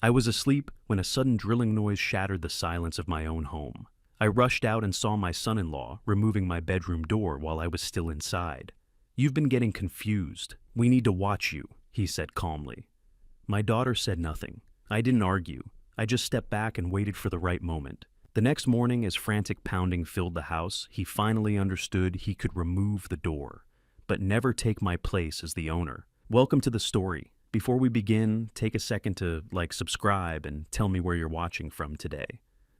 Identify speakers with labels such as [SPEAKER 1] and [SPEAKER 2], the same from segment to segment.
[SPEAKER 1] I was asleep when a sudden drilling noise shattered the silence of my own home. I rushed out and saw my son-in-law removing my bedroom door while I was still inside. "You've been getting confused. We need to watch you," he said calmly. My daughter said nothing. I didn't argue. I just stepped back and waited for the right moment. The next morning, as frantic pounding filled the house, he finally understood he could remove the door, but never take my place as the owner. Welcome to the story. Before we begin, take a second to subscribe and tell me where you're watching from today.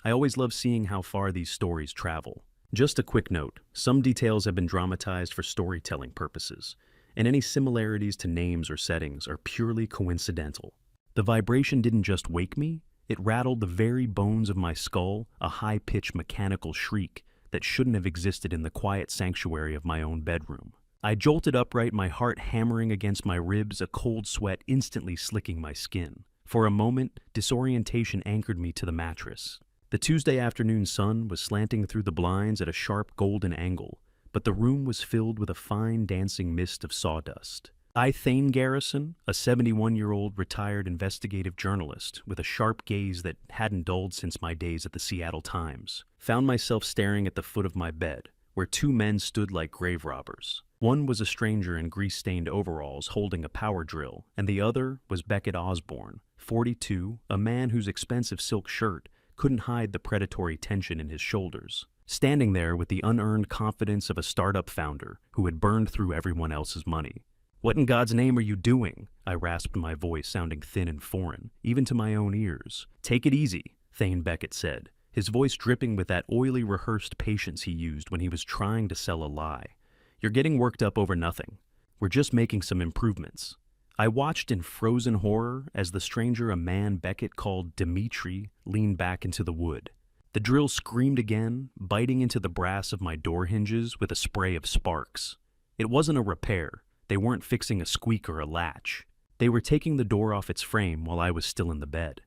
[SPEAKER 1] I always love seeing how far these stories travel. Just a quick note, some details have been dramatized for storytelling purposes, and any similarities to names or settings are purely coincidental. The vibration didn't just wake me, it rattled the very bones of my skull, a high-pitched mechanical shriek that shouldn't have existed in the quiet sanctuary of my own bedroom. I jolted upright, my heart hammering against my ribs, a cold sweat instantly slicking my skin. For a moment, disorientation anchored me to the mattress. The Tuesday afternoon sun was slanting through the blinds at a sharp golden angle, but the room was filled with a fine dancing mist of sawdust. I, Thane Garrison, a 71-year-old retired investigative journalist with a sharp gaze that hadn't dulled since my days at the Seattle Times, found myself staring at the foot of my bed, where two men stood like grave robbers. One was a stranger in grease-stained overalls holding a power drill, and the other was Beckett Osborne, 42, a man whose expensive silk shirt couldn't hide the predatory tension in his shoulders, standing there with the unearned confidence of a startup founder who had burned through everyone else's money. "What in God's name are you doing?" I rasped, my voice sounding thin and foreign, even to my own ears. "Take it easy," Thane Beckett said, his voice dripping with that oily, rehearsed patience he used when he was trying to sell a lie. "You're getting worked up over nothing. We're just making some improvements." I watched in frozen horror as the stranger, a man Beckett called Dimitri, leaned back into the wood. The drill screamed again, biting into the brass of my door hinges with a spray of sparks. It wasn't a repair. They weren't fixing a squeak or a latch. They were taking the door off its frame while I was still in the bed.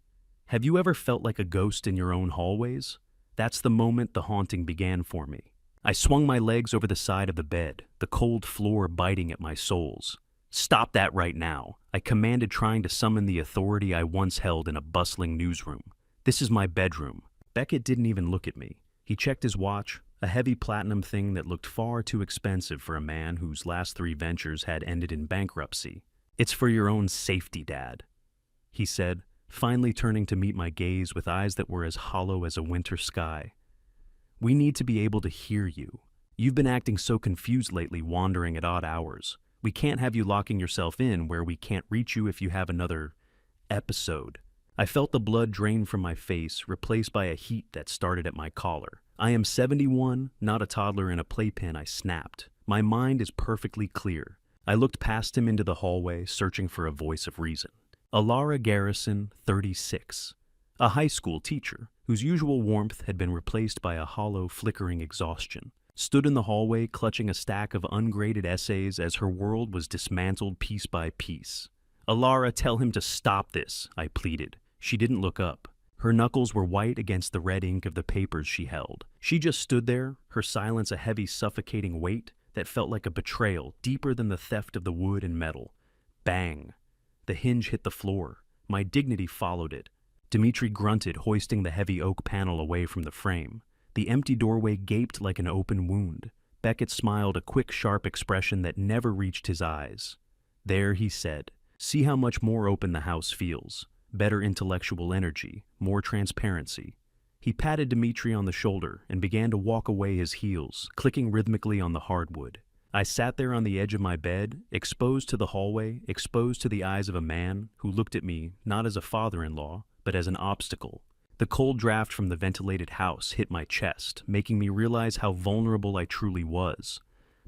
[SPEAKER 1] Have you ever felt like a ghost in your own hallways? That's the moment the haunting began for me. I swung my legs over the side of the bed, the cold floor biting at my soles. "Stop that right now," I commanded, trying to summon the authority I once held in a bustling newsroom. "This is my bedroom." Beckett didn't even look at me. He checked his watch, a heavy platinum thing that looked far too expensive for a man whose last 3 ventures had ended in bankruptcy. "It's for your own safety, Dad," he said, finally turning to meet my gaze with eyes that were as hollow as a winter sky. "We need to be able to hear you. You've been acting so confused lately, wandering at odd hours. We can't have you locking yourself in where we can't reach you if you have another episode." I felt the blood drain from my face, replaced by a heat that started at my collar. "I am 71, not a toddler in a playpen," I snapped. "My mind is perfectly clear." I looked past him into the hallway, searching for a voice of reason. Alara Garrison, 36, a high school teacher, whose usual warmth had been replaced by a hollow, flickering exhaustion, stood in the hallway clutching a stack of ungraded essays as her world was dismantled piece by piece. "Alara, tell him to stop this," I pleaded. She didn't look up. Her knuckles were white against the red ink of the papers she held. She just stood there, her silence a heavy, suffocating weight that felt like a betrayal deeper than the theft of the wood and metal. Bang! The hinge hit the floor. My dignity followed it. Dimitri grunted, hoisting the heavy oak panel away from the frame. The empty doorway gaped like an open wound. Beckett smiled, a quick, sharp expression that never reached his eyes. "There," he said. "See how much more open the house feels. Better intellectual energy, more transparency." He patted Dimitri on the shoulder and began to walk away, his heels clicking rhythmically on the hardwood. I sat there on the edge of my bed, exposed to the hallway, exposed to the eyes of a man who looked at me not as a father-in-law, but as an obstacle. The cold draft from the ventilated house hit my chest, making me realize how vulnerable I truly was.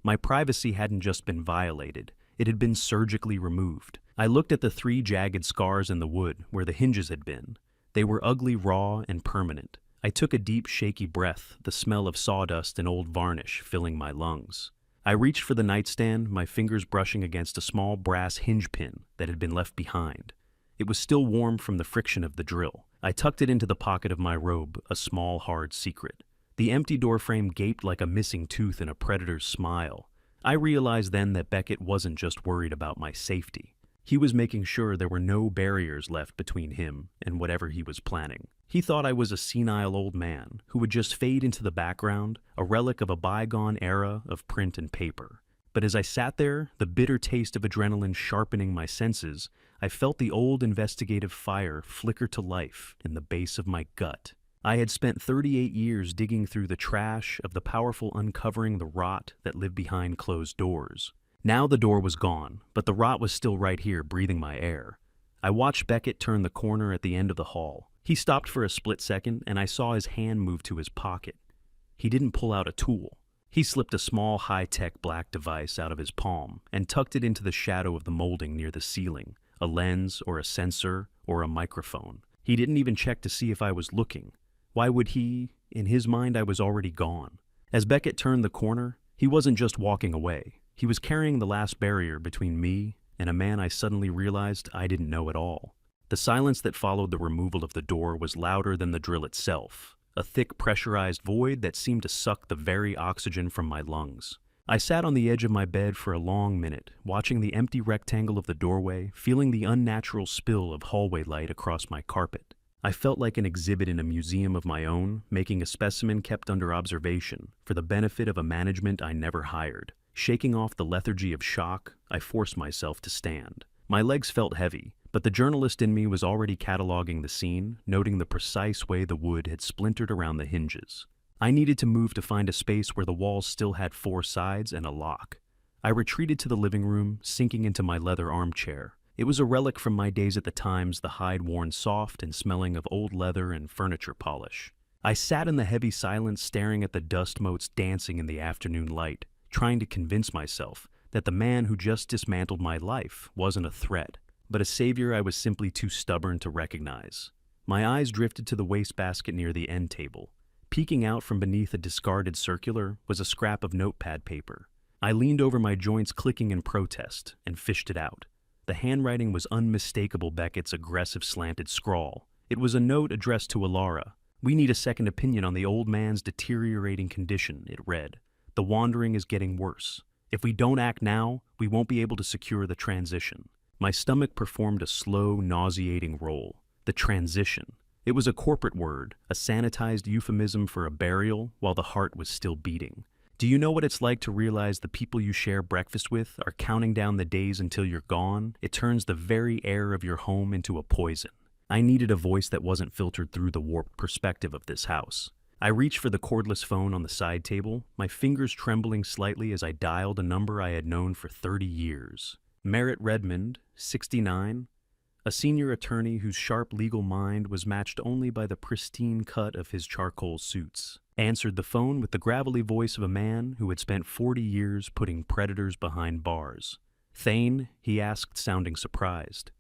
[SPEAKER 1] My privacy hadn't just been violated, it had been surgically removed. I looked at the 3 jagged scars in the wood where the hinges had been. They were ugly, raw, and permanent. I took a deep, shaky breath, the smell of sawdust and old varnish filling my lungs. I reached for the nightstand, my fingers brushing against a small brass hinge pin that had been left behind. It was still warm from the friction of the drill. I tucked it into the pocket of my robe, a small, hard secret. The empty doorframe gaped like a missing tooth in a predator's smile. I realized then that Beckett wasn't just worried about my safety. He was making sure there were no barriers left between him and whatever he was planning. He thought I was a senile old man who would just fade into the background, a relic of a bygone era of print and paper. But as I sat there, the bitter taste of adrenaline sharpening my senses, I felt the old investigative fire flicker to life in the base of my gut. I had spent 38 years digging through the trash of the powerful, uncovering the rot that lived behind closed doors. Now the door was gone, but the rot was still right here, breathing my air. I watched Beckett turn the corner at the end of the hall. He stopped for a split second, and I saw his hand move to his pocket. He didn't pull out a tool. He slipped a small, high-tech black device out of his palm and tucked it into the shadow of the molding near the ceiling, a lens or a sensor or a microphone. He didn't even check to see if I was looking. Why would he? In his mind, I was already gone. As Beckett turned the corner, he wasn't just walking away. He was carrying the last barrier between me and a man I suddenly realized I didn't know at all. The silence that followed the removal of the door was louder than the drill itself, a thick pressurized void that seemed to suck the very oxygen from my lungs. I sat on the edge of my bed for a long minute, watching the empty rectangle of the doorway, feeling the unnatural spill of hallway light across my carpet. I felt like an exhibit in a museum of my own, making a specimen kept under observation for the benefit of a management I never hired. Shaking off the lethargy of shock, I forced myself to stand. My legs felt heavy, but the journalist in me was already cataloging the scene, noting the precise way the wood had splintered around the hinges. I needed to move to find a space where the walls still had 4 sides and a lock. I retreated to the living room, sinking into my leather armchair. It was a relic from my days at the Times, the hide worn soft and smelling of old leather and furniture polish. I sat in the heavy silence, staring at the dust motes dancing in the afternoon light, trying to convince myself that the man who just dismantled my life wasn't a threat, but a savior I was simply too stubborn to recognize. My eyes drifted to the wastebasket near the end table. Peeking out from beneath a discarded circular was a scrap of notepad paper. I leaned over my joints, clicking in protest, and fished it out. The handwriting was unmistakable, Beckett's aggressive slanted scrawl. It was a note addressed to Alara. "We need a second opinion on the old man's deteriorating condition," it read. "The wandering is getting worse. If we don't act now, we won't be able to secure the transition." My stomach performed a slow, nauseating roll. The transition. It was a corporate word, a sanitized euphemism for a burial while the heart was still beating. Do you know what it's like to realize the people you share breakfast with are counting down the days until you're gone? It turns the very air of your home into a poison. I needed a voice that wasn't filtered through the warped perspective of this house. I reached for the cordless phone on the side table, my fingers trembling slightly as I dialed a number I had known for 30 years. Merritt Redmond, 69, a senior attorney whose sharp legal mind was matched only by the pristine cut of his charcoal suits, answered the phone with the gravelly voice of a man who had spent 40 years putting predators behind bars. "Thane?" he asked, sounding surprised.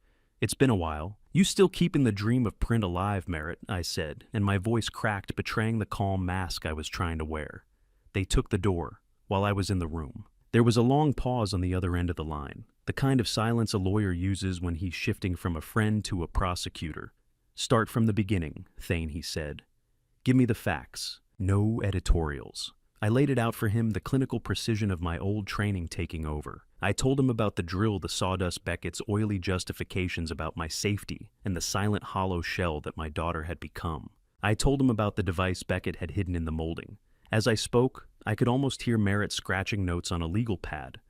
[SPEAKER 1] "It's been a while. You still keeping the dream of print alive, Merritt," I said, and my voice cracked, betraying the calm mask I was trying to wear. They took the door, while I was in the room. There was a long pause on the other end of the line, the kind of silence a lawyer uses when he's shifting from a friend to a prosecutor. "Start from the beginning," Thane, he said. "Give me the facts. No editorials." I laid it out for him, the clinical precision of my old training taking over. I told him about the drill, the sawdust Beckett's oily justifications about my safety, and the silent hollow shell that my daughter had become. I told him about the device Beckett had hidden in the molding. As I spoke, I could almost hear Merritt scratching notes on a legal pad.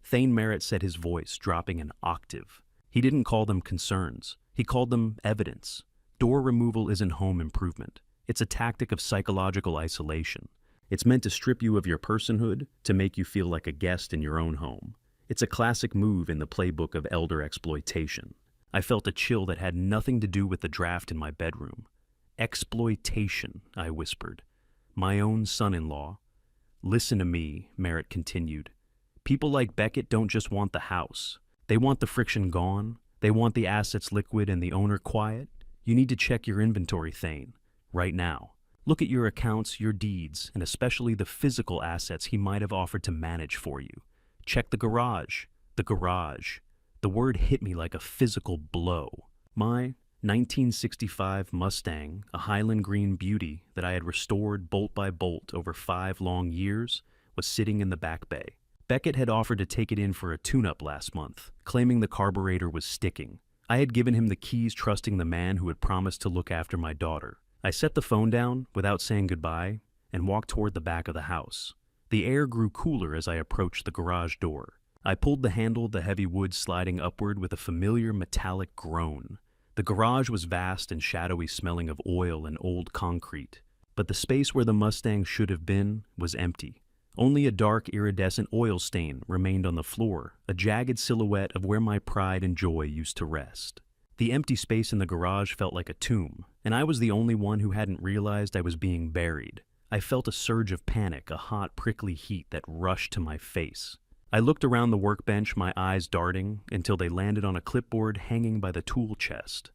[SPEAKER 1] Thane Merritt said, his voice dropping an octave. He didn't call them concerns. He called them evidence. Door removal isn't home improvement. It's a tactic of psychological isolation. It's meant to strip you of your personhood, to make you feel like a guest in your own home. It's a classic move in the playbook of elder exploitation. I felt a chill that had nothing to do with the draft in my bedroom. "Exploitation," I whispered. "My own son-in-law." "Listen to me," Merritt continued. "People like Beckett don't just want the house. They want the friction gone. They want the assets liquid and the owner quiet. You need to check your inventory, Thane, right now. Look at your accounts, your deeds, and especially the physical assets he might have offered to manage for you. Check the garage. The garage." The word hit me like a physical blow. My 1965 Mustang, a Highland Green beauty that I had restored bolt by bolt over 5 long years, was sitting in the back bay. Beckett had offered to take it in for a tune-up last month, claiming the carburetor was sticking. I had given him the keys, trusting the man who had promised to look after my daughter. I set the phone down without saying goodbye and walked toward the back of the house. The air grew cooler as I approached the garage door. I pulled the handle, the heavy wood sliding upward with a familiar metallic groan. The garage was vast and shadowy, smelling of oil and old concrete. But the space where the Mustang should have been was empty. Only a dark, iridescent oil stain remained on the floor, a jagged silhouette of where my pride and joy used to rest. The empty space in the garage felt like a tomb, and I was the only one who hadn't realized I was being buried. I felt a surge of panic, a hot, prickly heat that rushed to my face. I looked around the workbench, my eyes darting, until they landed on a clipboard hanging by the tool chest.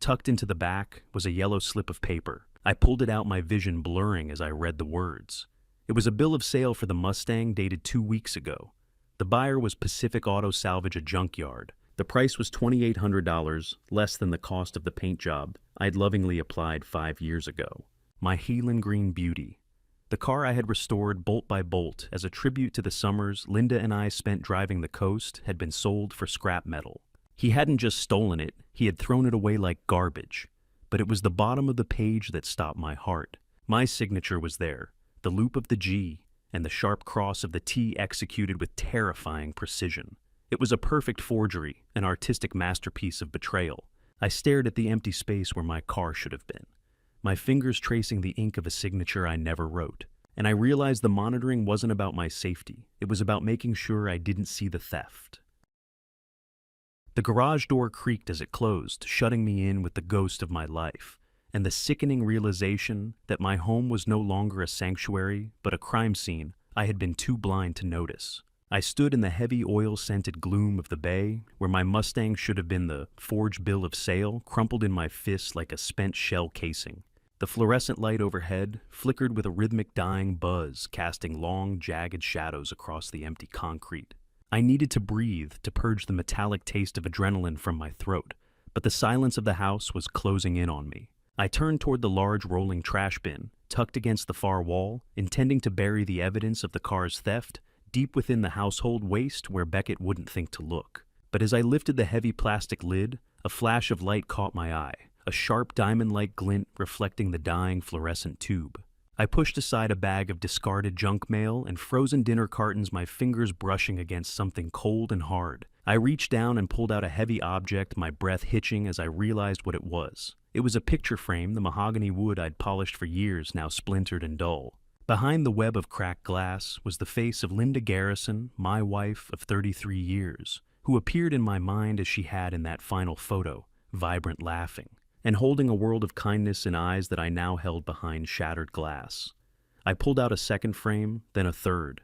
[SPEAKER 1] Tucked into the back was a yellow slip of paper. I pulled it out, my vision blurring as I read the words. It was a bill of sale for the Mustang dated 2 weeks ago. The buyer was Pacific Auto Salvage, a junkyard. The price was $2,800, less than the cost of the paint job I'd lovingly applied 5 years ago. My Healing Green beauty. The car I had restored bolt by bolt as a tribute to the summers Linda and I spent driving the coast had been sold for scrap metal. He hadn't just stolen it, he had thrown it away like garbage. But it was the bottom of the page that stopped my heart. My signature was there, the loop of the G and the sharp cross of the T executed with terrifying precision. It was a perfect forgery, an artistic masterpiece of betrayal. I stared at the empty space where my car should have been, my fingers tracing the ink of a signature I never wrote. And I realized the monitoring wasn't about my safety. It was about making sure I didn't see the theft. The garage door creaked as it closed, shutting me in with the ghost of my life, and the sickening realization that my home was no longer a sanctuary, but a crime scene I had been too blind to notice. I stood in the heavy oil-scented gloom of the bay, where my Mustang should have been the forged bill of sale, crumpled in my fists like a spent shell casing. The fluorescent light overhead flickered with a rhythmic dying buzz, casting long, jagged shadows across the empty concrete. I needed to breathe to purge the metallic taste of adrenaline from my throat, but the silence of the house was closing in on me. I turned toward the large rolling trash bin, tucked against the far wall, intending to bury the evidence of the car's theft deep within the household waste where Beckett wouldn't think to look. But as I lifted the heavy plastic lid, a flash of light caught my eye, a sharp diamond-like glint reflecting the dying fluorescent tube. I pushed aside a bag of discarded junk mail and frozen dinner cartons, my fingers brushing against something cold and hard. I reached down and pulled out a heavy object, my breath hitching as I realized what it was. It was a picture frame, the mahogany wood I'd polished for years, now splintered and dull. Behind the web of cracked glass was the face of Linda Garrison, my wife of 33 years, who appeared in my mind as she had in that final photo, vibrant, laughing, and holding a world of kindness in eyes that I now held behind shattered glass. I pulled out a second frame, then a third,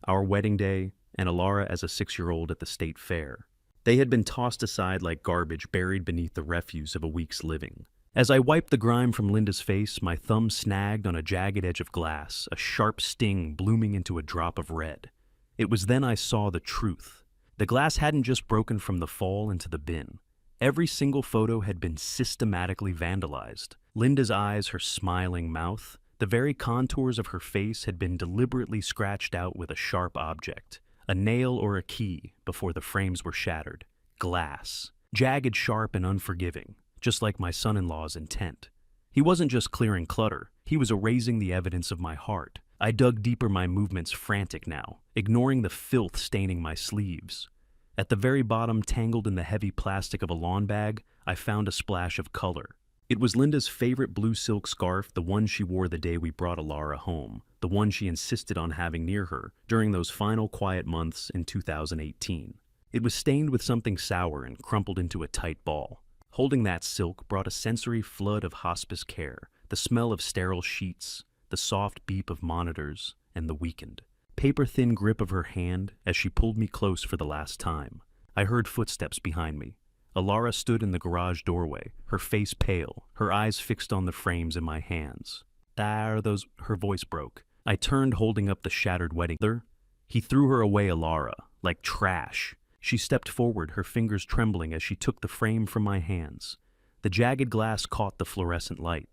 [SPEAKER 1] our wedding day, and Alara as a 6-year-old at the state fair. They had been tossed aside like garbage buried beneath the refuse of a week's living. As I wiped the grime from Linda's face, my thumb snagged on a jagged edge of glass, a sharp sting blooming into a drop of red. It was then I saw the truth. The glass hadn't just broken from the fall into the bin. Every single photo had been systematically vandalized. Linda's eyes, her smiling mouth, the very contours of her face had been deliberately scratched out with a sharp object, a nail or a key, before the frames were shattered. Glass. Jagged, sharp, and unforgiving. Just like my son-in-law's intent. He wasn't just clearing clutter, he was erasing the evidence of my heart. I dug deeper, my movements frantic now, ignoring the filth staining my sleeves. At the very bottom, tangled in the heavy plastic of a lawn bag, I found a splash of color. It was Linda's favorite blue silk scarf, the one she wore the day we brought Alara home, the one she insisted on having near her during those final quiet months in 2018. It was stained with something sour and crumpled into a tight ball. Holding that silk brought a sensory flood of hospice care, the smell of sterile sheets, the soft beep of monitors, and the weakened, paper-thin grip of her hand as she pulled me close for the last time. I heard footsteps behind me. Alara stood in the garage doorway, her face pale, her eyes fixed on the frames in my hands. "There are those," her voice broke. I turned, holding up the shattered wedding. He threw her away, Alara, like trash. She stepped forward, her fingers trembling as she took the frame from my hands. The jagged glass caught the fluorescent light.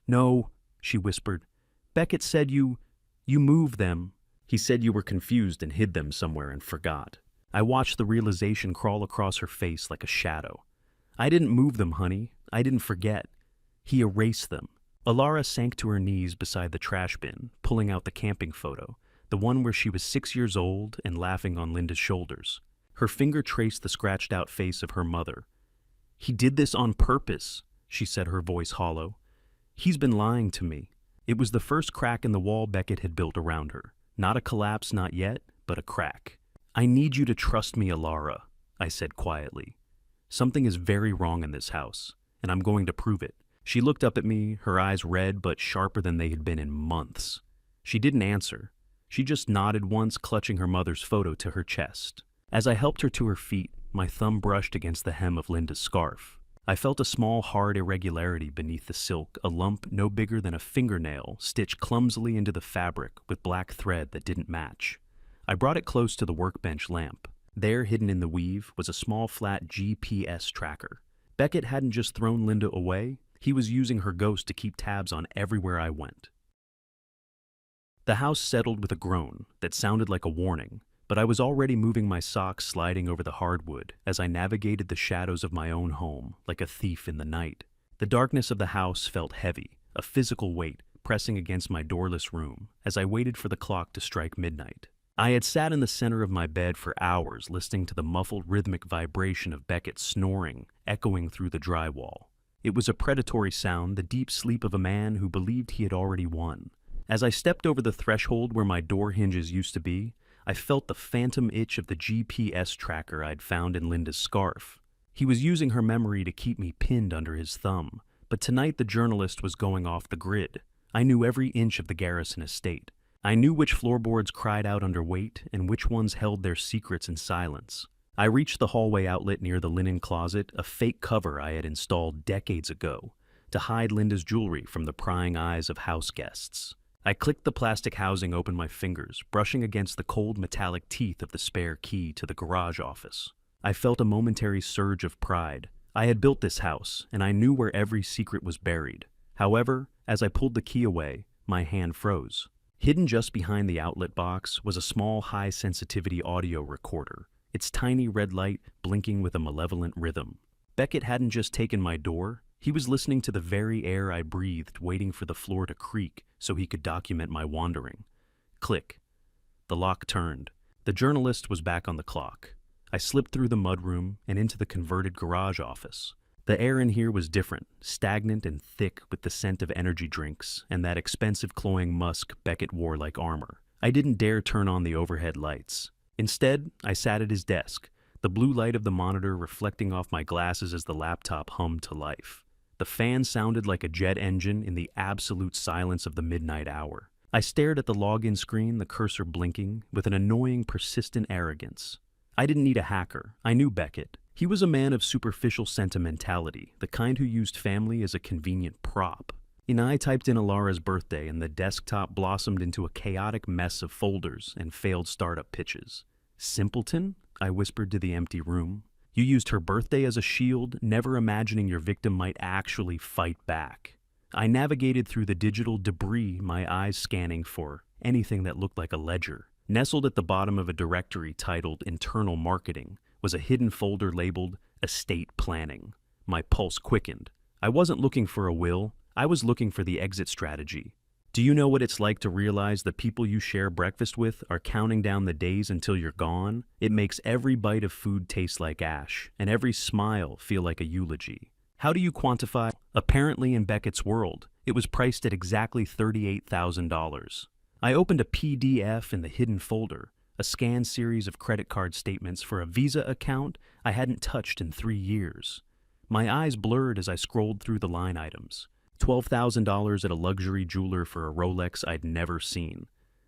[SPEAKER 1] "No," she whispered. "Beckett said you moved them. He said you were confused and hid them somewhere and forgot. I watched the realization crawl across her face like a shadow. I didn't move them, honey. I didn't forget. He erased them. Alara sank to her knees beside the trash bin, pulling out the camping photo, the one where she was 6 years old and laughing on Linda's shoulders. Her finger traced the scratched-out face of her mother. "He did this on purpose," she said, her voice hollow. "He's been lying to me." It was the first crack in the wall Beckett had built around her. Not a collapse, not yet, but a crack. "I need you to trust me, Alara," I said quietly. "Something is very wrong in this house, and I'm going to prove it." She looked up at me, her eyes red but sharper than they had been in months. She didn't answer. She just nodded once, clutching her mother's photo to her chest. As I helped her to her feet, my thumb brushed against the hem of Linda's scarf. I felt a small, hard irregularity beneath the silk, a lump no bigger than a fingernail stitched clumsily into the fabric with black thread that didn't match. I brought it close to the workbench lamp. There, hidden in the weave, was a small flat GPS tracker. Beckett hadn't just thrown Linda away, he was using her ghost to keep tabs on everywhere I went. The house settled with a groan that sounded like a warning, but I was already moving my socks sliding over the hardwood as I navigated the shadows of my own home like a thief in the night. The darkness of the house felt heavy, a physical weight pressing against my doorless room as I waited for the clock to strike midnight. I had sat in the center of my bed for hours listening to the muffled rhythmic vibration of Beckett's snoring echoing through the drywall. It was a predatory sound, the deep sleep of a man who believed he had already won. As I stepped over the threshold where my door hinges used to be, I felt the phantom itch of the GPS tracker I'd found in Linda's scarf. He was using her memory to keep me pinned under his thumb, but tonight the journalist was going off the grid. I knew every inch of the Garrison estate. I knew which floorboards cried out under weight and which ones held their secrets in silence. I reached the hallway outlet near the linen closet, a fake cover I had installed decades ago, to hide Linda's jewelry from the prying eyes of house guests. I clicked the plastic housing open my fingers, brushing against the cold metallic teeth of the spare key to the garage office. I felt a momentary surge of pride. I had built this house, and I knew where every secret was buried. However, as I pulled the key away, my hand froze. Hidden just behind the outlet box was a small high-sensitivity audio recorder, its tiny red light blinking with a malevolent rhythm. Beckett hadn't just taken my door, he was listening to the very air I breathed, waiting for the floor to creak so he could document my wandering. Click. The lock turned. The journalist was back on the clock. I slipped through the mudroom and into the converted garage office. The air in here was different, stagnant and thick with the scent of energy drinks and that expensive cloying musk Beckett wore like armor. I didn't dare turn on the overhead lights. Instead, I sat at his desk, the blue light of the monitor reflecting off my glasses as the laptop hummed to life. The fan sounded like a jet engine in the absolute silence of the midnight hour. I stared at the login screen, the cursor blinking, with an annoying, persistent arrogance. I didn't need a hacker. I knew Beckett. He was a man of superficial sentimentality, the kind who used family as a convenient prop. I typed in Alara's birthday, and the desktop blossomed into a chaotic mess of folders and failed startup pitches. "Simpleton?" I whispered to the empty room. "You used her birthday as a shield, never imagining your victim might actually fight back." I navigated through the digital debris, my eyes scanning for anything that looked like a ledger. Nestled at the bottom of a directory titled Internal Marketing was a hidden folder labeled Estate Planning. My pulse quickened. I wasn't looking for a will, I was looking for the exit strategy. Do you know what it's like to realize the people you share breakfast with are counting down the days until you're gone? It makes every bite of food taste like ash, and every smile feel like a eulogy. How do you quantify? Apparently in Beckett's world, it was priced at exactly $38,000. I opened a PDF in the hidden folder, a scanned series of credit card statements for a Visa account I hadn't touched in 3 years. My eyes blurred as I scrolled through the line items. $12,000 at a luxury jeweler for a Rolex I'd never seen.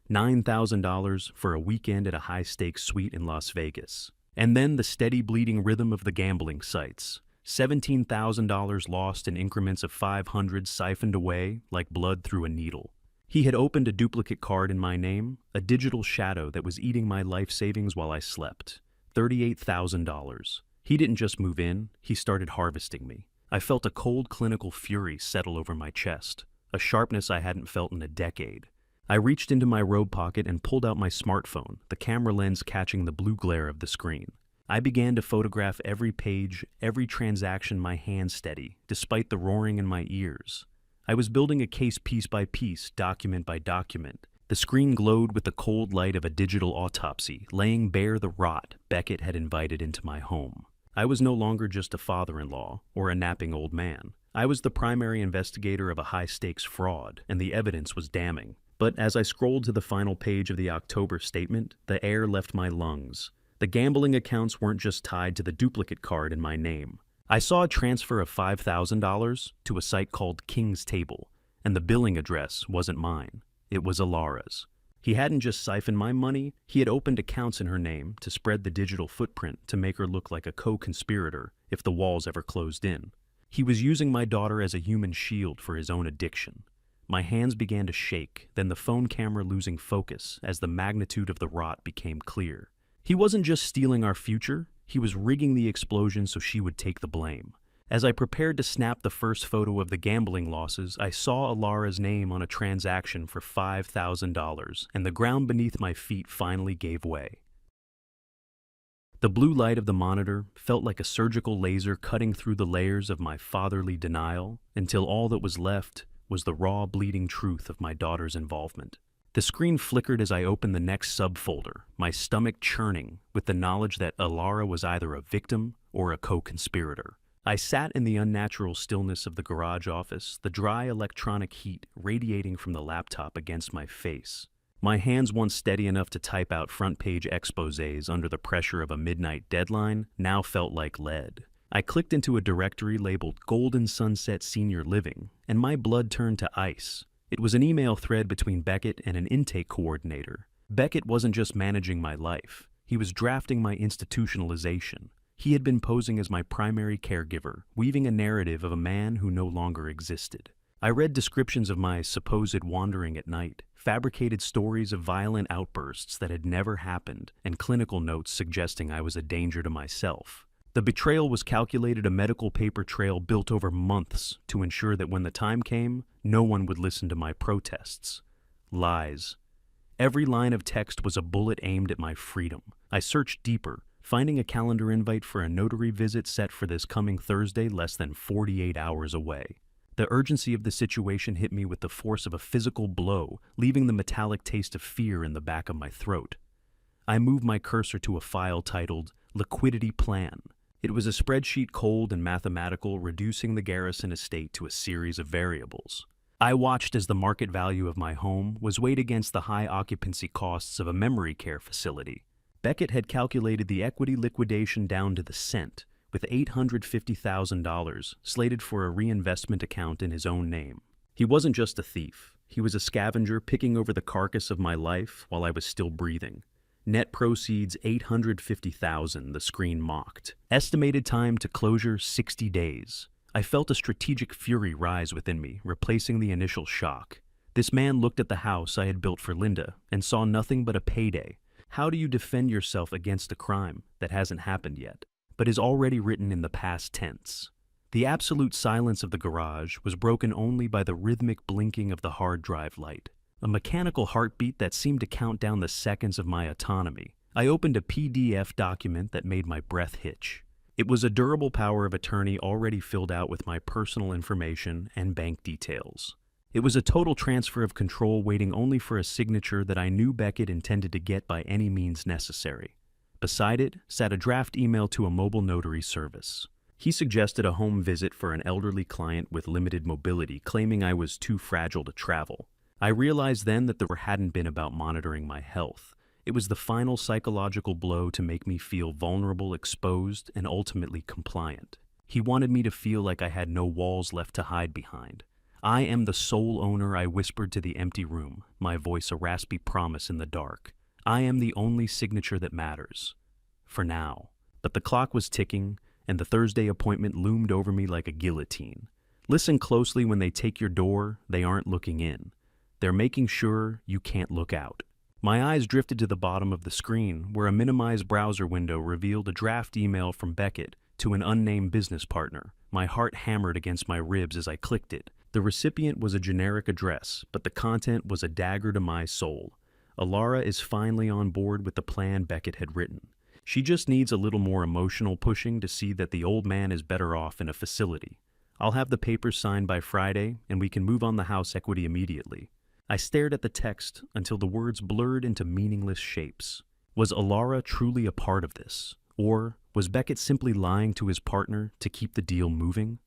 [SPEAKER 1] $9,000 for a weekend at a high-stakes suite in Las Vegas. And then the steady bleeding rhythm of the gambling sites. $17,000 lost in increments of 500 siphoned away like blood through a needle. He had opened a duplicate card in my name, a digital shadow that was eating my life savings while I slept. $38,000. He didn't just move in, he started harvesting me. I felt a cold clinical fury settle over my chest, a sharpness I hadn't felt in a decade. I reached into my robe pocket and pulled out my smartphone, the camera lens catching the blue glare of the screen. I began to photograph every page, every transaction my hands steady, despite the roaring in my ears. I was building a case piece by piece, document by document. The screen glowed with the cold light of a digital autopsy, laying bare the rot Beckett had invited into my home. I was no longer just a father-in-law or a napping old man. I was the primary investigator of a high-stakes fraud, and the evidence was damning. But as I scrolled to the final page of the October statement, the air left my lungs. The gambling accounts weren't just tied to the duplicate card in my name. I saw a transfer of $5,000 to a site called King's Table, and the billing address wasn't mine. It was Alara's. He hadn't just siphoned my money, he had opened accounts in her name to spread the digital footprint to make her look like a co-conspirator if the walls ever closed in. He was using my daughter as a human shield for his own addiction. My hands began to shake, then the phone camera losing focus as the magnitude of the rot became clear. He wasn't just stealing our future, he was rigging the explosion so she would take the blame. As I prepared to snap the first photo of the gambling losses, I saw Alara's name on a transaction for $5,000, and the ground beneath my feet finally gave way. The blue light of the monitor felt like a surgical laser cutting through the layers of my fatherly denial until all that was left was the raw, bleeding truth of my daughter's involvement. The screen flickered as I opened the next subfolder, my stomach churning with the knowledge that Alara was either a victim or a co-conspirator. I sat in the unnatural stillness of the garage office, the dry electronic heat radiating from the laptop against my face. My hands, once steady enough to type out front-page exposés under the pressure of a midnight deadline, now felt like lead. I clicked into a directory labeled Golden Sunset Senior Living, and my blood turned to ice. It was an email thread between Beckett and an intake coordinator. Beckett wasn't just managing my life, he was drafting my institutionalization. He had been posing as my primary caregiver, weaving a narrative of a man who no longer existed. I read descriptions of my supposed wandering at night, fabricated stories of violent outbursts that had never happened, and clinical notes suggesting I was a danger to myself. The betrayal was calculated, a medical paper trail built over months to ensure that when the time came, no one would listen to my protests. Lies. Every line of text was a bullet aimed at my freedom. I searched deeper, finding a calendar invite for a notary visit set for this coming Thursday less than 48 hours away. The urgency of the situation hit me with the force of a physical blow, leaving the metallic taste of fear in the back of my throat. I moved my cursor to a file titled Liquidity Plan. It was a spreadsheet, cold and mathematical, reducing the Garrison estate to a series of variables. I watched as the market value of my home was weighed against the high occupancy costs of a memory care facility. Beckett had calculated the equity liquidation down to the cent, with $850,000 slated for a reinvestment account in his own name. He wasn't just a thief. He was a scavenger picking over the carcass of my life while I was still breathing. Net proceeds $850,000, the screen mocked. Estimated time to closure 60 days. I felt a strategic fury rise within me, replacing the initial shock. This man looked at the house I had built for Linda and saw nothing but a payday. How do you defend yourself against a crime that hasn't happened yet, but is already written in the past tense? The absolute silence of the garage was broken only by the rhythmic blinking of the hard drive light. A mechanical heartbeat that seemed to count down the seconds of my autonomy. I opened a PDF document that made my breath hitch. It was a durable power of attorney already filled out with my personal information and bank details. It was a total transfer of control waiting only for a signature that I knew Beckett intended to get by any means necessary. Beside it sat a draft email to a mobile notary service. He suggested a home visit for an elderly client with limited mobility, claiming I was too fragile to travel. I realized then that the hadn't been about monitoring my health. It was the final psychological blow to make me feel vulnerable, exposed, and ultimately compliant. He wanted me to feel like I had no walls left to hide behind. I am the sole owner, I whispered to the empty room, my voice a raspy promise in the dark. I am the only signature that matters. For now. But the clock was ticking, and the Thursday appointment loomed over me like a guillotine. Listen closely. When they take your door, they aren't looking in. They're making sure you can't look out. My eyes drifted to the bottom of the screen, where a minimized browser window revealed a draft email from Beckett to an unnamed business partner. My heart hammered against my ribs as I clicked it, The recipient was a generic address, but the content was a dagger to my soul. Alara is finally on board with the plan Beckett had written. She just needs a little more emotional pushing to see that the old man is better off in a facility. I'll have the papers signed by Friday, and we can move on the house equity immediately. I stared at the text until the words blurred into meaningless shapes. Was Alara truly a part of this? Or was Beckett simply lying to his partner to keep the deal moving?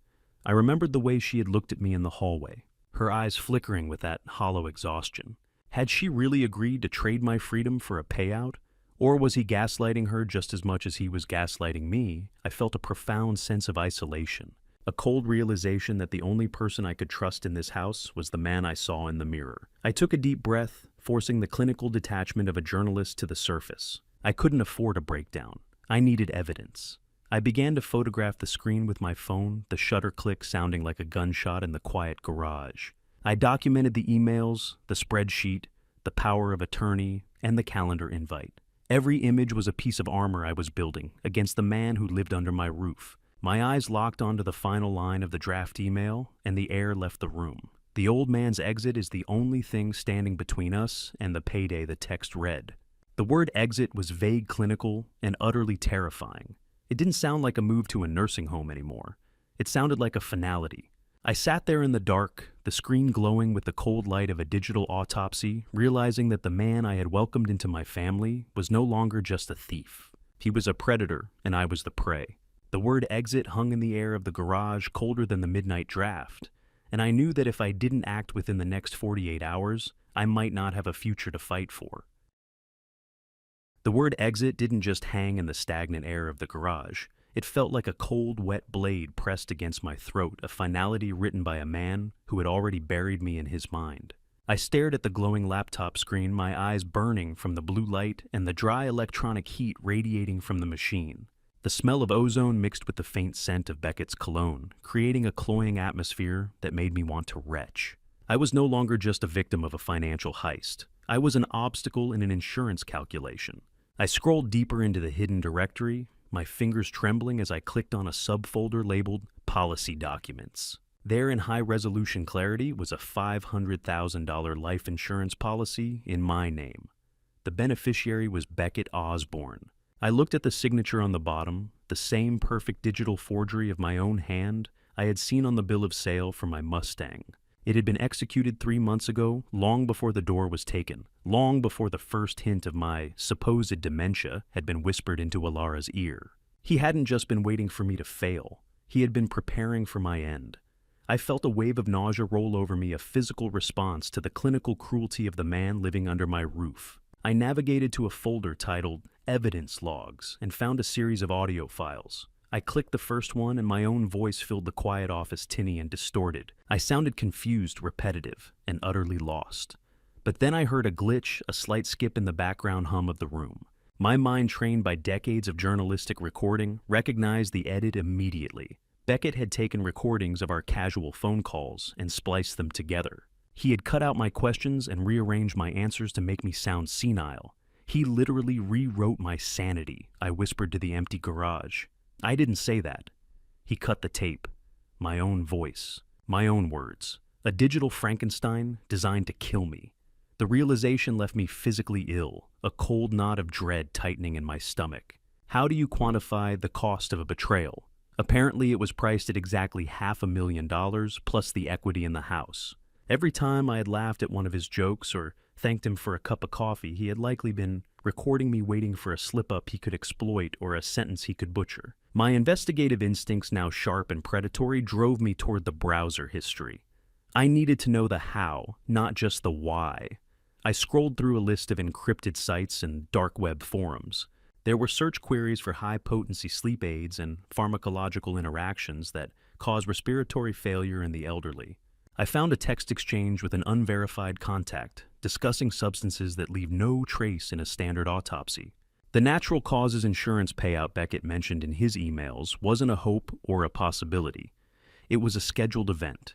[SPEAKER 1] I remembered the way she had looked at me in the hallway, her eyes flickering with that hollow exhaustion. Had she really agreed to trade my freedom for a payout? Or was he gaslighting her just as much as he was gaslighting me? I felt a profound sense of isolation, a cold realization that the only person I could trust in this house was the man I saw in the mirror. I took a deep breath, forcing the clinical detachment of a journalist to the surface. I couldn't afford a breakdown. I needed evidence. I began to photograph the screen with my phone, the shutter click sounding like a gunshot in the quiet garage. I documented the emails, the spreadsheet, the power of attorney, and the calendar invite. Every image was a piece of armor I was building against the man who lived under my roof. My eyes locked onto the final line of the draft email, and the air left the room. The old man's exit is the only thing standing between us and the payday the text read. The word exit was vague, clinical, and utterly terrifying. It didn't sound like a move to a nursing home anymore. It sounded like a finality. I sat there in the dark, the screen glowing with the cold light of a digital autopsy, realizing that the man I had welcomed into my family was no longer just a thief. He was a predator, and I was the prey. The word exit hung in the air of the garage colder than the midnight draft, and I knew that if I didn't act within the next 48 hours, I might not have a future to fight for. The word exit didn't just hang in the stagnant air of the garage. It felt like a cold, wet blade pressed against my throat, a finality written by a man who had already buried me in his mind. I stared at the glowing laptop screen, my eyes burning from the blue light and the dry electronic heat radiating from the machine. The smell of ozone mixed with the faint scent of Beckett's cologne, creating a cloying atmosphere that made me want to retch. I was no longer just a victim of a financial heist. I was an obstacle in an insurance calculation. I scrolled deeper into the hidden directory, my fingers trembling as I clicked on a subfolder labeled Policy Documents. There in high-resolution clarity was a $500,000 life insurance policy in my name. The beneficiary was Beckett Osborne. I looked at the signature on the bottom, the same perfect digital forgery of my own hand I had seen on the bill of sale for my Mustang. It had been executed 3 months ago, long before the door was taken, long before the first hint of my supposed dementia had been whispered into Alara's ear. He hadn't just been waiting for me to fail. He had been preparing for my end. I felt a wave of nausea roll over me, a physical response to the clinical cruelty of the man living under my roof. I navigated to a folder titled Evidence Logs and found a series of audio files. I clicked the first one and my own voice filled the quiet office tinny and distorted. I sounded confused, repetitive, and utterly lost. But then I heard a glitch, a slight skip in the background hum of the room. My mind, trained by decades of journalistic recording, recognized the edit immediately. Beckett had taken recordings of our casual phone calls and spliced them together. He had cut out my questions and rearranged my answers to make me sound senile. He literally rewrote my sanity, I whispered to the empty garage. I didn't say that. He cut the tape. My own voice. My own words. A digital Frankenstein designed to kill me. The realization left me physically ill, a cold knot of dread tightening in my stomach. How do you quantify the cost of a betrayal? Apparently it was priced at exactly $500,000 plus the equity in the house. Every time I had laughed at one of his jokes or thanked him for a cup of coffee, he had likely been recording me waiting for a slip-up he could exploit or a sentence he could butcher. My investigative instincts, now sharp and predatory, drove me toward the browser history. I needed to know the how, not just the why. I scrolled through a list of encrypted sites and dark web forums. There were search queries for high-potency sleep aids and pharmacological interactions that cause respiratory failure in the elderly. I found a text exchange with an unverified contact discussing substances that leave no trace in a standard autopsy. The natural causes insurance payout Beckett mentioned in his emails wasn't a hope or a possibility. It was a scheduled event.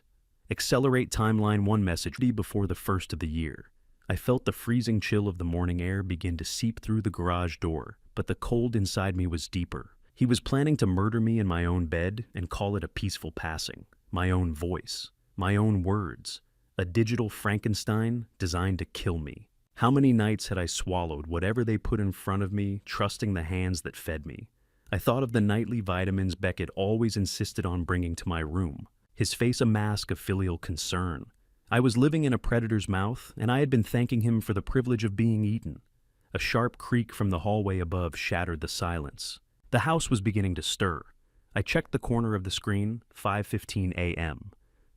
[SPEAKER 1] Accelerate timeline 1 message before the first of the year. I felt the freezing chill of the morning air begin to seep through the garage door, but the cold inside me was deeper. He was planning to murder me in my own bed and call it a peaceful passing. My own voice. my own words, a digital Frankenstein designed to kill me. How many nights had I swallowed whatever they put in front of me, trusting the hands that fed me? I thought of the nightly vitamins Beckett always insisted on bringing to my room, his face a mask of filial concern. I was living in a predator's mouth, and I had been thanking him for the privilege of being eaten. A sharp creak from the hallway above shattered the silence. The house was beginning to stir. I checked the corner of the screen, 5:15 a.m.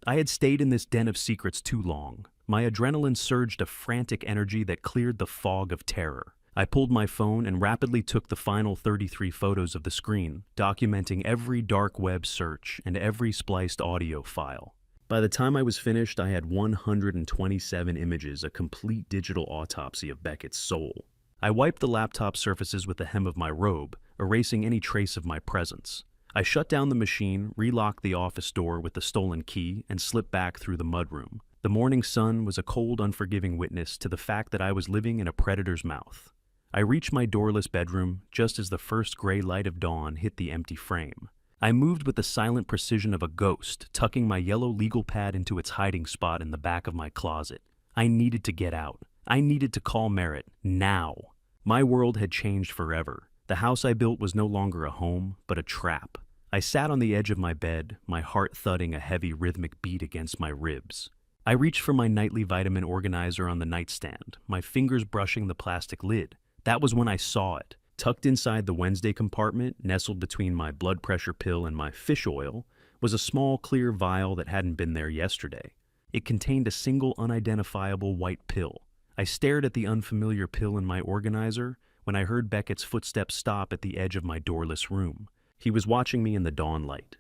[SPEAKER 1] I had stayed in this den of secrets too long. My adrenaline surged a frantic energy that cleared the fog of terror. I pulled my phone and rapidly took the final 33 photos of the screen, documenting every dark web search and every spliced audio file. By the time I was finished, I had 127 images, a complete digital autopsy of Beckett's soul. I wiped the laptop surfaces with the hem of my robe, erasing any trace of my presence. I shut down the machine, relocked the office door with the stolen key, and slipped back through the mudroom. The morning sun was a cold, unforgiving witness to the fact that I was living in a predator's mouth. I reached my doorless bedroom just as the first gray light of dawn hit the empty frame. I moved with the silent precision of a ghost, tucking my yellow legal pad into its hiding spot in the back of my closet. I needed to get out. I needed to call Merritt, now. My world had changed forever. The house I built was no longer a home, but a trap. I sat on the edge of my bed, my heart thudding a heavy rhythmic beat against my ribs. I reached for my nightly vitamin organizer on the nightstand, my fingers brushing the plastic lid. That was when I saw it. Tucked inside the Wednesday compartment, nestled between my blood pressure pill and my fish oil, was a small clear vial that hadn't been there yesterday. It contained a single unidentifiable white pill. I stared at the unfamiliar pill in my organizer when I heard Beckett's footsteps stop at the edge of my doorless room. He was watching me in the dawn light.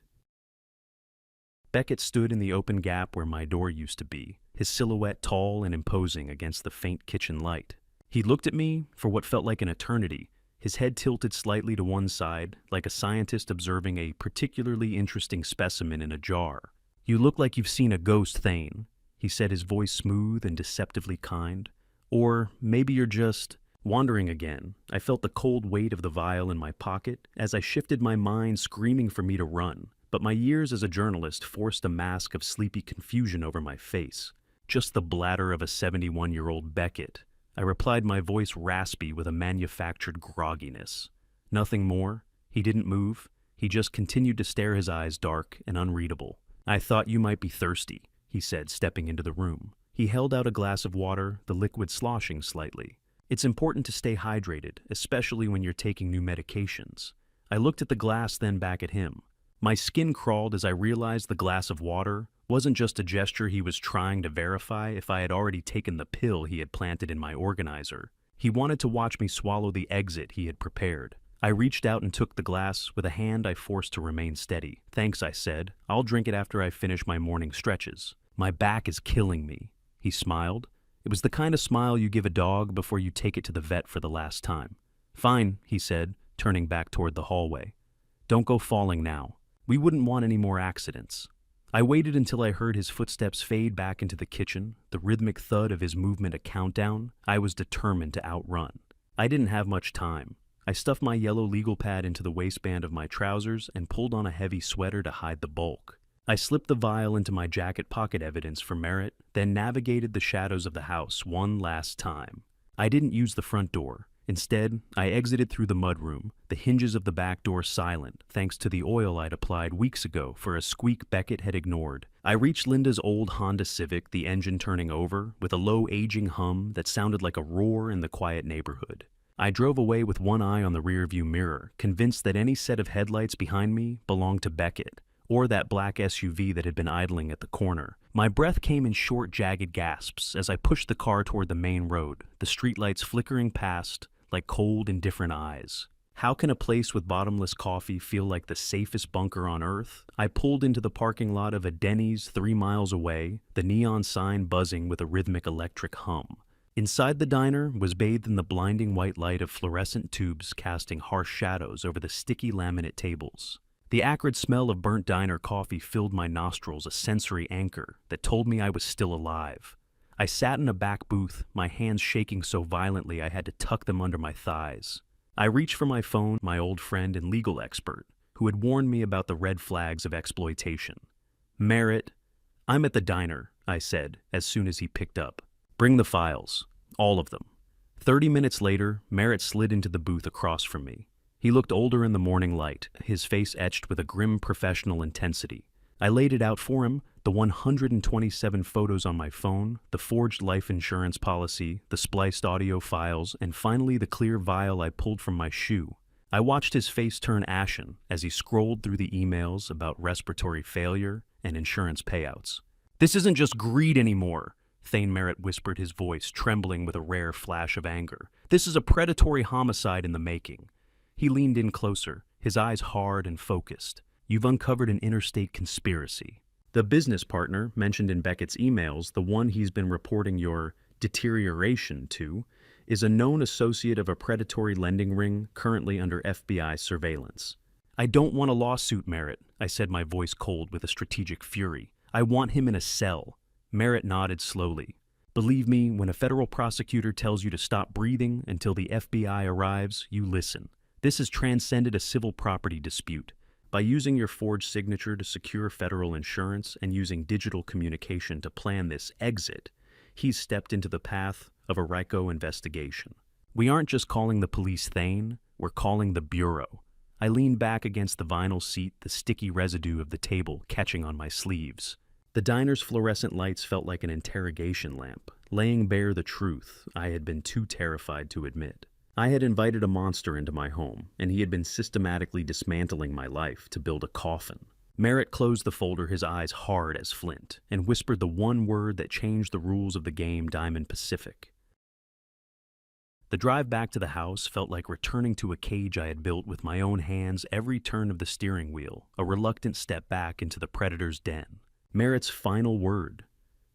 [SPEAKER 1] Beckett stood in the open gap where my door used to be, his silhouette tall and imposing against the faint kitchen light. He looked at me for what felt like an eternity, his head tilted slightly to one side, like a scientist observing a particularly interesting specimen in a jar. "You look like you've seen a ghost, Thane," he said, his voice smooth and deceptively kind. "Or maybe you're just..." Wandering again, I felt the cold weight of the vial in my pocket as I shifted my mind screaming for me to run, but my years as a journalist forced a mask of sleepy confusion over my face. "Just the bladder of a 71-year-old Beckett." I replied, my voice raspy with a manufactured grogginess. Nothing more. He didn't move. He just continued to stare, his eyes dark and unreadable. "I thought you might be thirsty," he said, stepping into the room. He held out a glass of water, the liquid sloshing slightly. "It's important to stay hydrated, especially when you're taking new medications." I looked at the glass, then back at him. My skin crawled as I realized the glass of water wasn't just a gesture he was trying to verify if I had already taken the pill he had planted in my organizer. He wanted to watch me swallow the exit he had prepared. I reached out and took the glass with a hand I forced to remain steady. "Thanks," I said. "I'll drink it after I finish my morning stretches. My back is killing me." He smiled. It was the kind of smile you give a dog before you take it to the vet for the last time. "Fine," he said, turning back toward the hallway. "Don't go falling now. We wouldn't want any more accidents." I waited until I heard his footsteps fade back into the kitchen, the rhythmic thud of his movement a countdown I was determined to outrun. I didn't have much time. I stuffed my yellow legal pad into the waistband of my trousers and pulled on a heavy sweater to hide the bulk. I slipped the vial into my jacket pocket, evidence for Merritt, then navigated the shadows of the house one last time. I didn't use the front door. Instead, I exited through the mudroom, the hinges of the back door silent, thanks to the oil I'd applied weeks ago for a squeak Beckett had ignored. I reached Linda's old Honda Civic, the engine turning over, with a low aging hum that sounded like a roar in the quiet neighborhood. I drove away with one eye on the rearview mirror, convinced that any set of headlights behind me belonged to Beckett, or that black SUV that had been idling at the corner. My breath came in short, jagged gasps as I pushed the car toward the main road, the streetlights flickering past like cold, indifferent eyes. How can a place with bottomless coffee feel like the safest bunker on earth? I pulled into the parking lot of a Denny's 3 miles away, the neon sign buzzing with a rhythmic electric hum. Inside the diner was bathed in the blinding white light of fluorescent tubes casting harsh shadows over the sticky laminate tables. The acrid smell of burnt diner coffee filled my nostrils, a sensory anchor that told me I was still alive. I sat in a back booth, my hands shaking so violently I had to tuck them under my thighs. I reached for my phone, my old friend and legal expert, who had warned me about the red flags of exploitation. "Merritt, "I'm at the diner," I said, as soon as he picked up. "Bring the files. All of them." 30 minutes later, Merritt slid into the booth across from me. He looked older in the morning light, his face etched with a grim professional intensity. I laid it out for him, the 127 photos on my phone, the forged life insurance policy, the spliced audio files, and finally the clear vial I pulled from my shoe. I watched his face turn ashen as he scrolled through the emails about respiratory failure and insurance payouts. "This isn't just greed anymore," Thane Merritt whispered, his voice trembling with a rare flash of anger. "This is a predatory homicide in the making." He leaned in closer, his eyes hard and focused. "You've uncovered an interstate conspiracy. The business partner mentioned in Beckett's emails, the one he's been reporting your deterioration to, is a known associate of a predatory lending ring currently under FBI surveillance." "I don't want a lawsuit, Merritt," I said, my voice cold with a strategic fury. "I want him in a cell." Merritt nodded slowly. "Believe me, when a federal prosecutor tells you to stop breathing until the FBI arrives, you listen. This has transcended a civil property dispute. By using your forged signature to secure federal insurance and using digital communication to plan this exit, he's stepped into the path of a RICO investigation. We aren't just calling the police, Thane, we're calling the Bureau." I leaned back against the vinyl seat, the sticky residue of the table catching on my sleeves. The diner's fluorescent lights felt like an interrogation lamp, laying bare the truth I had been too terrified to admit. I had invited a monster into my home, and he had been systematically dismantling my life to build a coffin. Merritt closed the folder, his eyes hard as flint, and whispered the one word that changed the rules of the game, Diamond Pacific. The drive back to the house felt like returning to a cage I had built with my own hands, every turn of the steering wheel, a reluctant step back into the predator's den. Merritt's final word.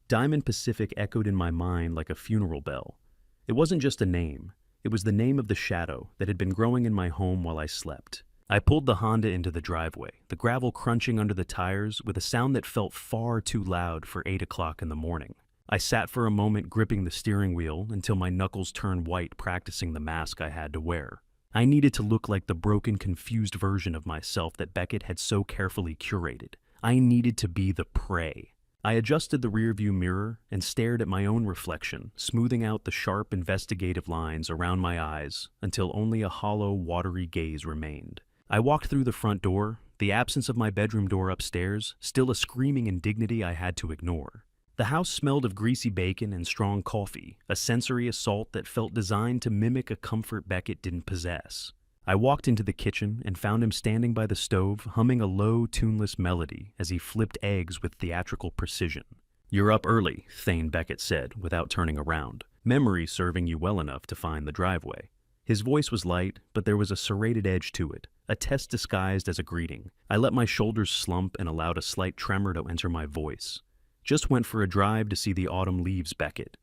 [SPEAKER 1] Diamond Pacific echoed in my mind like a funeral bell. It wasn't just a name. It was the name of the shadow that had been growing in my home while I slept. I pulled the Honda into the driveway, the gravel crunching under the tires with a sound that felt far too loud for 8 o'clock in the morning. I sat for a moment gripping the steering wheel until my knuckles turned white, practicing the mask I had to wear. I needed to look like the broken, confused version of myself that Beckett had so carefully curated. I needed to be the prey. I adjusted the rearview mirror and stared at my own reflection, smoothing out the sharp, investigative lines around my eyes until only a hollow, watery gaze remained. I walked through the front door, the absence of my bedroom door upstairs, still a screaming indignity I had to ignore. The house smelled of greasy bacon and strong coffee, a sensory assault that felt designed to mimic a comfort Beckett didn't possess. I walked into the kitchen and found him standing by the stove, humming a low, tuneless melody as he flipped eggs with theatrical precision. "You're up early," Thane Beckett said, without turning around, memory serving you well enough to find the driveway. His voice was light, but there was a serrated edge to it, a test disguised as a greeting. I let my shoulders slump and allowed a slight tremor to enter my voice. "Just went for a drive to see the autumn leaves, Beckett.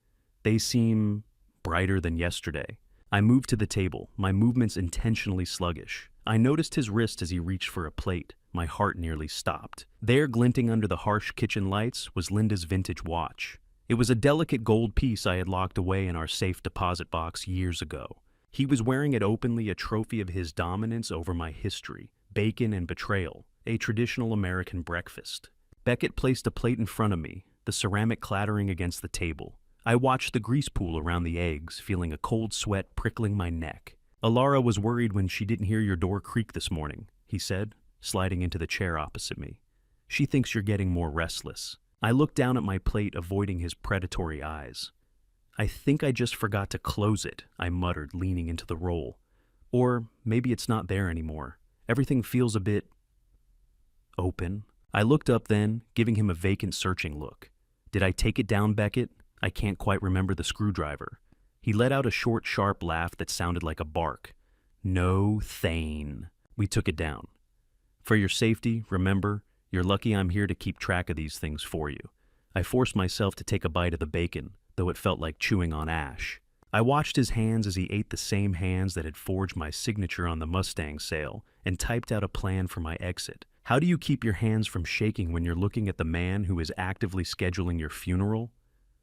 [SPEAKER 1] They seem brighter than yesterday." I moved to the table, my movements intentionally sluggish. I noticed his wrist as he reached for a plate. My heart nearly stopped. There, glinting under the harsh kitchen lights, was Linda's vintage watch. It was a delicate gold piece I had locked away in our safe deposit box years ago. He was wearing it openly, a trophy of his dominance over my history, bacon and betrayal, a traditional American breakfast. Beckett placed a plate in front of me, the ceramic clattering against the table. I watched the grease pool around the eggs, feeling a cold sweat prickling my neck. "Alara was worried when she didn't hear your door creak this morning," he said, sliding into the chair opposite me. "She thinks you're getting more restless." I looked down at my plate, avoiding his predatory eyes. "I think I just forgot to close it," I muttered, leaning into the roll. "Or maybe it's not there anymore. Everything feels a bit open." I looked up then, giving him a vacant, searching look. "Did I take it down, Beckett? I can't quite remember the screwdriver." He let out a short, sharp laugh that sounded like a bark. "No, Thane. We took it down. For your safety, remember, you're lucky I'm here to keep track of these things for you." I forced myself to take a bite of the bacon, though it felt like chewing on ash. I watched his hands as he ate the same hands that had forged my signature on the Mustang sale and typed out a plan for my exit. How do you keep your hands from shaking when you're looking at the man who is actively scheduling your funeral?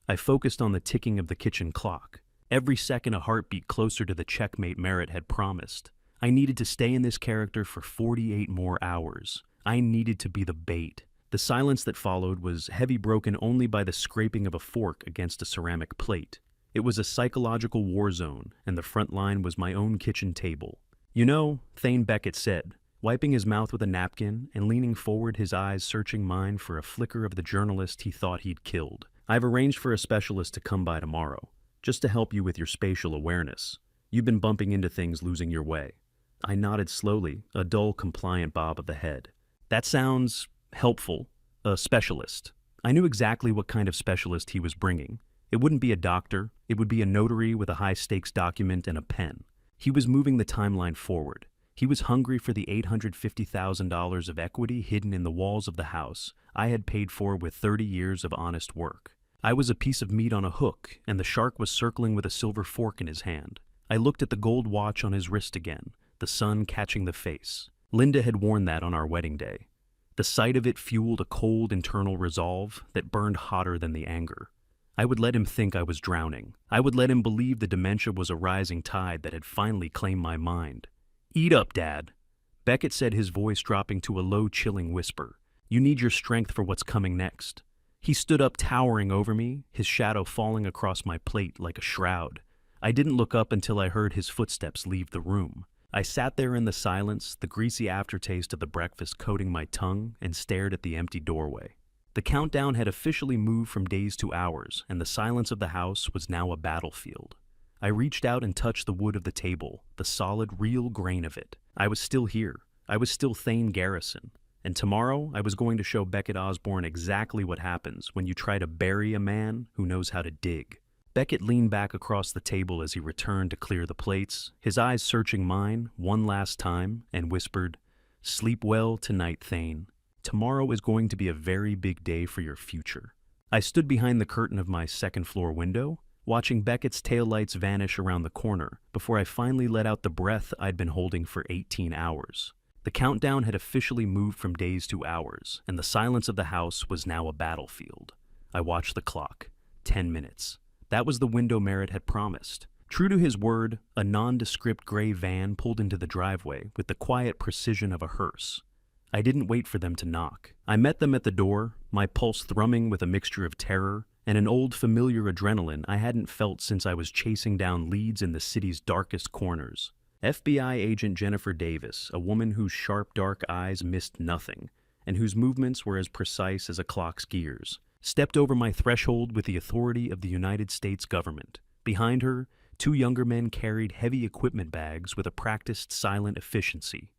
[SPEAKER 1] I focused on the ticking of the kitchen clock. Every second a heartbeat closer to the checkmate Merritt had promised. I needed to stay in this character for 48 more hours. I needed to be the bait, The silence that followed was heavy, broken only by the scraping of a fork against a ceramic plate. It was a psychological war zone, and the front line was my own kitchen table. "You know," Thane Beckett said, wiping his mouth with a napkin and leaning forward, his eyes searching mine for a flicker of the journalist he thought he'd killed. "I've arranged for a specialist to come by tomorrow, just to help you with your spatial awareness. You've been bumping into things, losing your way." I nodded slowly, a dull, compliant bob of the head. "That sounds helpful. A specialist." I knew exactly what kind of specialist he was bringing. It wouldn't be a doctor, it would be a notary with a high-stakes document and a pen. He was moving the timeline forward. He was hungry for the $850,000 of equity hidden in the walls of the house I had paid for with 30 years of honest work. I was a piece of meat on a hook, and the shark was circling with a silver fork in his hand. I looked at the gold watch on his wrist again, the sun catching the face. Linda had worn that on our wedding day. The sight of it fueled a cold internal resolve that burned hotter than the anger. I would let him think I was drowning. I would let him believe the dementia was a rising tide that had finally claimed my mind. "Eat up, Dad," Beckett said, his voice dropping to a low, chilling whisper. "You need your strength for what's coming next." He stood up, towering over me, his shadow falling across my plate like a shroud. I didn't look up until I heard his footsteps leave the room. I sat there in the silence, the greasy aftertaste of the breakfast coating my tongue, and stared at the empty doorway. The countdown had officially moved from days to hours, and the silence of the house was now a battlefield. I reached out and touched the wood of the table, the solid, real grain of it. I was still here. I was still Thane Garrison. And tomorrow, I was going to show Beckett Osborne exactly what happens when you try to bury a man who knows how to dig. Beckett leaned back across the table as he returned to clear the plates, his eyes searching mine one last time, and whispered, "Sleep well tonight, Thane. Tomorrow is going to be a very big day for your future." I stood behind the curtain of my second-floor window, watching Beckett's taillights vanish around the corner before I finally let out the breath I'd been holding for 18 hours. The countdown had officially moved from days to hours, and the silence of the house was now a battlefield. I watched the clock. 10 minutes. That was the window Merritt had promised. True to his word, a nondescript gray van pulled into the driveway with the quiet precision of a hearse. I didn't wait for them to knock. I met them at the door, my pulse thrumming with a mixture of terror and an old familiar adrenaline I hadn't felt since I was chasing down leads in the city's darkest corners. FBI agent Jennifer Davis, a woman whose sharp dark eyes missed nothing, and whose movements were as precise as a clock's gears, stepped over my threshold with the authority of the United States government. Behind her, two younger men carried heavy equipment bags with a practiced silent efficiency.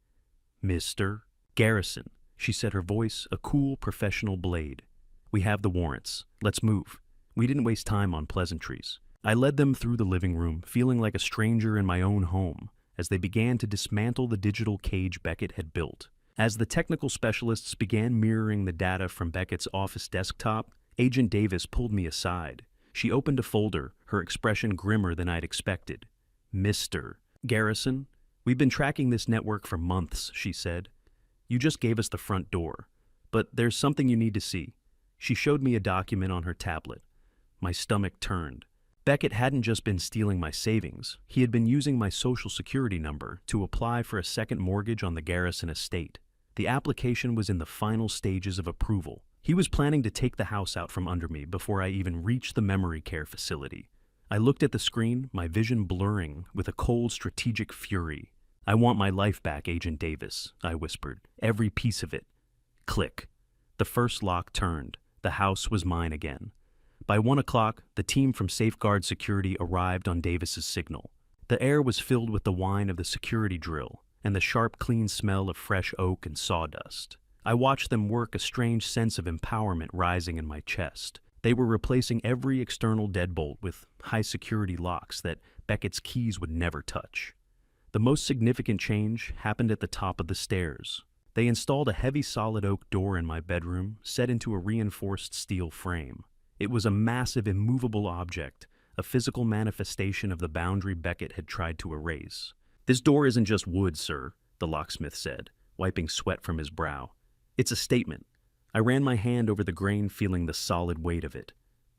[SPEAKER 1] "Mr. Garrison," she said, her voice a cool professional blade. "We have the warrants. Let's move." We didn't waste time on pleasantries. I led them through the living room, feeling like a stranger in my own home, as they began to dismantle the digital cage Beckett had built. As the technical specialists began mirroring the data from Beckett's office desktop, Agent Davis pulled me aside. She opened a folder, her expression grimmer than I'd expected. "Mr. Garrison, we've been tracking this network for months," she said. "You just gave us the front door. But there's something you need to see." She showed me a document on her tablet. My stomach turned. Beckett hadn't just been stealing my savings. He had been using my social security number to apply for a second mortgage on the Garrison estate. The application was in the final stages of approval. He was planning to take the house out from under me before I even reached the memory care facility. I looked at the screen, my vision blurring with a cold, strategic fury. "I want my life back, Agent Davis," I whispered. "Every piece of it." Click. The first lock turned. The house was mine again. By 1 o'clock, the team from Safeguard Security arrived on Davis's signal. The air was filled with the whine of the security drill and the sharp, clean smell of fresh oak and sawdust. I watched them work, a strange sense of empowerment rising in my chest. They were replacing every external deadbolt with high-security locks that Beckett's keys would never touch. The most significant change happened at the top of the stairs. They installed a heavy solid oak door in my bedroom, set into a reinforced steel frame. It was a massive, immovable object, a physical manifestation of the boundary Beckett had tried to erase. "This door isn't just wood, sir," the locksmith said, wiping sweat from his brow. "It's a statement." I ran my hand over the grain, feeling the solid weight of it.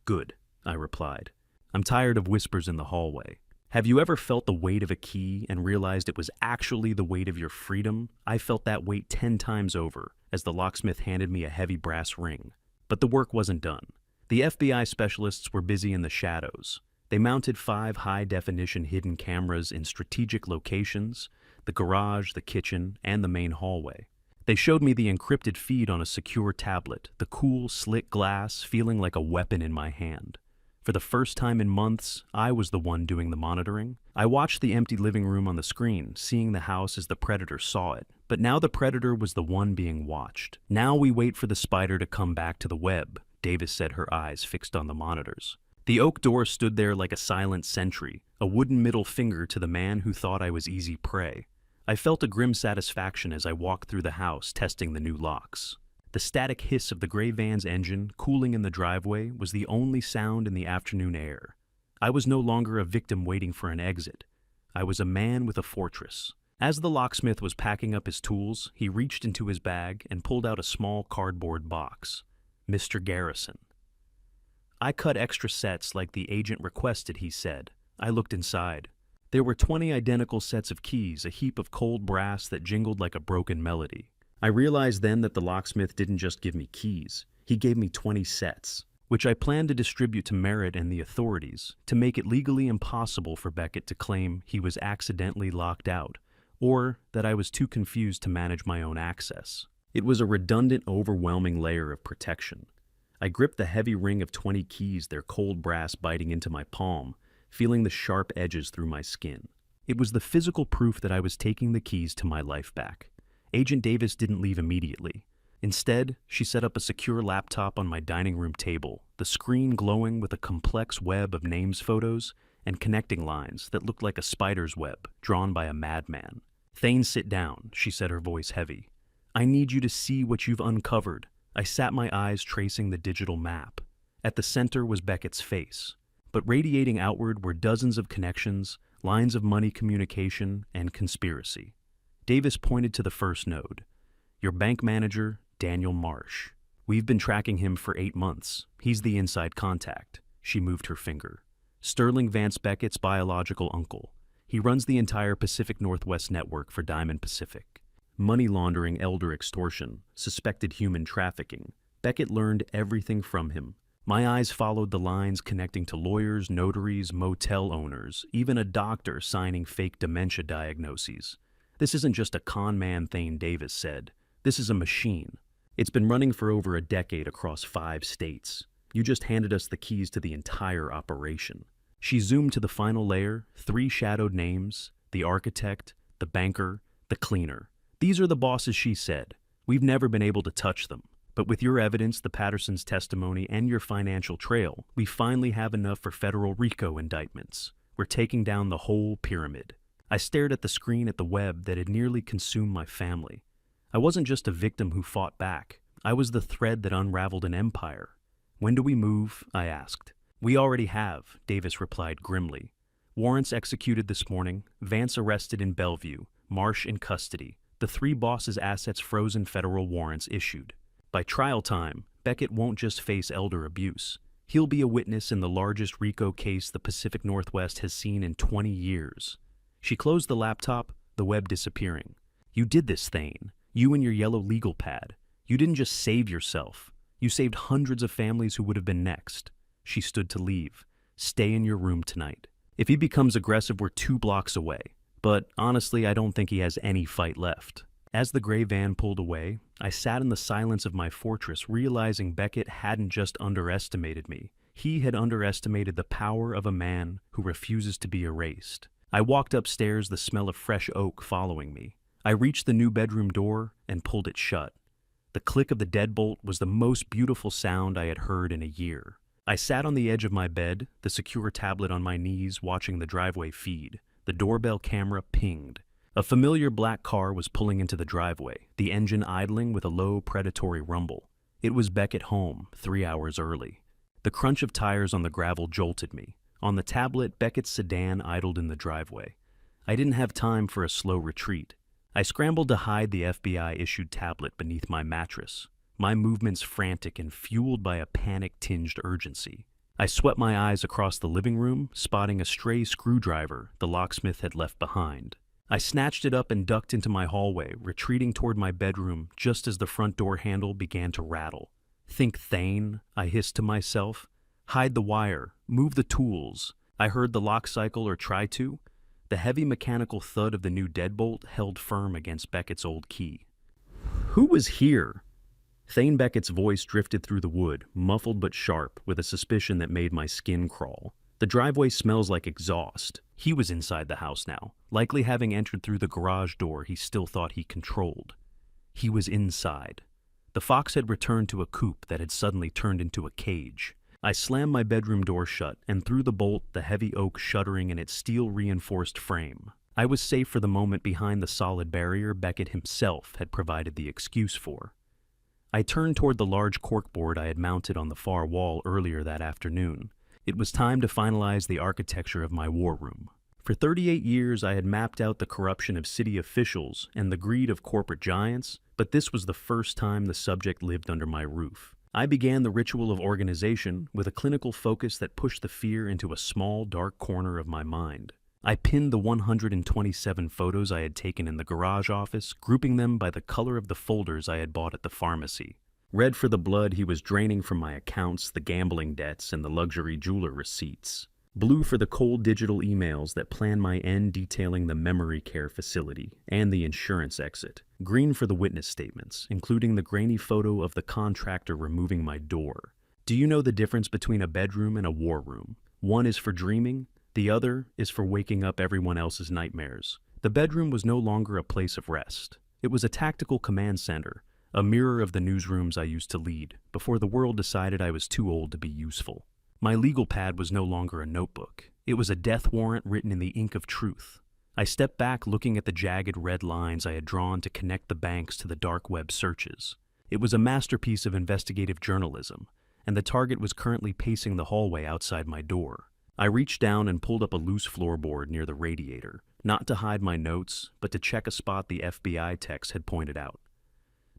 [SPEAKER 1] "Good," I replied. "I'm tired of whispers in the hallway. Have you ever felt the weight of a key and realized it was actually the weight of your freedom? I felt that weight 10 times over as the locksmith handed me a heavy brass ring. But the work wasn't done. The FBI specialists were busy in the shadows. They mounted 5 high-definition hidden cameras in strategic locations: the garage, the kitchen, and the main hallway. They showed me the encrypted feed on a secure tablet, the cool, slick glass feeling like a weapon in my hand. For the first time in months, I was the one doing the monitoring. I watched the empty living room on the screen, seeing the house as the predator saw it. But now the predator was the one being watched. Now we wait for the spider to come back to the web, Davis said, her eyes fixed on the monitors. The oak door stood there like a silent sentry, a wooden middle finger to the man who thought I was easy prey. I felt a grim satisfaction as I walked through the house, testing the new locks. The static hiss of the gray van's engine cooling in the driveway was the only sound in the afternoon air. I was no longer a victim waiting for an exit. I was a man with a fortress. As the locksmith was packing up his tools, he reached into his bag and pulled out a small cardboard box. Mr. Garrison. I cut extra sets like the agent requested, he said. I looked inside. There were 20 identical sets of keys, a heap of cold brass that jingled like a broken melody. I realized then that the locksmith didn't just give me keys. He gave me 20 sets, which I planned to distribute to Merritt and the authorities to make it legally impossible for Beckett to claim he was accidentally locked out, or that I was too confused to manage my own access. It was a redundant, overwhelming layer of protection. I gripped the heavy ring of 20 keys, their cold brass biting into my palm, feeling the sharp edges through my skin. It was the physical proof that I was taking the keys to my life back. Agent Davis didn't leave immediately. Instead, she set up a secure laptop on my dining room table, the screen glowing with a complex web of names, photos, and connecting lines that looked like a spider's web drawn by a madman. "Thane, sit down," she said, her voice heavy. "I need you to see what you've uncovered." I sat, my eyes tracing the digital map. At the center was Beckett's face, but radiating outward were dozens of connections, lines of money communication, and conspiracy. Davis pointed to the first node. "Your bank manager, Daniel Marsh. We've been tracking him for 8 months. He's the inside contact." She moved her finger. "Sterling Vance Beckett's biological uncle. He runs the entire Pacific Northwest network for Diamond Pacific. Money laundering, elder extortion, suspected human trafficking. Beckett learned everything from him." My eyes followed the lines connecting to lawyers, notaries, motel owners, even a doctor signing fake dementia diagnoses. "This isn't just a con man," Thane Davis said. "This is a machine. It's been running for over a decade across 5 states. You just handed us the keys to the entire operation." She zoomed to the final layer, 3 shadowed names: the architect, the banker, the cleaner. "These are the bosses," she said. "We've never been able to touch them. But with your evidence, the Pattersons' testimony, and your financial trail, we finally have enough for federal RICO indictments. We're taking down the whole pyramid." I stared at the screen, at the web that had nearly consumed my family. I wasn't just a victim who fought back. I was the thread that unraveled an empire. "When do we move?" I asked. "We already have," Davis replied grimly. "Warrants executed this morning, Vance arrested in Bellevue, Marsh in custody, the 3 bosses' assets frozen, federal warrants issued. By trial time, Beckett won't just face elder abuse. He'll be a witness in the largest RICO case the Pacific Northwest has seen in 20 years. She closed the laptop, the web disappearing. "You did this, Thane. You and your yellow legal pad. You didn't just save yourself. You saved hundreds of families who would have been next." She stood to leave. "Stay in your room tonight. If he becomes aggressive, we're 2 blocks away. But honestly, I don't think he has any fight left." As the gray van pulled away, I sat in the silence of my fortress, realizing Beckett hadn't just underestimated me. He had underestimated the power of a man who refuses to be erased. I walked upstairs, the smell of fresh oak following me. I reached the new bedroom door and pulled it shut. The click of the deadbolt was the most beautiful sound I had heard in a year. I sat on the edge of my bed, the secure tablet on my knees, watching the driveway feed. The doorbell camera pinged. A familiar black car was pulling into the driveway, the engine idling with a low, predatory rumble. It was Beckett home, 3 hours early. The crunch of tires on the gravel jolted me. On the tablet, Beckett's sedan idled in the driveway. I didn't have time for a slow retreat. I scrambled to hide the FBI-issued tablet beneath my mattress, my movements frantic and fueled by a panic-tinged urgency. I swept my eyes across the living room, spotting a stray screwdriver the locksmith had left behind. I snatched it up and ducked into my hallway, retreating toward my bedroom just as the front door handle began to rattle. "Think Thane," I hissed to myself. "Hide the wire, move the tools." I heard the lock cycle, or try to. The heavy mechanical thud of the new deadbolt held firm against Beckett's old key. "Who was here?" Thane Beckett's voice drifted through the wood, muffled but sharp, with a suspicion that made my skin crawl. "The driveway smells like exhaust." He was inside the house now, likely having entered through the garage door he still thought he controlled. He was inside. The fox had returned to a coop that had suddenly turned into a cage. I slammed my bedroom door shut and threw the bolt, the heavy oak shuddering in its steel-reinforced frame. I was safe for the moment behind the solid barrier Beckett himself had provided the excuse for. I turned toward the large corkboard I had mounted on the far wall earlier that afternoon. It was time to finalize the architecture of my war room. For 38 years I had mapped out the corruption of city officials and the greed of corporate giants, but this was the first time the subject lived under my roof. I began the ritual of organization with a clinical focus that pushed the fear into a small, dark corner of my mind. I pinned the 127 photos I had taken in the garage office, grouping them by the color of the folders I had bought at the pharmacy. Red for the blood he was draining from my accounts, the gambling debts, and the luxury jeweler receipts. Blue for the cold digital emails that plan my end, detailing the memory care facility and the insurance exit. Green for the witness statements, including the grainy photo of the contractor removing my door. Do you know the difference between a bedroom and a war room? One is for dreaming, the other is for waking up everyone else's nightmares. The bedroom was no longer a place of rest. It was a tactical command center, a mirror of the newsrooms I used to lead, before the world decided I was too old to be useful. My legal pad was no longer a notebook. It was a death warrant written in the ink of truth. I stepped back, looking at the jagged red lines I had drawn to connect the banks to the dark web searches. It was a masterpiece of investigative journalism, and the target was currently pacing the hallway outside my door. I reached down and pulled up a loose floorboard near the radiator, not to hide my notes, but to check a spot the FBI techs had pointed out.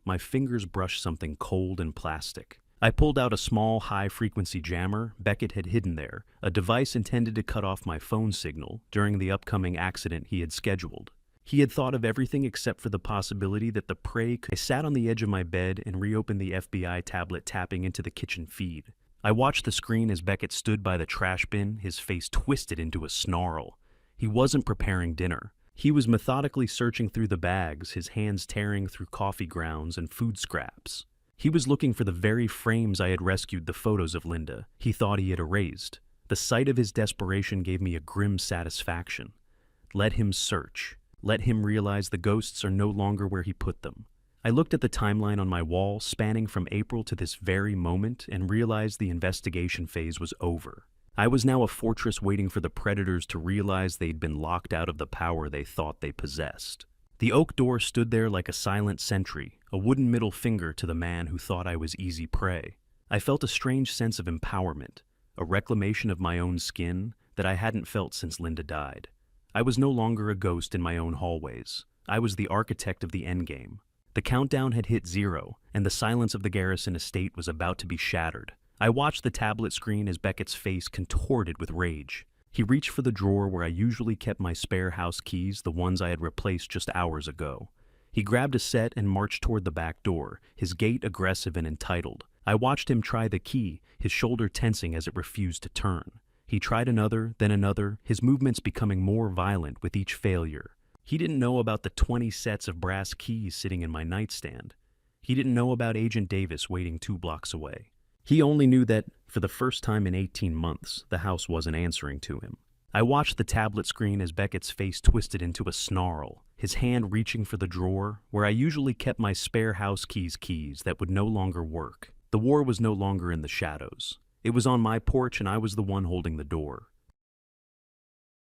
[SPEAKER 1] My fingers brushed something cold and plastic. I pulled out a small, high-frequency jammer Beckett had hidden there, a device intended to cut off my phone signal during the upcoming accident he had scheduled. He had thought of everything except for the possibility that the prey could. I sat on the edge of my bed and reopened the FBI tablet, tapping into the kitchen feed. I watched the screen as Beckett stood by the trash bin, his face twisted into a snarl. He wasn't preparing dinner. He was methodically searching through the bags, his hands tearing through coffee grounds and food scraps. He was looking for the very frames I had rescued, the photos of Linda he thought he had erased. The sight of his desperation gave me a grim satisfaction. Let him search. Let him realize the ghosts are no longer where he put them. I looked at the timeline on my wall, spanning from April to this very moment, and realized the investigation phase was over. I was now a fortress waiting for the predators to realize they'd been locked out of the power they thought they possessed. The oak door stood there like a silent sentry, a wooden middle finger to the man who thought I was easy prey. I felt a strange sense of empowerment, a reclamation of my own skin that I hadn't felt since Linda died. I was no longer a ghost in my own hallways. I was the architect of the endgame. The countdown had hit 0, and the silence of the Garrison estate was about to be shattered. I watched the tablet screen as Beckett's face contorted with rage. He reached for the drawer where I usually kept my spare house keys, the ones I had replaced just hours ago. He grabbed a set and marched toward the back door, his gait aggressive and entitled. I watched him try the key, his shoulder tensing as it refused to turn. He tried another, then another, his movements becoming more violent with each failure. He didn't know about the 20 sets of brass keys sitting in my nightstand. He didn't know about Agent Davis waiting 2 blocks away. He only knew that, for the first time in 18 months, the house wasn't answering to him. I watched the tablet screen as Beckett's face twisted into a snarl, his hand reaching for the drawer where I usually kept my spare house keys that would no longer work. The war was no longer in the shadows. It was on my porch, and I was the one holding the door.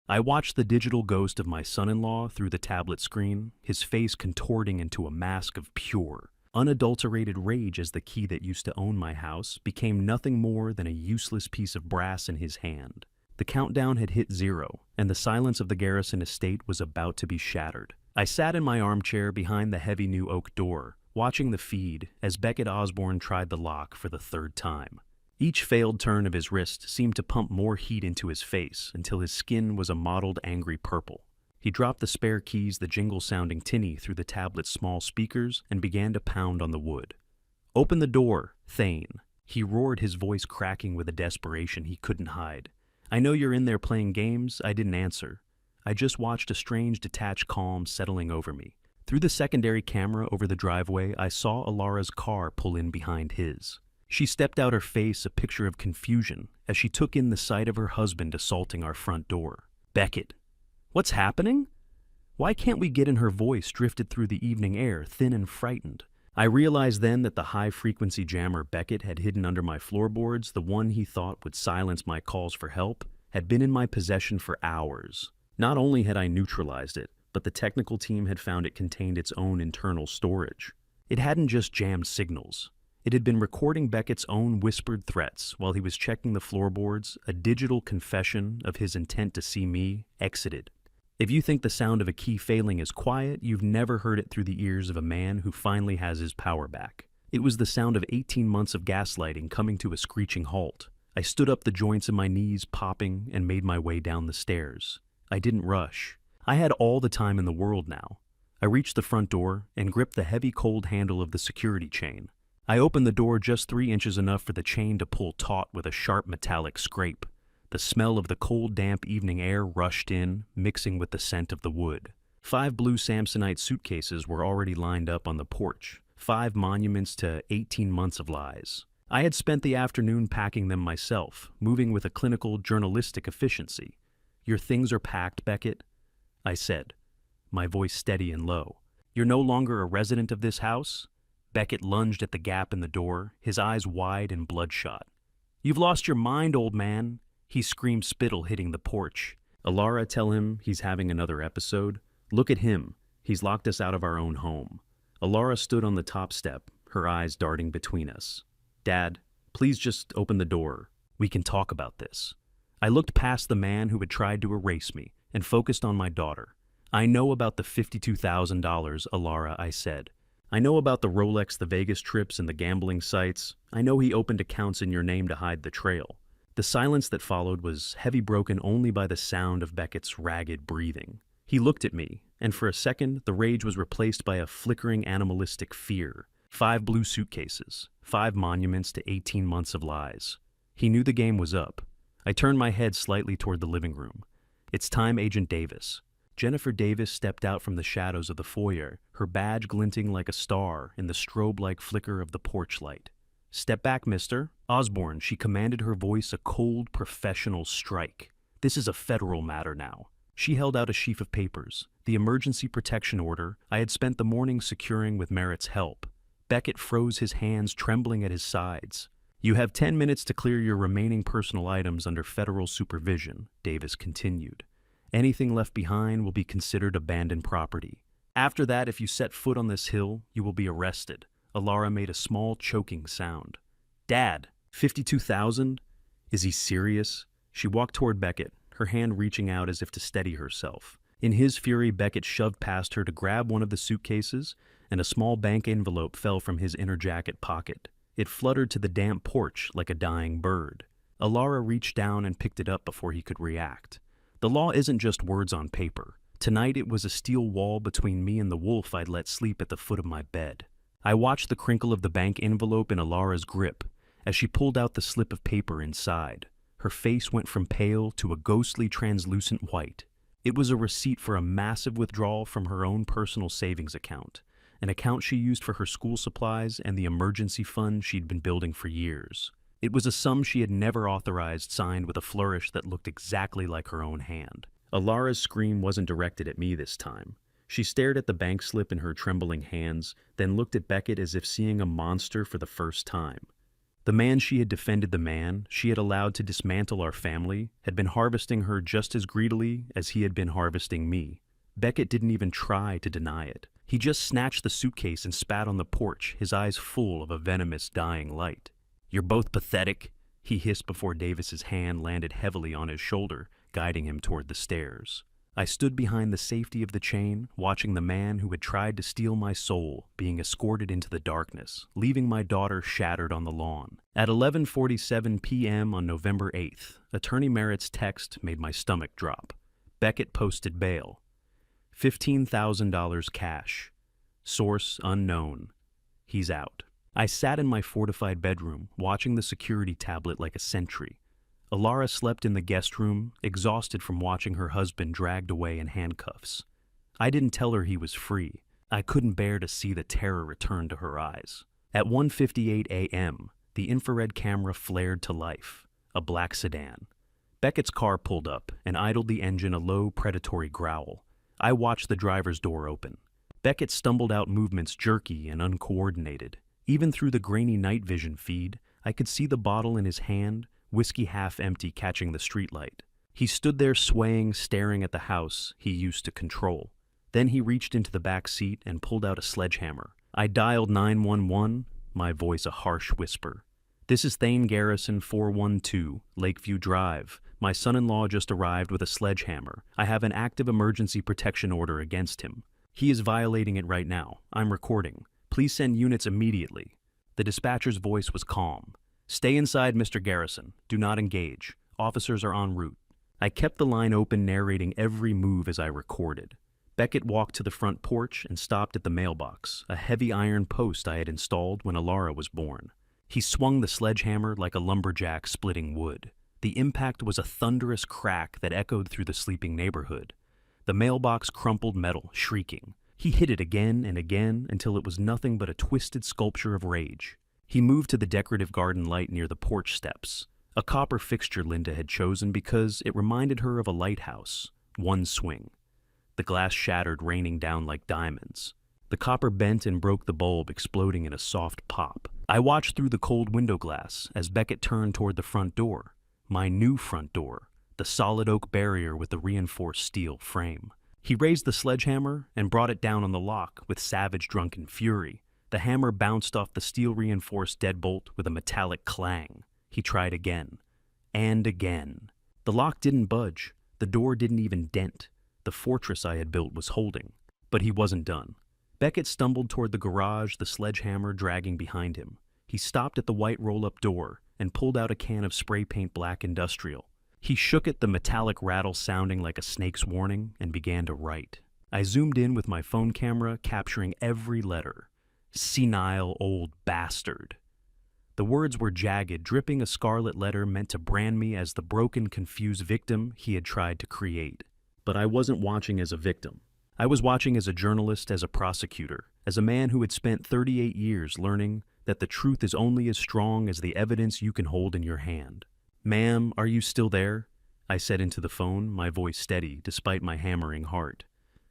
[SPEAKER 1] I watched the digital ghost of my son-in-law through the tablet screen, his face contorting into a mask of pure, unadulterated rage as the key that used to own my house became nothing more than a useless piece of brass in his hand. The countdown had hit 0, and the silence of the Garrison estate was about to be shattered. I sat in my armchair behind the heavy new oak door, watching the feed as Beckett Osborne tried the lock for the 3rd time. Each failed turn of his wrist seemed to pump more heat into his face until his skin was a mottled, angry purple. He dropped the spare keys, the jingle-sounding tinny, through the tablet's small speakers and began to pound on the wood. "Open the door, Thane," he roared, his voice cracking with a desperation he couldn't hide. "I know you're in there playing games." I didn't answer. I just watched a strange, detached calm settling over me. Through the secondary camera over the driveway, I saw Alara's car pull in behind his. She stepped out, her face a picture of confusion, as she took in the sight of her husband assaulting our front door. "Beckett, what's happening?" Why can't we get in? Her voice drifted through the evening air, thin and frightened. I realized then that the high-frequency jammer Beckett had hidden under my floorboards, the one he thought would silence my calls for help, had been in my possession for hours. Not only had I neutralized it, but the technical team had found it contained its own internal storage. It hadn't just jammed signals. It had been recording Beckett's own whispered threats while he was checking the floorboards, a digital confession of his intent to see me exited. If you think the sound of a key failing is quiet, you've never heard it through the ears of a man who finally has his power back. It was the sound of 18 months of gaslighting coming to a screeching halt. I stood up, the joints in my knees popping, and made my way down the stairs. I didn't rush. I had all the time in the world now. I reached the front door and gripped the heavy, cold handle of the security chain. I opened the door just 3 inches, enough for the chain to pull taut with a sharp metallic scrape. The smell of the cold, damp evening air rushed in, mixing with the scent of the wood. 5 blue Samsonite suitcases were already lined up on the porch, 5 monuments to 18 months of lies. I had spent the afternoon packing them myself, moving with a clinical, journalistic efficiency. "Your things are packed, Beckett," I said, my voice steady and low. "You're no longer a resident of this house?" Beckett lunged at the gap in the door, his eyes wide and bloodshot. "You've lost your mind, old man," he screamed, spittle hitting the porch. "Alara, tell him he's having another episode. Look at him. He's locked us out of our own home." Alara stood on the top step, her eyes darting between us. "Dad, please just open the door. We can talk about this." I looked past the man who had tried to erase me and focused on my daughter. "I know about the $52,000, Alara," I said. "I know about the Rolex, the Vegas trips, and the gambling sites. I know he opened accounts in your name to hide the trail." The silence that followed was heavy, broken only by the sound of Beckett's ragged breathing. He looked at me, and for a second the rage was replaced by a flickering animalistic fear. 5 blue suitcases, 5 monuments to 18 months of lies. He knew the game was up. I turned my head slightly toward the living room. "It's time, Agent Davis." Jennifer Davis stepped out from the shadows of the foyer, her badge glinting like a star in the strobe-like flicker of the porch light. "Step back, Mr. Osborne," she commanded, her voice a cold, professional strike. "This is a federal matter now." She held out a sheaf of papers, the emergency protection order I had spent the morning securing with Merritt's help. Beckett froze, his hands trembling at his sides. "You have 10 minutes to clear your remaining personal items under federal supervision," Davis continued. "Anything left behind will be considered abandoned property. After that, if you set foot on this hill, you will be arrested." Alara made a small, choking sound. "Dad, 52,000? Is he serious?" She walked toward Beckett, her hand reaching out as if to steady herself. In his fury, Beckett shoved past her to grab one of the suitcases, and a small bank envelope fell from his inner jacket pocket. It fluttered to the damp porch like a dying bird. Alara reached down and picked it up before he could react. The law isn't just words on paper. Tonight it was a steel wall between me and the wolf I'd let sleep at the foot of my bed. I watched the crinkle of the bank envelope in Alara's grip as she pulled out the slip of paper inside. Her face went from pale to a ghostly, translucent white. It was a receipt for a massive withdrawal from her own personal savings account, an account she used for her school supplies and the emergency fund she'd been building for years. It was a sum she had never authorized, signed with a flourish that looked exactly like her own hand. Alara's scream wasn't directed at me this time. She stared at the bank slip in her trembling hands, then looked at Beckett as if seeing a monster for the first time. The man she had defended, the man she had allowed to dismantle our family, had been harvesting her just as greedily as he had been harvesting me. Beckett didn't even try to deny it. He just snatched the suitcase and spat on the porch, his eyes full of a venomous, dying light. "You're both pathetic," he hissed before Davis's hand landed heavily on his shoulder, guiding him toward the stairs. I stood behind the safety of the chain, watching the man who had tried to steal my soul being escorted into the darkness, leaving my daughter shattered on the lawn. At 11:47 p.m. on November 8th, Attorney Merritt's text made my stomach drop. Beckett posted bail. $15,000 cash. Source unknown. He's out. I sat in my fortified bedroom, watching the security tablet like a sentry. Alara slept in the guest room, exhausted from watching her husband dragged away in handcuffs. I didn't tell her he was free. I couldn't bear to see the terror return to her eyes. At 1:58 a.m., the infrared camera flared to life. A black sedan. Beckett's car pulled up and idled the engine a low, predatory growl. I watched the driver's door open. Beckett stumbled out, movements jerky and uncoordinated. Even through the grainy night vision feed, I could see the bottle in his hand, whiskey half empty, catching the streetlight. He stood there swaying, staring at the house he used to control. Then he reached into the back seat and pulled out a sledgehammer. I dialed 911, my voice a harsh whisper. "This is Thane Garrison, 412, Lakeview Drive. My son-in-law just arrived with a sledgehammer. I have an active emergency protection order against him. He is violating it right now. I'm recording. Please send units immediately." The dispatcher's voice was calm. "Stay inside, Mr. Garrison. Do not engage. Officers are en route." I kept the line open, narrating every move as I recorded. Beckett walked to the front porch and stopped at the mailbox, a heavy iron post I had installed when Alara was born. He swung the sledgehammer like a lumberjack splitting wood. The impact was a thunderous crack that echoed through the sleeping neighborhood. The mailbox crumpled metal, shrieking. He hit it again and again until it was nothing but a twisted sculpture of rage. He moved to the decorative garden light near the porch steps, a copper fixture Linda had chosen because it reminded her of a lighthouse. One swing. The glass shattered, raining down like diamonds. The copper bent and broke the bulb, exploding in a soft pop. I watched through the cold window glass as Beckett turned toward the front door. My new front door, the solid oak barrier with the reinforced steel frame. He raised the sledgehammer and brought it down on the lock with savage, drunken fury. The hammer bounced off the steel-reinforced deadbolt with a metallic clang. He tried again. And again. The lock didn't budge. The door didn't even dent. The fortress I had built was holding. But he wasn't done. Beckett stumbled toward the garage, the sledgehammer dragging behind him. He stopped at the white roll-up door and pulled out a can of spray paint black industrial. He shook it, the metallic rattle sounding like a snake's warning, and began to write. I zoomed in with my phone camera, capturing every letter. "Senile old bastard." The words were jagged, dripping a scarlet letter meant to brand me as the broken, confused victim he had tried to create. But I wasn't watching as a victim. I was watching as a journalist, as a prosecutor, as a man who had spent 38 years learning that the truth is only as strong as the evidence you can hold in your hand. "Ma'am, are you still there?" I said into the phone, my voice steady despite my hammering heart.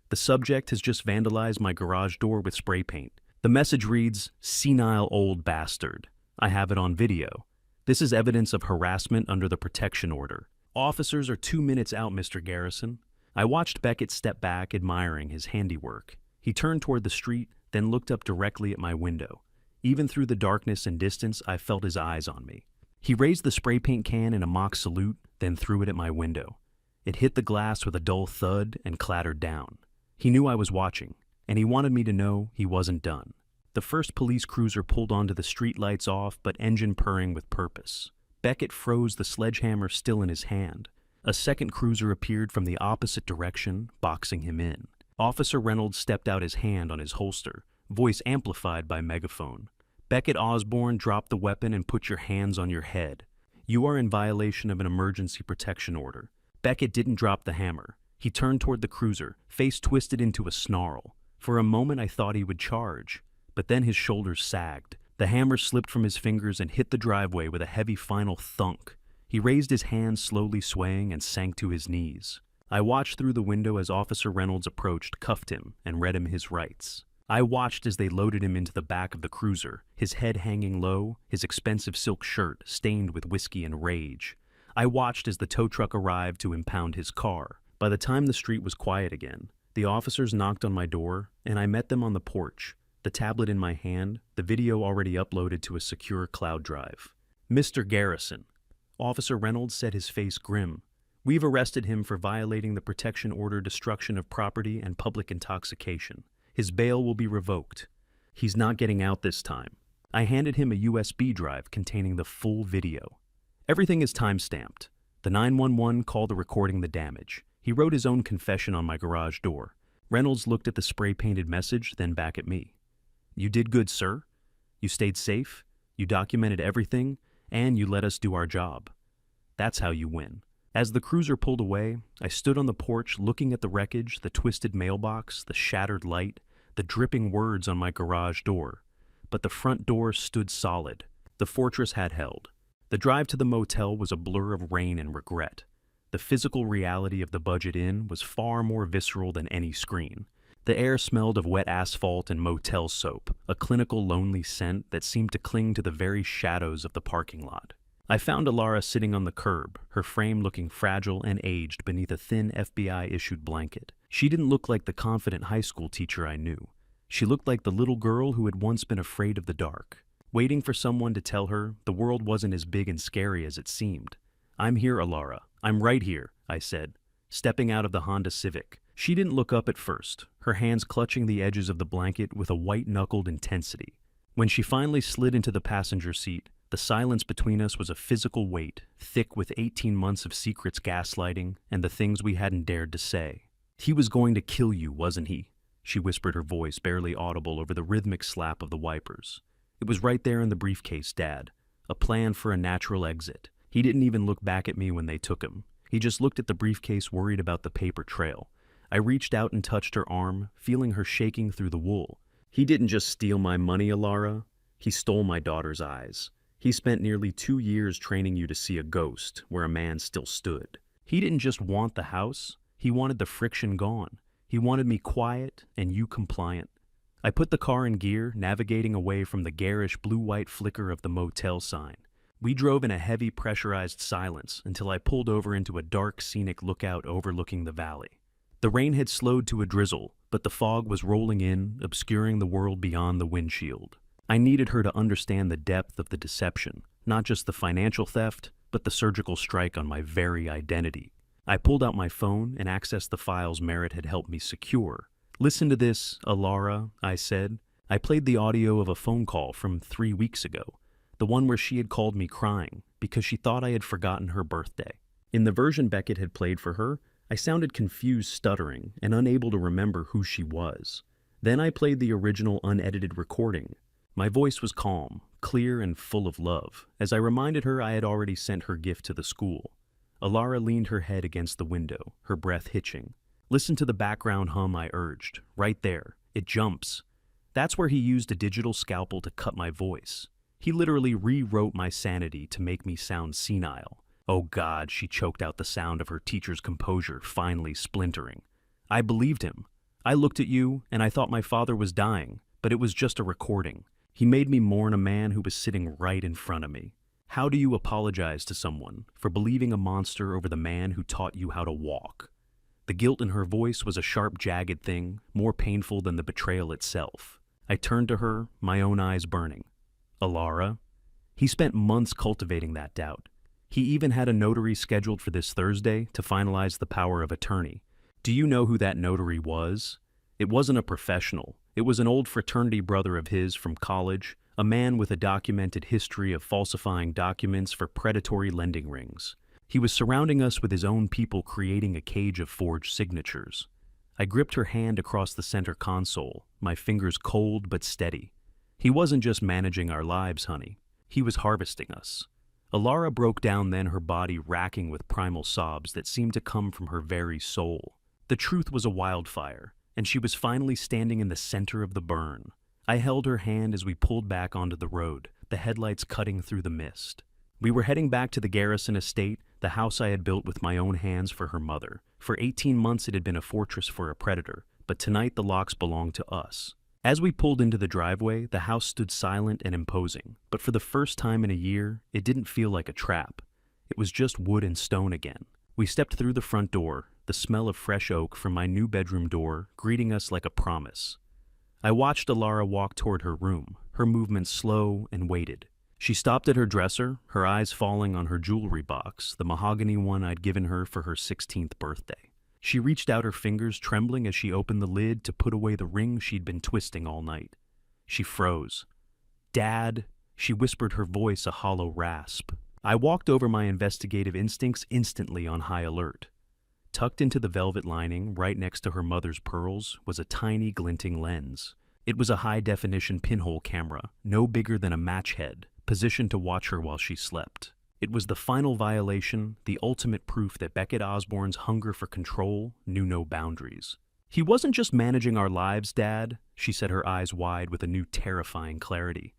[SPEAKER 1] "The subject has just vandalized my garage door with spray paint. The message reads, 'Senile old bastard.' I have it on video. This is evidence of harassment under the protection order. Officers are 2 minutes out, Mr. Garrison." I watched Beckett step back, admiring his handiwork. He turned toward the street, then looked up directly at my window. Even through the darkness and distance, I felt his eyes on me. He raised the spray paint can in a mock salute, then threw it at my window. It hit the glass with a dull thud and clattered down. He knew I was watching, and he wanted me to know he wasn't done. The first police cruiser pulled onto the street, lights off, but engine purring with purpose. Beckett froze, the sledgehammer still in his hand. A second cruiser appeared from the opposite direction, boxing him in. Officer Reynolds stepped out, his hand on his holster, voice amplified by megaphone. "Beckett Osborne, drop the weapon and put your hands on your head. You are in violation of an emergency protection order." Beckett didn't drop the hammer. He turned toward the cruiser, face twisted into a snarl. For a moment I thought he would charge, but then his shoulders sagged. The hammer slipped from his fingers and hit the driveway with a heavy final thunk. He raised his hands, slowly swaying, and sank to his knees. I watched through the window as Officer Reynolds approached, cuffed him, and read him his rights. I watched as they loaded him into the back of the cruiser, his head hanging low, his expensive silk shirt stained with whiskey and rage. I watched as the tow truck arrived to impound his car. By the time the street was quiet again, the officers knocked on my door, and I met them on the porch, the tablet in my hand, the video already uploaded to a secure cloud drive. "Mr. Garrison." Officer Reynolds said, his face grim. We've arrested him for violating the protection order, destruction of property, and public intoxication. His bail will be revoked. He's not getting out this time. I handed him a USB drive containing the full video. Everything is time-stamped. The 911 call recording the damage. He wrote his own confession on my garage door. Reynolds looked at the spray-painted message, then back at me. You did good, sir. You stayed safe, you documented everything, and you let us do our job. That's how you win. As the cruiser pulled away, I stood on the porch looking at the wreckage, the twisted mailbox, the shattered light, the dripping words on my garage door. But the front door stood solid. The fortress had held. The drive to the motel was a blur of rain and regret. The physical reality of the Budget Inn was far more visceral than any screen. The air smelled of wet asphalt and motel soap, a clinical lonely scent that seemed to cling to the very shadows of the parking lot. I found Alara sitting on the curb, her frame looking fragile and aged beneath a thin FBI-issued blanket. She didn't look like the confident high school teacher I knew. She looked like the little girl who had once been afraid of the dark, waiting for someone to tell her the world wasn't as big and scary as it seemed. I'm here, Alara. I'm right here, I said, stepping out of the Honda Civic. She didn't look up at first, her hands clutching the edges of the blanket with a white-knuckled intensity. When she finally slid into the passenger seat, the silence between us was a physical weight, thick with 18 months of secrets, gaslighting, and the things we hadn't dared to say. He was going to kill you, wasn't he? She whispered, her voice barely audible over the rhythmic slap of the wipers. It was right there in the briefcase, Dad. A plan for a natural exit. He didn't even look back at me when they took him. He just looked at the briefcase, worried about the paper trail. I reached out and touched her arm, feeling her shaking through the wool. He didn't just steal my money, Alara. He stole my daughter's eyes. He spent nearly 2 years training you to see a ghost where a man still stood. He didn't just want the house. He wanted the friction gone. He wanted me quiet and you compliant. I put the car in gear, navigating away from the garish blue-white flicker of the motel sign. We drove in a heavy, pressurized silence until I pulled over into a dark, scenic lookout overlooking the valley. The rain had slowed to a drizzle, but the fog was rolling in, obscuring the world beyond the windshield. I needed her to understand the depth of the deception, not just the financial theft, but the surgical strike on my very identity. I pulled out my phone and accessed the files Merritt had helped me secure. Listen to this, Alara, I said. I played the audio of a phone call from 3 weeks ago, the one where she had called me crying because she thought I had forgotten her birthday. In the version Beckett had played for her, I sounded confused, stuttering, and unable to remember who she was. Then I played the original unedited recording. My voice was calm, clear, and full of love, as I reminded her I had already sent her gift to the school. Alara leaned her head against the window, her breath hitching. Listen to the background hum, I urged. Right there. It jumps. That's where he used a digital scalpel to cut my voice. He literally rewrote my sanity to make me sound senile. Oh God, she choked out the sound of her teacher's composure finally splintering. I believed him. I looked at you, and I thought my father was dying, but it was just a recording. He made me mourn a man who was sitting right in front of me. How do you apologize to someone for believing a monster over the man who taught you how to walk? The guilt in her voice was a sharp, jagged thing, more painful than the betrayal itself. I turned to her, my own eyes burning. Alara? He spent months cultivating that doubt. He even had a notary scheduled for this Thursday to finalize the power of attorney. Do you know who that notary was? It wasn't a professional. It was an old fraternity brother of his from college, a man with a documented history of falsifying documents for predatory lending rings. He was surrounding us with his own people, creating a cage of forged signatures. I gripped her hand across the center console, my fingers cold but steady. He wasn't just managing our lives, honey. He was harvesting us. Alara broke down then, her body racking with primal sobs that seemed to come from her very soul. The truth was a wildfire, and she was finally standing in the center of the burn. I held her hand as we pulled back onto the road, the headlights cutting through the mist. We were heading back to the Garrison estate, the house I had built with my own hands for her mother. For 18 months it had been a fortress for a predator, but tonight the locks belonged to us. As we pulled into the driveway, the house stood silent and imposing, but for the first time in a year, it didn't feel like a trap. It was just wood and stone again. We stepped through the front door, the smell of fresh oak from my new bedroom door greeting us like a promise. I watched Alara walk toward her room, her movements slow and weighted. She stopped at her dresser, her eyes falling on her jewelry box, the mahogany one I'd given her for her 16th birthday. She reached out her fingers, trembling as she opened the lid to put away the ring she'd been twisting all night. She froze. "Dad," she whispered, her voice a hollow rasp. I walked over, my investigative instincts instantly on high alert. Tucked into the velvet lining, right next to her mother's pearls, was a tiny glinting lens. It was a high-definition pinhole camera, no bigger than a match head, positioned to watch her while she slept. It was the final violation, the ultimate proof that Beckett Osborne's hunger for control knew no boundaries. "He wasn't just managing our lives, Dad," she said, her eyes wide with a new terrifying clarity.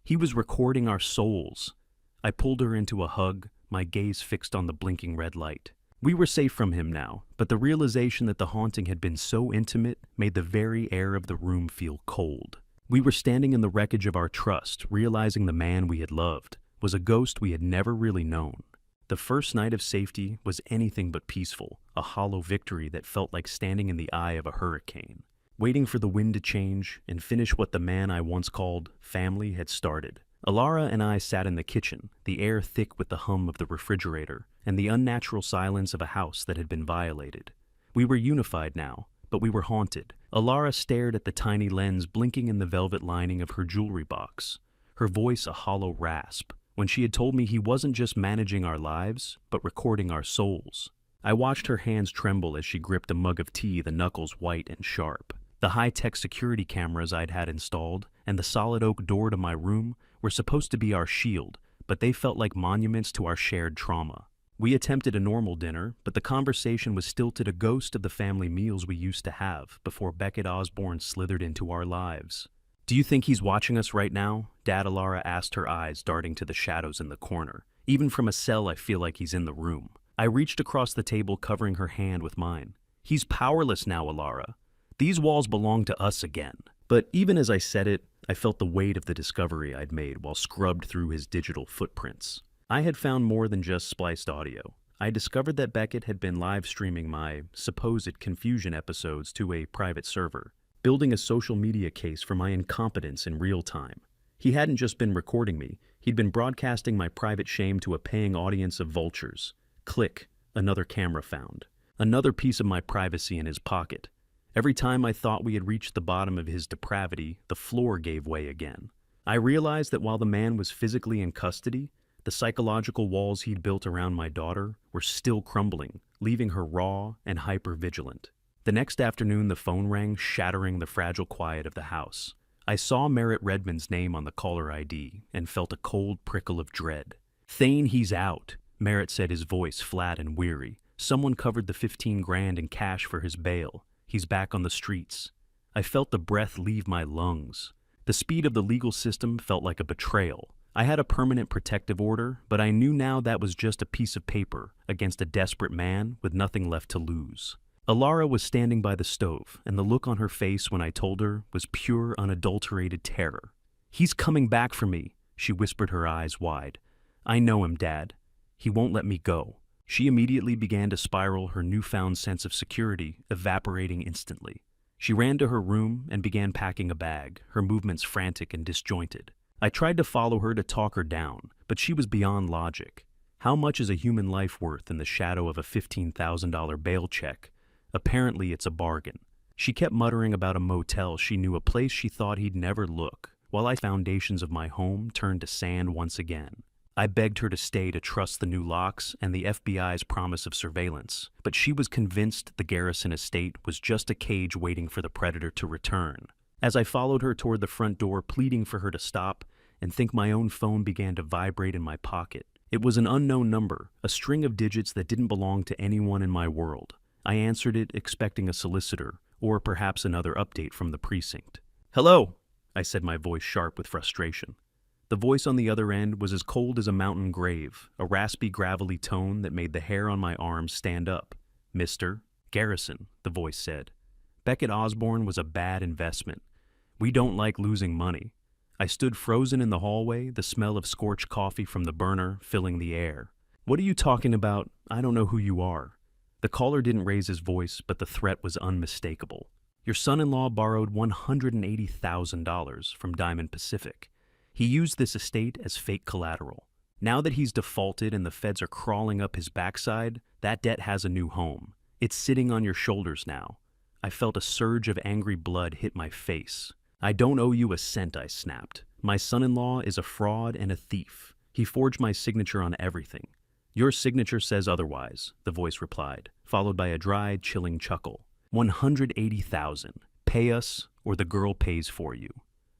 [SPEAKER 1] "He was recording our souls." I pulled her into a hug, my gaze fixed on the blinking red light. We were safe from him now, but the realization that the haunting had been so intimate made the very air of the room feel cold. We were standing in the wreckage of our trust, realizing the man we had loved was a ghost we had never really known. The first night of safety was anything but peaceful, a hollow victory that felt like standing in the eye of a hurricane, waiting for the wind to change and finish what the man I once called family had started. Alara and I sat in the kitchen, the air thick with the hum of the refrigerator and the unnatural silence of a house that had been violated. We were unified now, but we were haunted. Alara stared at the tiny lens blinking in the velvet lining of her jewelry box, her voice a hollow rasp, when she had told me he wasn't just managing our lives, but recording our souls. I watched her hands tremble as she gripped a mug of tea, the knuckles white and sharp. The high-tech security cameras I'd had installed and the solid oak door to my room were supposed to be our shield, but they felt like monuments to our shared trauma. We attempted a normal dinner, but the conversation was still to the ghost of the family meals we used to have before Beckett Osborne slithered into our lives. "Do you think he's watching us right now?" Dad, Alara asked, her eyes darting to the shadows in the corner. "Even from a cell, I feel like he's in the room." I reached across the table, covering her hand with mine. "He's powerless now, Alara. These walls belong to us again." But even as I said it, I felt the weight of the discovery I'd made while scrubbed through his digital footprints. I had found more than just spliced audio. I discovered that Beckett had been live streaming my supposed confusion episodes to a private server, building a social media case for my incompetence in real time. He hadn't just been recording me, he'd been broadcasting my private shame to a paying audience of vultures. Click, another camera found. Another piece of my privacy in his pocket. Every time I thought we had reached the bottom of his depravity, the floor gave way again. I realized that while the man was physically in custody, the psychological walls he'd built around my daughter were still crumbling, leaving her raw and hyper-vigilant. The next afternoon, the phone rang, shattering the fragile quiet of the house. I saw Merritt Redmond's name on the caller ID and felt a cold prickle of dread. "Thane, he's out," Merritt said, his voice flat and weary. "Someone covered the 15 grand in cash for his bail. He's back on the streets." I felt the breath leave my lungs. The speed of the legal system felt like a betrayal. I had a permanent protective order, but I knew now that was just a piece of paper against a desperate man with nothing left to lose. Alara was standing by the stove, and the look on her face when I told her was pure, unadulterated terror. "He's coming back for me," she whispered, her eyes wide. "I know him, Dad. He won't let me go." She immediately began to spiral, her newfound sense of security evaporating instantly. She ran to her room and began packing a bag, her movements frantic and disjointed. I tried to follow her to talk her down, but she was beyond logic. How much is a human life worth in the shadow of a $15,000 bail check? Apparently it's a bargain. She kept muttering about a motel she knew, a place she thought he'd never look, while the foundations of my home turned to sand once again. I begged her to stay, to trust the new locks and the FBI's promise of surveillance, but she was convinced the Garrison estate was just a cage waiting for the predator to return. As I followed her toward the front door, pleading for her to stop, and think my own phone began to vibrate in my pocket. It was an unknown number, a string of digits that didn't belong to anyone in my world. I answered it, expecting a solicitor, or perhaps another update from the precinct. "Hello," I said, my voice sharp with frustration. The voice on the other end was as cold as a mountain grave, a raspy, gravelly tone that made the hair on my arms stand up. "Mr. Garrison," the voice said. "Beckett Osborne was a bad investment. We don't like losing money." I stood frozen in the hallway, the smell of scorched coffee from the burner filling the air. "What are you talking about? I don't know who you are." The caller didn't raise his voice, but the threat was unmistakable. "Your son-in-law borrowed $180,000 from Diamond Pacific. He used this estate as fake collateral. Now that he's defaulted and the feds are crawling up his backside, that debt has a new home. It's sitting on your shoulders now. I felt a surge of angry blood hit my face. I don't owe you a cent, I snapped. My son-in-law is a fraud and a thief. He forged my signature on everything. Your signature says otherwise, the voice replied, followed by a dry, chilling chuckle. 180,000. Pay us, or the girl pays for you.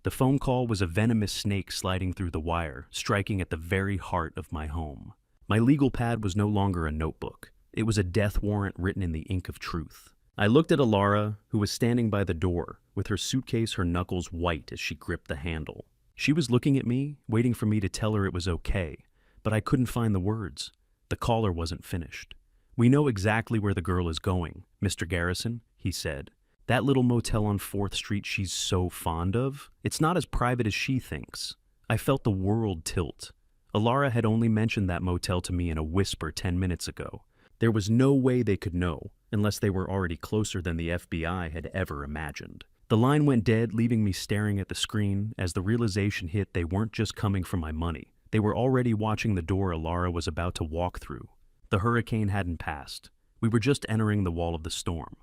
[SPEAKER 1] The phone call was a venomous snake sliding through the wire, striking at the very heart of my home. My legal pad was no longer a notebook. It was a death warrant written in the ink of truth. I looked at Alara, who was standing by the door, with her suitcase, her knuckles white as she gripped the handle. She was looking at me, waiting for me to tell her it was okay, but I couldn't find the words. The caller wasn't finished. We know exactly where the girl is going, Mr. Garrison, he said. That little motel on 4th Street she's so fond of, it's not as private as she thinks. I felt the world tilt. Alara had only mentioned that motel to me in a whisper 10 minutes ago. There was no way they could know, unless they were already closer than the FBI had ever imagined. The line went dead, leaving me staring at the screen as the realization hit they weren't just coming for my money. They were already watching the door Alara was about to walk through. The hurricane hadn't passed. We were just entering the wall of the storm.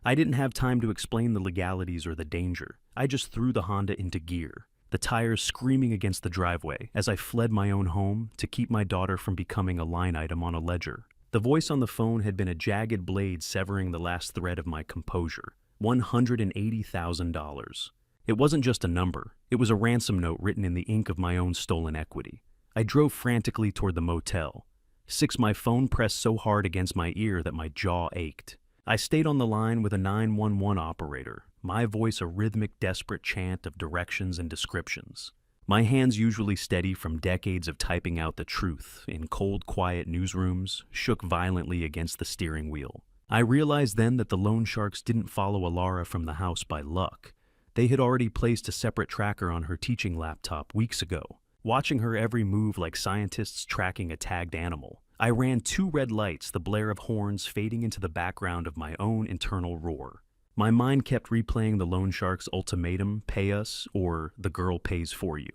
[SPEAKER 1] I didn't have time to explain the legalities or the danger. I just threw the Honda into gear, the tires screaming against the driveway as I fled my own home to keep my daughter from becoming a line item on a ledger. The voice on the phone had been a jagged blade severing the last thread of my composure. $180,000. It wasn't just a number. It was a ransom note written in the ink of my own stolen equity. I drove frantically toward the motel. My phone pressed so hard against my ear that my jaw ached. I stayed on the line with a 911 operator, my voice a rhythmic, desperate chant of directions and descriptions. My hands, usually steady from decades of typing out the truth in cold, quiet newsrooms, shook violently against the steering wheel. I realized then that the loan sharks didn't follow Alara from the house by luck. They had already placed a separate tracker on her teaching laptop weeks ago, watching her every move like scientists tracking a tagged animal. I ran 2 red lights, the blare of horns fading into the background of my own internal roar. My mind kept replaying the loan shark's ultimatum, pay us, or the girl pays for you.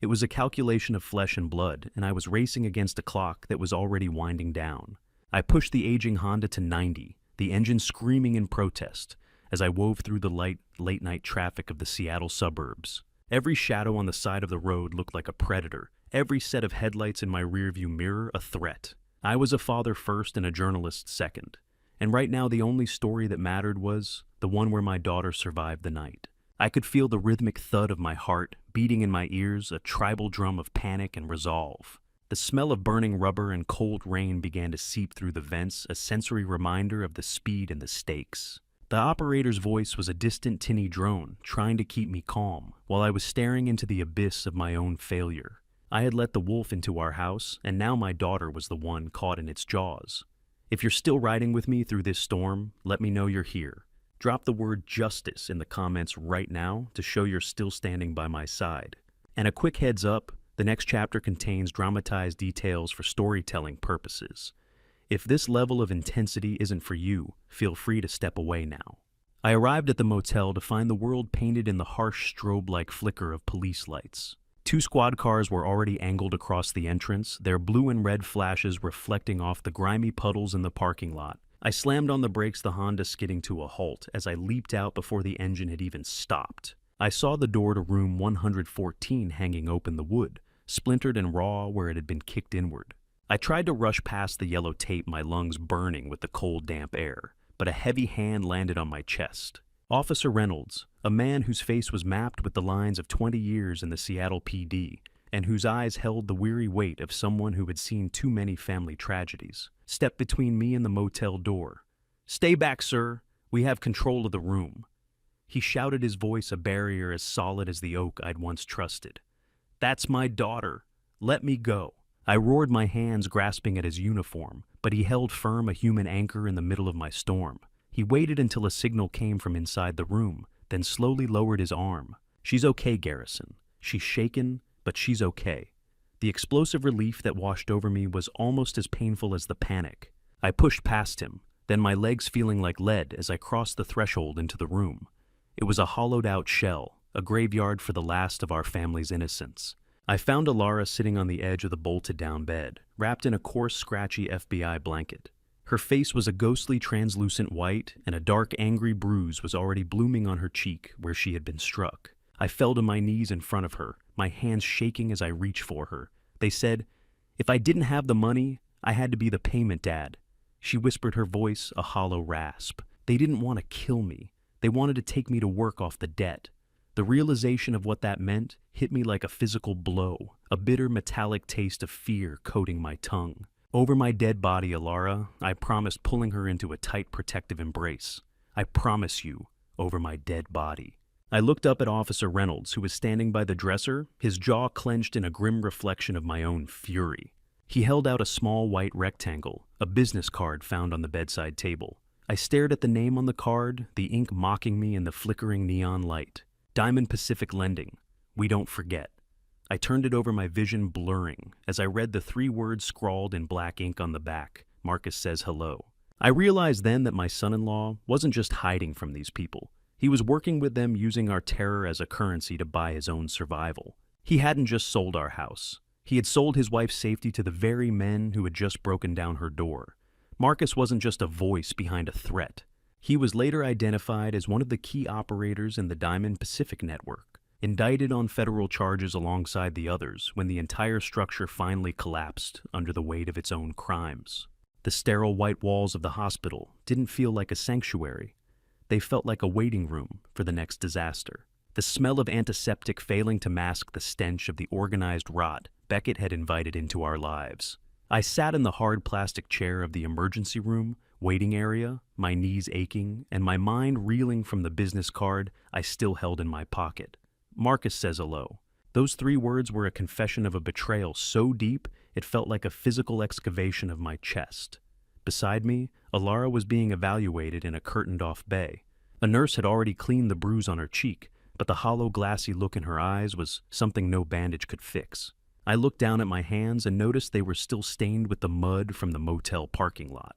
[SPEAKER 1] It was a calculation of flesh and blood, and I was racing against a clock that was already winding down. I pushed the aging Honda to 90, the engine screaming in protest, as I wove through the late-night traffic of the Seattle suburbs. Every shadow on the side of the road looked like a predator, every set of headlights in my rearview mirror a threat. I was a father first and a journalist second, and right now the only story that mattered was the one where my daughter survived the night. I could feel the rhythmic thud of my heart beating in my ears, a tribal drum of panic and resolve. The smell of burning rubber and cold rain began to seep through the vents, a sensory reminder of the speed and the stakes. The operator's voice was a distant tinny drone, trying to keep me calm, while I was staring into the abyss of my own failure. I had let the wolf into our house, and now my daughter was the one caught in its jaws. If you're still riding with me through this storm, let me know you're here. Drop the word justice in the comments right now to show you're still standing by my side. And a quick heads up, the next chapter contains dramatized details for storytelling purposes. If this level of intensity isn't for you, feel free to step away now. I arrived at the motel to find the world painted in the harsh strobe-like flicker of police lights. 2 squad cars were already angled across the entrance, their blue and red flashes reflecting off the grimy puddles in the parking lot. I slammed on the brakes, the Honda skidding to a halt as I leaped out before the engine had even stopped. I saw the door to room 114 hanging open, the wood, splintered and raw where it had been kicked inward. I tried to rush past the yellow tape, my lungs burning with the cold, damp air, but a heavy hand landed on my chest. Officer Reynolds, a man whose face was mapped with the lines of 20 years in the Seattle PD, and whose eyes held the weary weight of someone who had seen too many family tragedies, stepped between me and the motel door. "Stay back, sir. We have control of the room." He shouted, his voice a barrier as solid as the oak I'd once trusted. "That's my daughter. Let me go." I roared, my hands grasping at his uniform, but he held firm, a human anchor in the middle of my storm. He waited until a signal came from inside the room, then slowly lowered his arm. "She's okay, Garrison. She's shaken, but she's okay." The explosive relief that washed over me was almost as painful as the panic. I pushed past him, then my legs feeling like lead as I crossed the threshold into the room. It was a hollowed-out shell, a graveyard for the last of our family's innocence. I found Alara sitting on the edge of the bolted-down bed, wrapped in a coarse, scratchy FBI blanket. Her face was a ghostly, translucent white, and a dark, angry bruise was already blooming on her cheek where she had been struck. I fell to my knees in front of her, my hands shaking as I reached for her. They said, if I didn't have the money, I had to be the payment dad. She whispered, her voice a hollow rasp. They didn't want to kill me. They wanted to take me to work off the debt. The realization of what that meant hit me like a physical blow, a bitter metallic taste of fear coating my tongue. Over my dead body, Alara, I promised, pulling her into a tight protective embrace. I promise you, over my dead body. I looked up at Officer Reynolds, who was standing by the dresser, his jaw clenched in a grim reflection of my own fury. He held out a small white rectangle, a business card found on the bedside table. I stared at the name on the card, the ink mocking me in the flickering neon light. Diamond Pacific Lending. We don't forget. I turned it over, my vision blurring, as I read the 3 words scrawled in black ink on the back. Marcus says hello. I realized then that my son-in-law wasn't just hiding from these people. He was working with them, using our terror as a currency to buy his own survival. He hadn't just sold our house. He had sold his wife's safety to the very men who had just broken down her door. Marcus wasn't just a voice behind a threat. He was later identified as one of the key operators in the Diamond Pacific network, indicted on federal charges alongside the others when the entire structure finally collapsed under the weight of its own crimes. The sterile white walls of the hospital didn't feel like a sanctuary. They felt like a waiting room for the next disaster. The smell of antiseptic failing to mask the stench of the organized rot Beckett had invited into our lives. I sat in the hard plastic chair of the emergency room, waiting area, my knees aching, and my mind reeling from the business card I still held in my pocket. Marcus says hello. Those 3 words were a confession of a betrayal so deep it felt like a physical excavation of my chest. Beside me, Alara was being evaluated in a curtained-off bay. A nurse had already cleaned the bruise on her cheek, but the hollow, glassy look in her eyes was something no bandage could fix. I looked down at my hands and noticed they were still stained with the mud from the motel parking lot.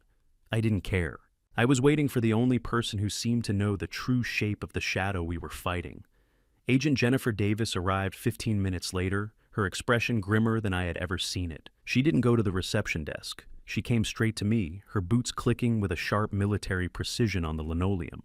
[SPEAKER 1] I didn't care. I was waiting for the only person who seemed to know the true shape of the shadow we were fighting. Agent Jennifer Davis arrived 15 minutes later, her expression grimmer than I had ever seen it. She didn't go to the reception desk. She came straight to me, her boots clicking with a sharp military precision on the linoleum.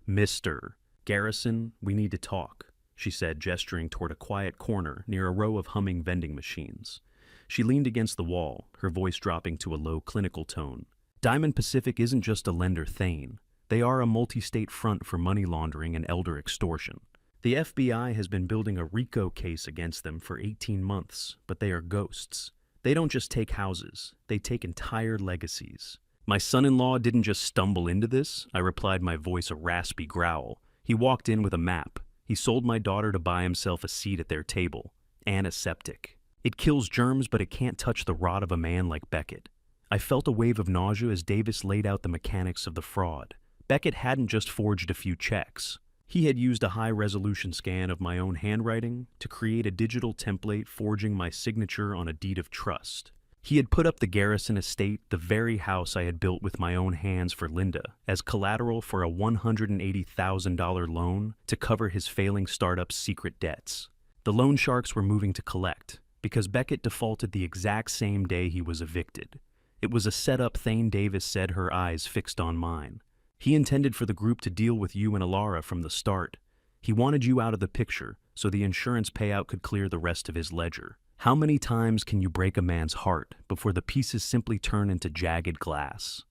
[SPEAKER 1] "Mr. Garrison, we need to talk," she said, gesturing toward a quiet corner near a row of humming vending machines. She leaned against the wall, her voice dropping to a low, clinical tone. "Diamond Pacific isn't just a lender Thane. They are a multi-state front for money laundering and elder extortion. The FBI has been building a RICO case against them for 18 months, but they are ghosts. They don't just take houses, they take entire legacies." "My son-in-law didn't just stumble into this," I replied, my voice a raspy growl. "He walked in with a map. He sold my daughter to buy himself a seat at their table. Antiseptic. It kills germs, but it can't touch the rot of a man like Beckett." I felt a wave of nausea as Davis laid out the mechanics of the fraud. Beckett hadn't just forged a few checks. He had used a high-resolution scan of my own handwriting to create a digital template forging my signature on a deed of trust. He had put up the Garrison estate, the very house I had built with my own hands for Linda, as collateral for a $180,000 loan to cover his failing startup's secret debts. The loan sharks were moving to collect, because Beckett defaulted the exact same day he was evicted. It was a setup, Thane Davis said, her eyes fixed on mine. "He intended for the group to deal with you and Alara from the start. He wanted you out of the picture so the insurance payout could clear the rest of his ledger. How many times can you break a man's heart before the pieces simply turn into jagged glass?"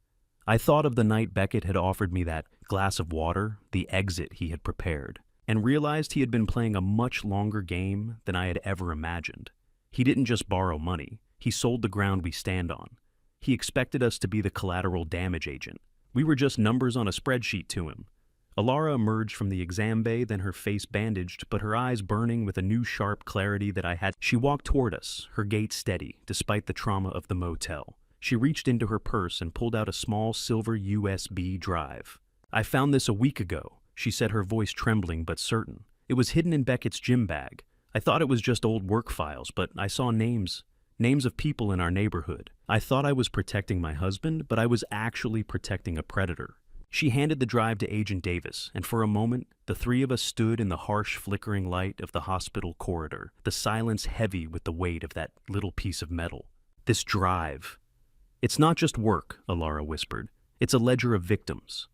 [SPEAKER 1] I thought of the night Beckett had offered me that glass of water, the exit he had prepared, and realized he had been playing a much longer game than I had ever imagined. He didn't just borrow money, he sold the ground we stand on. He expected us to be the collateral damage agent. We were just numbers on a spreadsheet to him. Alara emerged from the exam bay, then her face bandaged, but her eyes burning with a new sharp clarity that I had. She walked toward us, her gait steady, despite the trauma of the motel. She reached into her purse and pulled out a small silver USB drive. "I found this a week ago," she said, her voice trembling but certain. "It was hidden in Beckett's gym bag. I thought it was just old work files, but I saw names of people in our neighborhood. I thought I was protecting my husband, but I was actually protecting a predator." She handed the drive to Agent Davis, and for a moment, the three of us stood in the harsh, flickering light of the hospital corridor, the silence heavy with the weight of that little piece of metal. This drive. It's not just work, Alara whispered. It's a ledger of victims.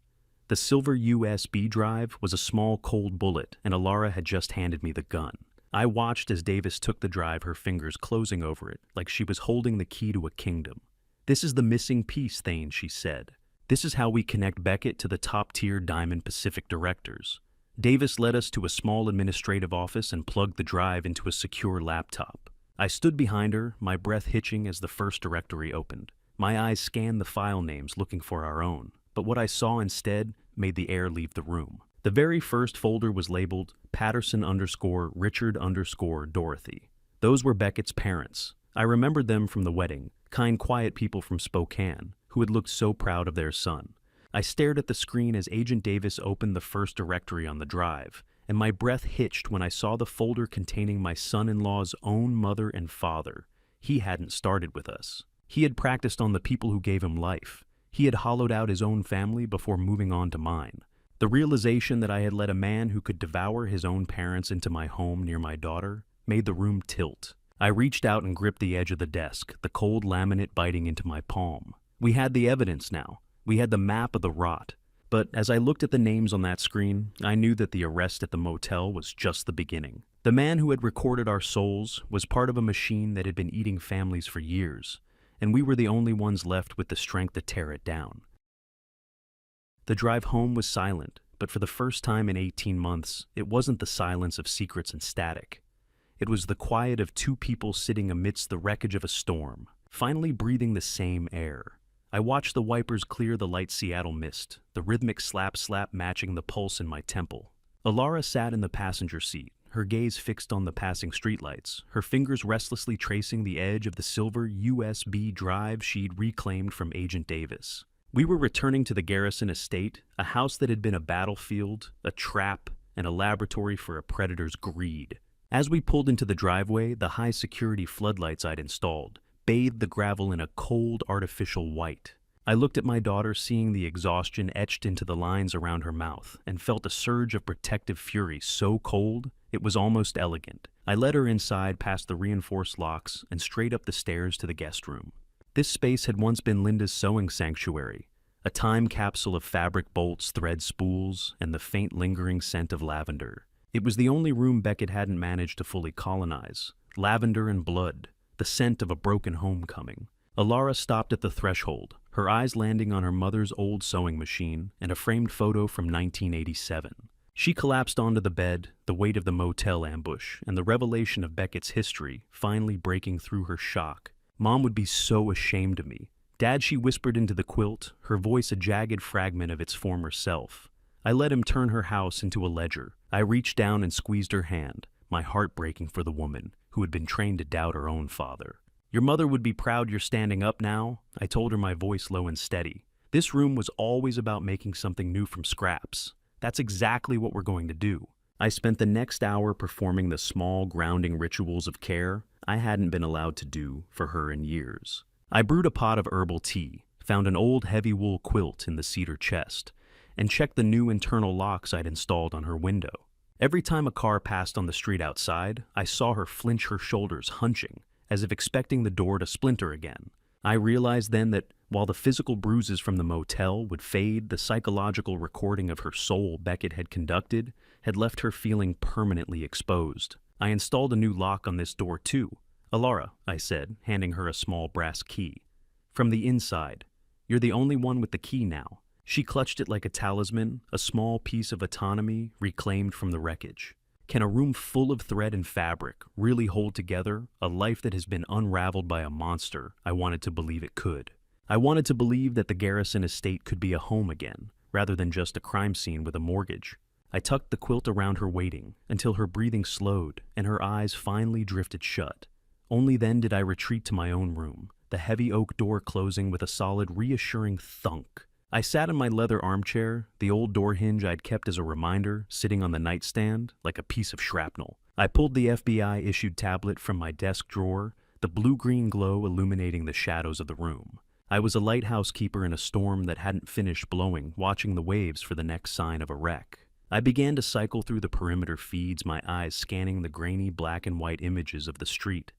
[SPEAKER 1] The silver USB drive was a small, cold bullet, and Alara had just handed me the gun. I watched as Davis took the drive, her fingers closing over it, like she was holding the key to a kingdom. This is the missing piece, Thane, she said. This is how we connect Beckett to the top-tier Diamond Pacific directors. Davis led us to a small administrative office and plugged the drive into a secure laptop. I stood behind her, my breath hitching as the first directory opened. My eyes scanned the file names looking for our own, but what I saw instead made the air leave the room. The very first folder was labeled Patterson_Richard_Dorothy. Those were Beckett's parents. I remembered them from the wedding, kind, quiet people from Spokane, who had looked so proud of their son. I stared at the screen as Agent Davis opened the first directory on the drive, and my breath hitched when I saw the folder containing my son-in-law's own mother and father. He hadn't started with us. He had practiced on the people who gave him life. He had hollowed out his own family before moving on to mine. The realization that I had let a man who could devour his own parents into my home near my daughter made the room tilt. I reached out and gripped the edge of the desk, the cold laminate biting into my palm. We had the evidence now. We had the map of the rot. But as I looked at the names on that screen, I knew that the arrest at the motel was just the beginning. The man who had recorded our souls was part of a machine that had been eating families for years, and we were the only ones left with the strength to tear it down. The drive home was silent, but for the first time in 18 months, it wasn't the silence of secrets and static. It was the quiet of two people sitting amidst the wreckage of a storm, finally breathing the same air. I watched the wipers clear the light Seattle mist, the rhythmic slap-slap matching the pulse in my temple. Alara sat in the passenger seat, her gaze fixed on the passing streetlights, her fingers restlessly tracing the edge of the silver USB drive she'd reclaimed from Agent Davis. We were returning to the Garrison estate, a house that had been a battlefield, a trap, and a laboratory for a predator's greed. As we pulled into the driveway, the high-security floodlights I'd installed bathed the gravel in a cold, artificial white. I looked at my daughter, seeing the exhaustion etched into the lines around her mouth, and felt a surge of protective fury so cold it was almost elegant. I led her inside past the reinforced locks and straight up the stairs to the guest room. This space had once been Linda's sewing sanctuary, a time capsule of fabric bolts, thread spools, and the faint lingering scent of lavender. It was the only room Beckett hadn't managed to fully colonize. Lavender and blood, the scent of a broken homecoming. Alara stopped at the threshold, her eyes landing on her mother's old sewing machine and a framed photo from 1987. She collapsed onto the bed, the weight of the motel ambush, and the revelation of Beckett's history finally breaking through her shock. Mom would be so ashamed of me. Dad, she whispered into the quilt, her voice a jagged fragment of its former self. I let him turn her house into a ledger. I reached down and squeezed her hand, my heart breaking for the woman who had been trained to doubt her own father. Your mother would be proud you're standing up now, I told her, my voice low and steady. This room was always about making something new from scraps. That's exactly what we're going to do. I spent the next hour performing the small, grounding rituals of care I hadn't been allowed to do for her in years. I brewed a pot of herbal tea, found an old heavy wool quilt in the cedar chest, and checked the new internal locks I'd installed on her window. Every time a car passed on the street outside, I saw her flinch, her shoulders hunching, as if expecting the door to splinter again. I realized then that while the physical bruises from the motel would fade, the psychological recording of her soul Beckett had conducted had left her feeling permanently exposed. I installed a new lock on this door too. Alara, I said, handing her a small brass key. From the inside. You're the only one with the key now. She clutched it like a talisman, a small piece of autonomy reclaimed from the wreckage. Can a room full of thread and fabric really hold together a life that has been unraveled by a monster? I wanted to believe it could. I wanted to believe that the Garrison estate could be a home again, rather than just a crime scene with a mortgage. I tucked the quilt around her, waiting until her breathing slowed and her eyes finally drifted shut. Only then did I retreat to my own room, the heavy oak door closing with a solid, reassuring thunk. I sat in my leather armchair, the old door hinge I'd kept as a reminder sitting on the nightstand like a piece of shrapnel. I pulled the FBI-issued tablet from my desk drawer, the blue-green glow illuminating the shadows of the room. I was a lighthouse keeper in a storm that hadn't finished blowing, watching the waves for the next sign of a wreck. I began to cycle through the perimeter feeds, my eyes scanning the grainy black and white images of the street.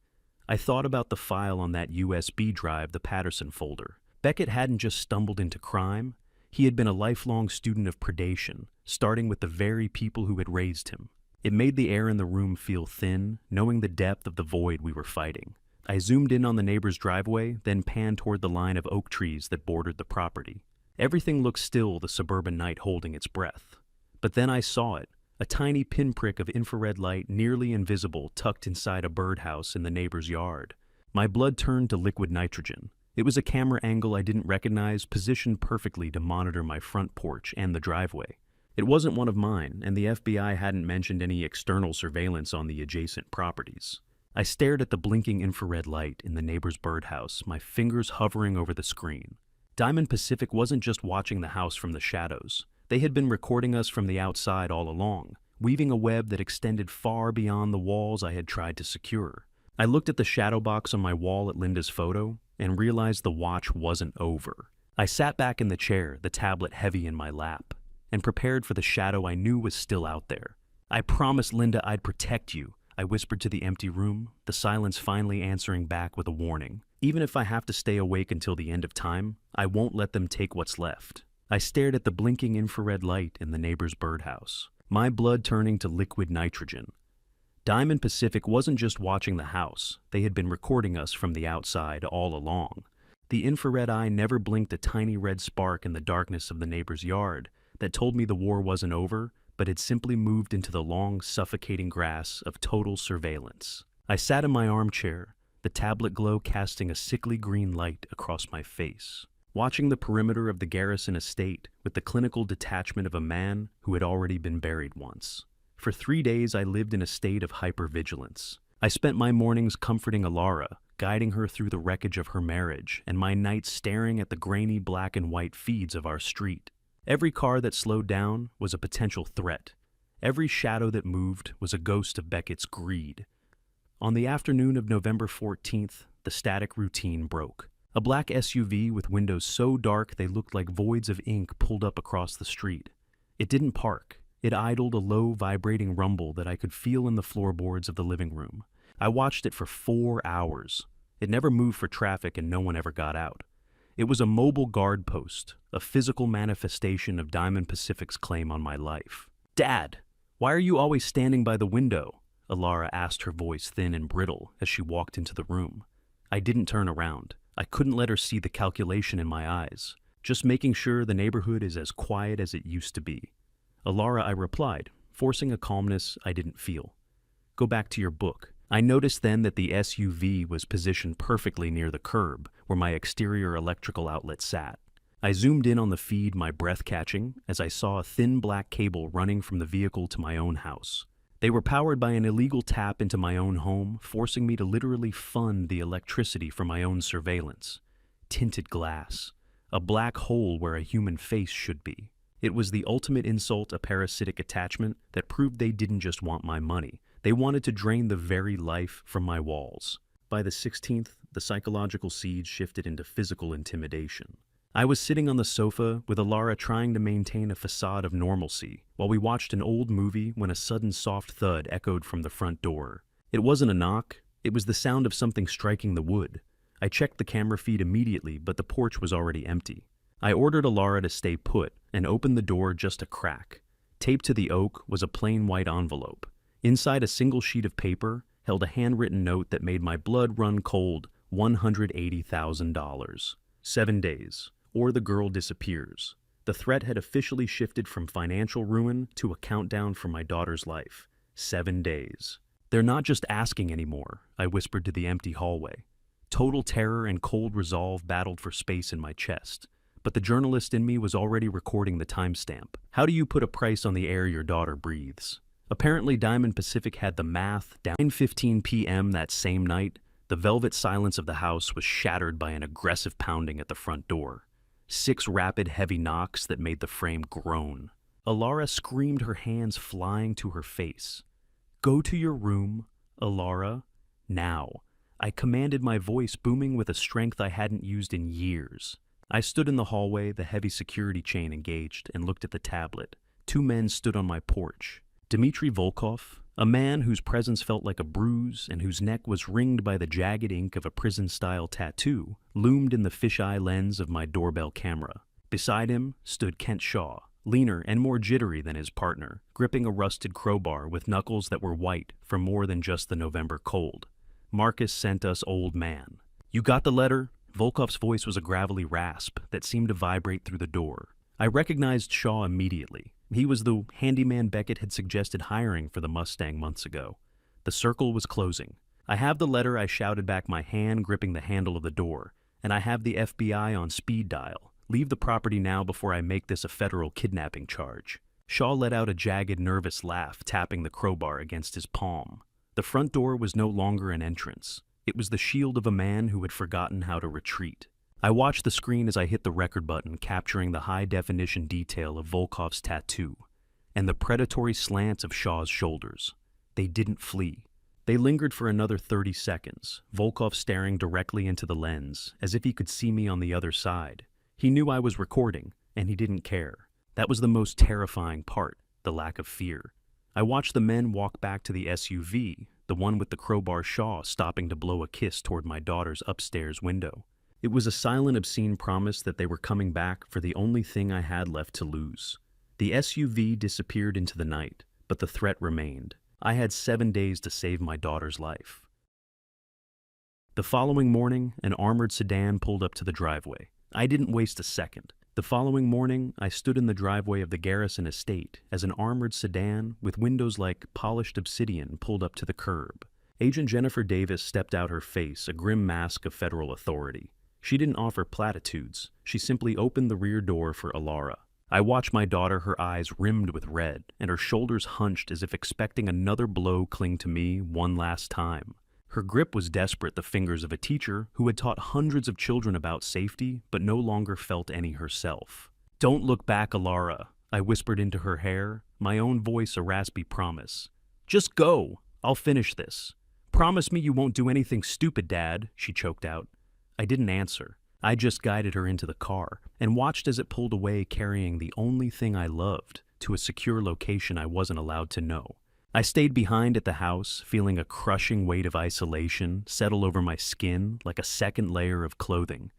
[SPEAKER 1] I thought about the file on that USB drive, the Patterson folder. Beckett hadn't just stumbled into crime. He had been a lifelong student of predation, starting with the very people who had raised him. It made the air in the room feel thin, knowing the depth of the void we were fighting. I zoomed in on the neighbor's driveway, then panned toward the line of oak trees that bordered the property. Everything looked still, the suburban night holding its breath. But then I saw it, a tiny pinprick of infrared light, nearly invisible, tucked inside a birdhouse in the neighbor's yard. My blood turned to liquid nitrogen. It was a camera angle I didn't recognize, positioned perfectly to monitor my front porch and the driveway. It wasn't one of mine, and the FBI hadn't mentioned any external surveillance on the adjacent properties. I stared at the blinking infrared light in the neighbor's birdhouse, my fingers hovering over the screen. Diamond Pacific wasn't just watching the house from the shadows. They had been recording us from the outside all along, weaving a web that extended far beyond the walls I had tried to secure. I looked at the shadow box on my wall at Linda's photo and realized the watch wasn't over. I sat back in the chair, the tablet heavy in my lap, and prepared for the shadow I knew was still out there. "I promised Linda I'd protect you," I whispered to the empty room, the silence finally answering back with a warning. "Even if I have to stay awake until the end of time, I won't let them take what's left." I stared at the blinking infrared light in the neighbor's birdhouse, my blood turning to liquid nitrogen. Diamond Pacific wasn't just watching the house, they had been recording us from the outside all along. The infrared eye never blinked a tiny red spark in the darkness of the neighbor's yard that told me the war wasn't over, but had simply moved into the long, suffocating grass of total surveillance. I sat in my armchair, the tablet glow casting a sickly green light across my face, watching the perimeter of the Garrison estate with the clinical detachment of a man who had already been buried once. For 3 days I lived in a state of hypervigilance. I spent my mornings comforting Alara, guiding her through the wreckage of her marriage, and my nights staring at the grainy black and white feeds of our street. Every car that slowed down was a potential threat. Every shadow that moved was a ghost of Beckett's greed. On the afternoon of November 14th, the static routine broke. A black SUV with windows so dark they looked like voids of ink pulled up across the street. It didn't park. It idled, a low, vibrating rumble that I could feel in the floorboards of the living room. I watched it for 4 hours. It never moved for traffic and no one ever got out. It was a mobile guard post, a physical manifestation of Diamond Pacific's claim on my life. "Dad, why are you always standing by the window?" Alara asked, her voice thin and brittle as she walked into the room. I didn't turn around. I couldn't let her see the calculation in my eyes. "Just making sure the neighborhood is as quiet as it used to be." "Alara," I replied, forcing a calmness I didn't feel. "Go back to your book." I noticed then that the SUV was positioned perfectly near the curb, where my exterior electrical outlet sat. I zoomed in on the feed, my breath catching, as I saw a thin black cable running from the vehicle to my own house. They were powered by an illegal tap into my own home, forcing me to literally fund the electricity for my own surveillance. Tinted glass. A black hole where a human face should be. It was the ultimate insult, a parasitic attachment that proved they didn't just want my money. They wanted to drain the very life from my walls. By the 16th, the psychological siege shifted into physical intimidation. I was sitting on the sofa with Alara trying to maintain a facade of normalcy while we watched an old movie when a sudden soft thud echoed from the front door. It wasn't a knock, it was the sound of something striking the wood. I checked the camera feed immediately, but the porch was already empty. I ordered Alara to stay put and opened the door just a crack. Taped to the oak was a plain white envelope. Inside a single sheet of paper held a handwritten note that made my blood run cold. $180,000. 7 days, or the girl disappears. The threat had officially shifted from financial ruin to a countdown for my daughter's life. 7 days. "They're not just asking anymore," I whispered to the empty hallway. Total terror and cold resolve battled for space in my chest. But the journalist in me was already recording the timestamp. How do you put a price on the air your daughter breathes? Apparently, Diamond Pacific had the math down. 9:15 p.m. that same night, the velvet silence of the house was shattered by an aggressive pounding at the front door. 6 rapid, heavy knocks that made the frame groan. Alara screamed, her hands flying to her face. "Go to your room, Alara, now." I commanded my voice, booming with a strength I hadn't used in years. I stood in the hallway, the heavy security chain engaged, and looked at the tablet. Two men stood on my porch. Dmitry Volkov, a man whose presence felt like a bruise and whose neck was ringed by the jagged ink of a prison-style tattoo, loomed in the fisheye lens of my doorbell camera. Beside him stood Kent Shaw, leaner and more jittery than his partner, gripping a rusted crowbar with knuckles that were white from more than just the November cold. Marcus sent us, old man. You got the letter? Volkov's voice was a gravelly rasp that seemed to vibrate through the door. I recognized Shaw immediately. He was the handyman Beckett had suggested hiring for the Mustang months ago. The circle was closing. I have the letter, I shouted back, my hand gripping the handle of the door. And I have the FBI on speed dial. Leave the property now before I make this a federal kidnapping charge. Shaw let out a jagged, nervous laugh, tapping the crowbar against his palm. The front door was no longer an entrance. It was the shield of a man who had forgotten how to retreat. I watched the screen as I hit the record button, capturing the high-definition detail of Volkov's tattoo and the predatory slants of Shaw's shoulders. They didn't flee. They lingered for another 30 seconds, Volkov staring directly into the lens, as if he could see me on the other side. He knew I was recording, and he didn't care. That was the most terrifying part, the lack of fear. I watched the men walk back to the SUV, the one with the crowbar, Shaw stopping to blow a kiss toward my daughter's upstairs window. It was a silent, obscene promise that they were coming back for the only thing I had left to lose. The SUV disappeared into the night, but the threat remained. I had 7 days to save my daughter's life. The following morning, an armored sedan pulled up to the driveway. I didn't waste a second. The following morning, I stood in the driveway of the Garrison estate as an armored sedan with windows like polished obsidian pulled up to the curb. Agent Jennifer Davis stepped out, her face a grim mask of federal authority. She didn't offer platitudes. She simply opened the rear door for Alara. I watched my daughter, her eyes rimmed with red, and her shoulders hunched as if expecting another blow cling to me one last time. Her grip was desperate, the fingers of a teacher who had taught hundreds of children about safety, but no longer felt any herself. Don't look back, Alara, I whispered into her hair, my own voice a raspy promise. Just go. I'll finish this. Promise me you won't do anything stupid, Dad, she choked out. I didn't answer. I just guided her into the car and watched as it pulled away, carrying the only thing I loved to a secure location I wasn't allowed to know. I stayed behind at the house, feeling a crushing weight of isolation settle over my skin like a second layer of clothing.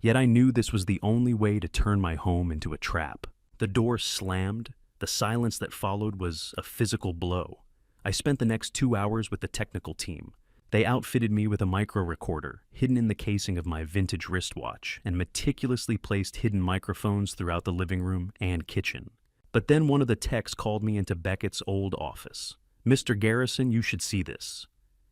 [SPEAKER 1] Yet I knew this was the only way to turn my home into a trap. The door slammed. The silence that followed was a physical blow. I spent the next 2 hours with the technical team. They outfitted me with a micro recorder hidden in the casing of my vintage wristwatch and meticulously placed hidden microphones throughout the living room and kitchen. But then one of the techs called me into Beckett's old office. Mr. Garrison, you should see this,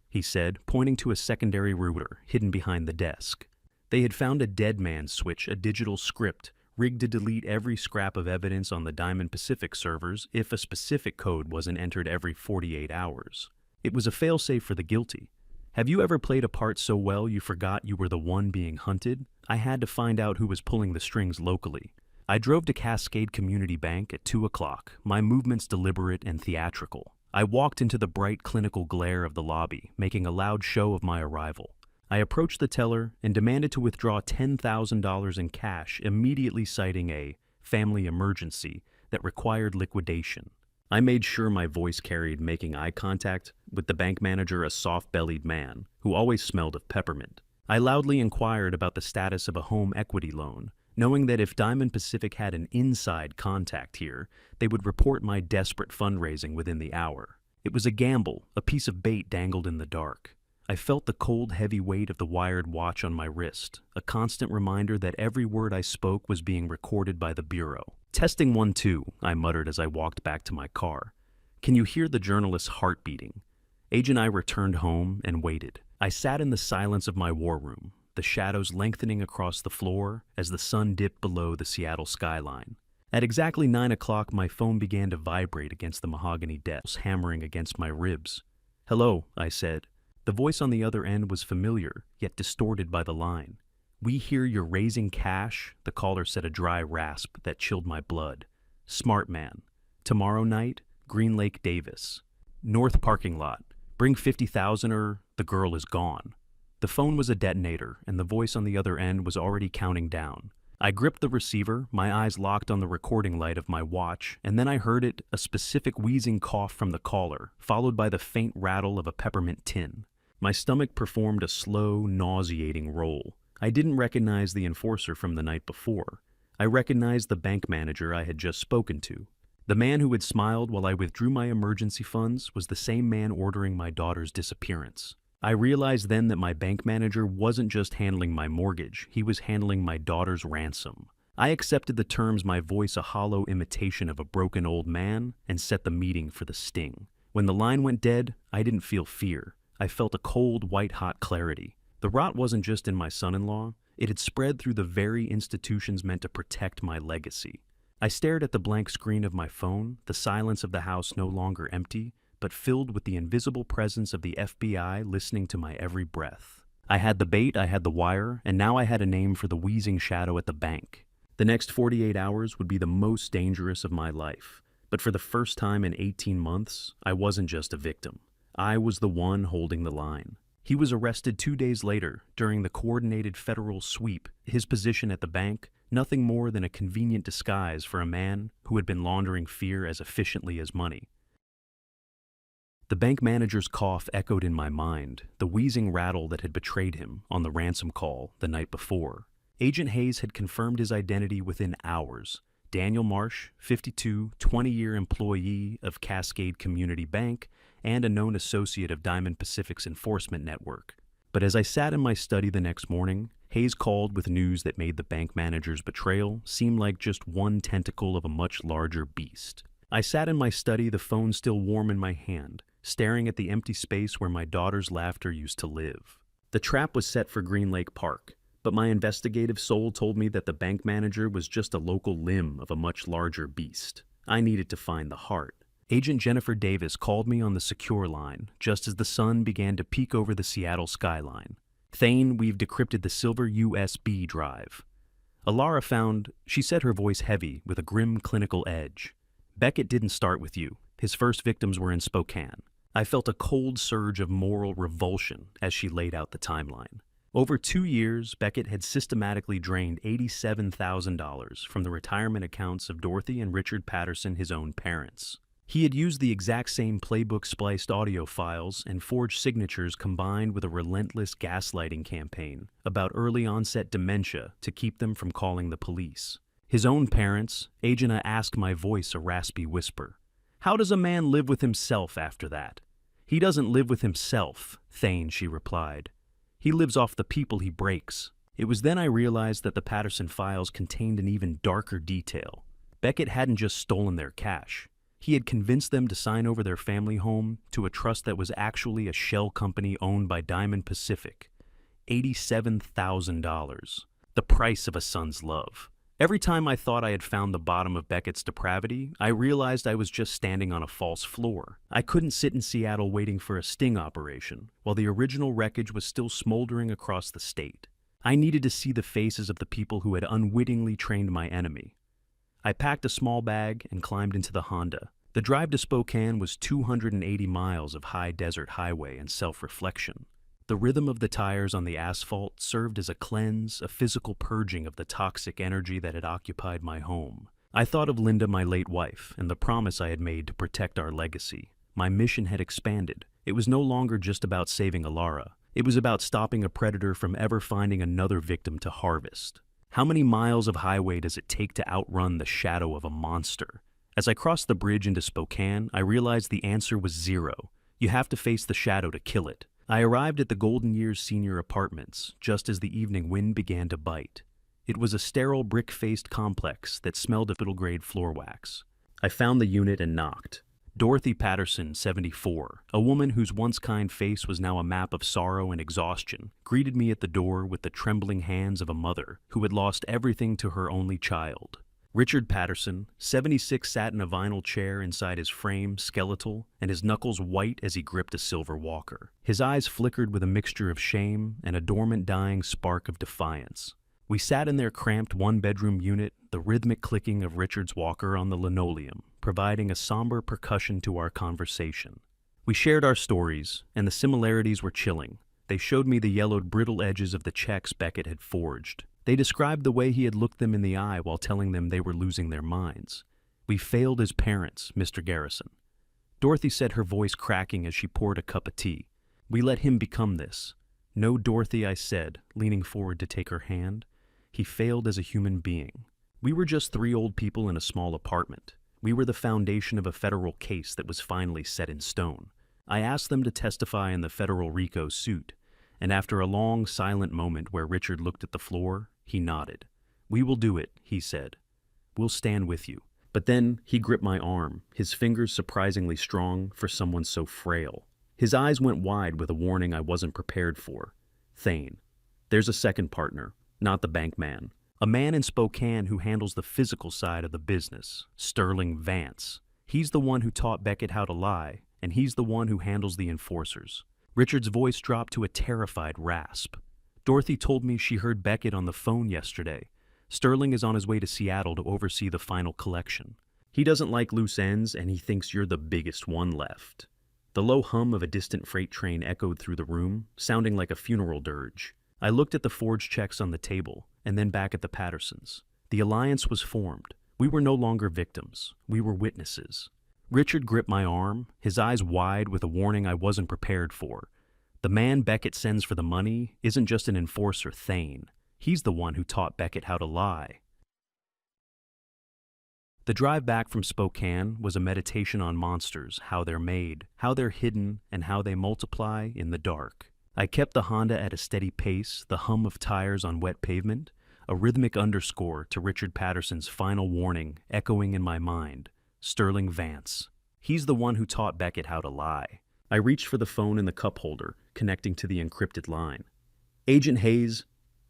[SPEAKER 1] he said, pointing to a secondary router hidden behind the desk. They had found a dead man switch, a digital script, rigged to delete every scrap of evidence on the Diamond Pacific servers if a specific code wasn't entered every 48 hours. It was a failsafe for the guilty. Have you ever played a part so well you forgot you were the one being hunted? I had to find out who was pulling the strings locally. I drove to Cascade Community Bank at 2 o'clock, my movements deliberate and theatrical. I walked into the bright clinical glare of the lobby, making a loud show of my arrival. I approached the teller and demanded to withdraw $10,000 in cash, immediately citing a family emergency that required liquidation. I made sure my voice carried making eye contact with the bank manager, a soft-bellied man who always smelled of peppermint. I loudly inquired about the status of a home equity loan, knowing that if Diamond Pacific had an inside contact here, they would report my desperate fundraising within the hour. It was a gamble, a piece of bait dangled in the dark. I felt the cold, heavy weight of the wired watch on my wrist, a constant reminder that every word I spoke was being recorded by the Bureau. Testing 1, 2, I muttered as I walked back to my car. Can you hear the journalist's heart beating? Age and I returned home and waited. I sat in the silence of my war room, the shadows lengthening across the floor as the sun dipped below the Seattle skyline. At exactly 9 o'clock, my phone began to vibrate against the mahogany desk, hammering against my ribs. Hello, I said. The voice on the other end was familiar, yet distorted by the line. We hear you're raising cash, the caller said, a dry rasp that chilled my blood. Smart man. Tomorrow night, Green Lake Davis. North parking lot. Bring 50,000 or the girl is gone. The phone was a detonator, and the voice on the other end was already counting down. I gripped the receiver, my eyes locked on the recording light of my watch, and then I heard it, a specific wheezing cough from the caller, followed by the faint rattle of a peppermint tin. My stomach performed a slow, nauseating roll. I didn't recognize the enforcer from the night before. I recognized the bank manager I had just spoken to. The man who had smiled while I withdrew my emergency funds was the same man ordering my daughter's disappearance. I realized then that my bank manager wasn't just handling my mortgage, he was handling my daughter's ransom. I accepted the terms, my voice a hollow imitation of a broken old man, and set the meeting for the sting. When the line went dead, I didn't feel fear. I felt a cold, white-hot clarity. The rot wasn't just in my son-in-law, it had spread through the very institutions meant to protect my legacy. I stared at the blank screen of my phone, the silence of the house no longer empty, but filled with the invisible presence of the FBI listening to my every breath. I had the bait, I had the wire, and now I had a name for the wheezing shadow at the bank. The next 48 hours would be the most dangerous of my life. But for the first time in 18 months, I wasn't just a victim. I was the one holding the line. He was arrested 2 days later during the coordinated federal sweep. His position at the bank, nothing more than a convenient disguise for a man who had been laundering fear as efficiently as money. The bank manager's cough echoed in my mind, the wheezing rattle that had betrayed him on the ransom call the night before. Agent Hayes had confirmed his identity within hours. Daniel Marsh, 52, 20-year employee of Cascade Community Bank and a known associate of Diamond Pacific's enforcement network. But as I sat in my study the next morning, Hayes called with news that made the bank manager's betrayal seem like just one tentacle of a much larger beast. I sat in my study, the phone still warm in my hand, staring at the empty space where my daughter's laughter used to live. The trap was set for Green Lake Park, but my investigative soul told me that the bank manager was just a local limb of a much larger beast. I needed to find the heart. Agent Jennifer Davis called me on the secure line just as the sun began to peek over the Seattle skyline. Thane, we've decrypted the silver USB drive. Alara found, she said, her voice heavy with a grim clinical edge. Beckett didn't start with you. His first victims were in Spokane. I felt a cold surge of moral revulsion as she laid out the timeline. Over 2 years, Beckett had systematically drained $87,000 from the retirement accounts of Dorothy and Richard Patterson, his own parents. He had used the exact same playbook-spliced audio files and forged signatures combined with a relentless gaslighting campaign about early-onset dementia to keep them from calling the police. His own parents, Agena asked, my voice a raspy whisper. How does a man live with himself after that? He doesn't live with himself, Thane, she replied. He lives off the people he breaks. It was then I realized that the Patterson files contained an even darker detail. Beckett hadn't just stolen their cash. He had convinced them to sign over their family home to a trust that was actually a shell company owned by Diamond Pacific. $87,000. The price of a son's love. Every time I thought I had found the bottom of Beckett's depravity, I realized I was just standing on a false floor. I couldn't sit in Seattle waiting for a sting operation, while the original wreckage was still smoldering across the state. I needed to see the faces of the people who had unwittingly trained my enemy. I packed a small bag and climbed into the Honda. The drive to Spokane was 280 miles of high desert highway and self-reflection. The rhythm of the tires on the asphalt served as a cleanse, a physical purging of the toxic energy that had occupied my home. I thought of Linda, my late wife, and the promise I had made to protect our legacy. My mission had expanded. It was no longer just about saving Alara. It was about stopping a predator from ever finding another victim to harvest. How many miles of highway does it take to outrun the shadow of a monster? As I crossed the bridge into Spokane, I realized the answer was zero. You have to face the shadow to kill it. I arrived at the Golden Years Senior Apartments just as the evening wind began to bite. It was a sterile brick-faced complex that smelled of middle-grade floor wax. I found the unit and knocked. Dorothy Patterson, 74, a woman whose once kind face was now a map of sorrow and exhaustion, greeted me at the door with the trembling hands of a mother who had lost everything to her only child. Richard Patterson, 76, sat in a vinyl chair inside his frame, skeletal, and his knuckles white as he gripped a silver walker. His eyes flickered with a mixture of shame and a dormant dying spark of defiance. We sat in their cramped one-bedroom unit, the rhythmic clicking of Richard's walker on the linoleum, providing a somber percussion to our conversation. We shared our stories, and the similarities were chilling. They showed me the yellowed, brittle edges of the checks Beckett had forged. They described the way he had looked them in the eye while telling them they were losing their minds. "We failed as parents, Mr. Garrison." Dorothy said, her voice cracking as she poured a cup of tea. "We let him become this." "No, Dorothy," I said, leaning forward to take her hand. "He failed as a human being. We were just three old people in a small apartment. We were the foundation of a federal case that was finally set in stone. I asked them to testify in the federal RICO suit, and after a long, silent moment where Richard looked at the floor, he nodded. "We will do it," he said. "We'll stand with you." But then he gripped my arm, his fingers surprisingly strong for someone so frail. His eyes went wide with a warning I wasn't prepared for. "Thane, there's a second partner, not the bank man. A man in Spokane who handles the physical side of the business, Sterling Vance. He's the one who taught Beckett how to lie, and he's the one who handles the enforcers." Richard's voice dropped to a terrified rasp. "Dorothy told me she heard Beckett on the phone yesterday. Sterling is on his way to Seattle to oversee the final collection. He doesn't like loose ends, and he thinks you're the biggest one left." The low hum of a distant freight train echoed through the room, sounding like a funeral dirge. I looked at the forged checks on the table, and then back at the Pattersons. The alliance was formed. We were no longer victims. We were witnesses. Richard gripped my arm, his eyes wide with a warning I wasn't prepared for. The man Beckett sends for the money isn't just an enforcer, Thane. He's the one who taught Beckett how to lie. The drive back from Spokane was a meditation on monsters, how they're made, how they're hidden, and how they multiply in the dark. I kept the Honda at a steady pace, the hum of tires on wet pavement, a rhythmic underscore to Richard Patterson's final warning echoing in my mind. Sterling Vance. He's the one who taught Beckett how to lie. I reached for the phone in the cup holder, connecting to the encrypted line. "Agent Hayes,"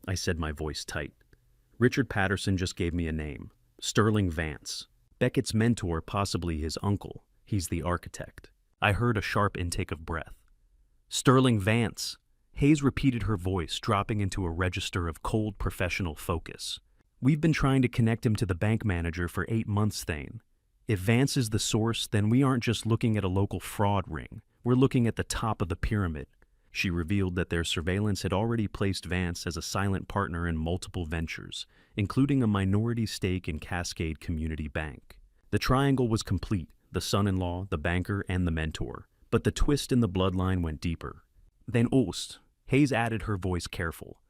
[SPEAKER 1] I said, my voice tight. Richard Patterson just gave me a name. Sterling Vance. Beckett's mentor, possibly his uncle. He's the architect. I heard a sharp intake of breath. "Sterling Vance." Hayes repeated her voice, dropping into a register of cold professional focus. "We've been trying to connect him to the bank manager for 8 months, Thane. If Vance is the source, then we aren't just looking at a local fraud ring. We're looking at the top of the pyramid." She revealed that their surveillance had already placed Vance as a silent partner in multiple ventures, including a minority stake in Cascade Community Bank. The triangle was complete, the son-in-law, the banker, and the mentor. But the twist in the bloodline went deeper. "Then Oost," Hayes added, her voice careful.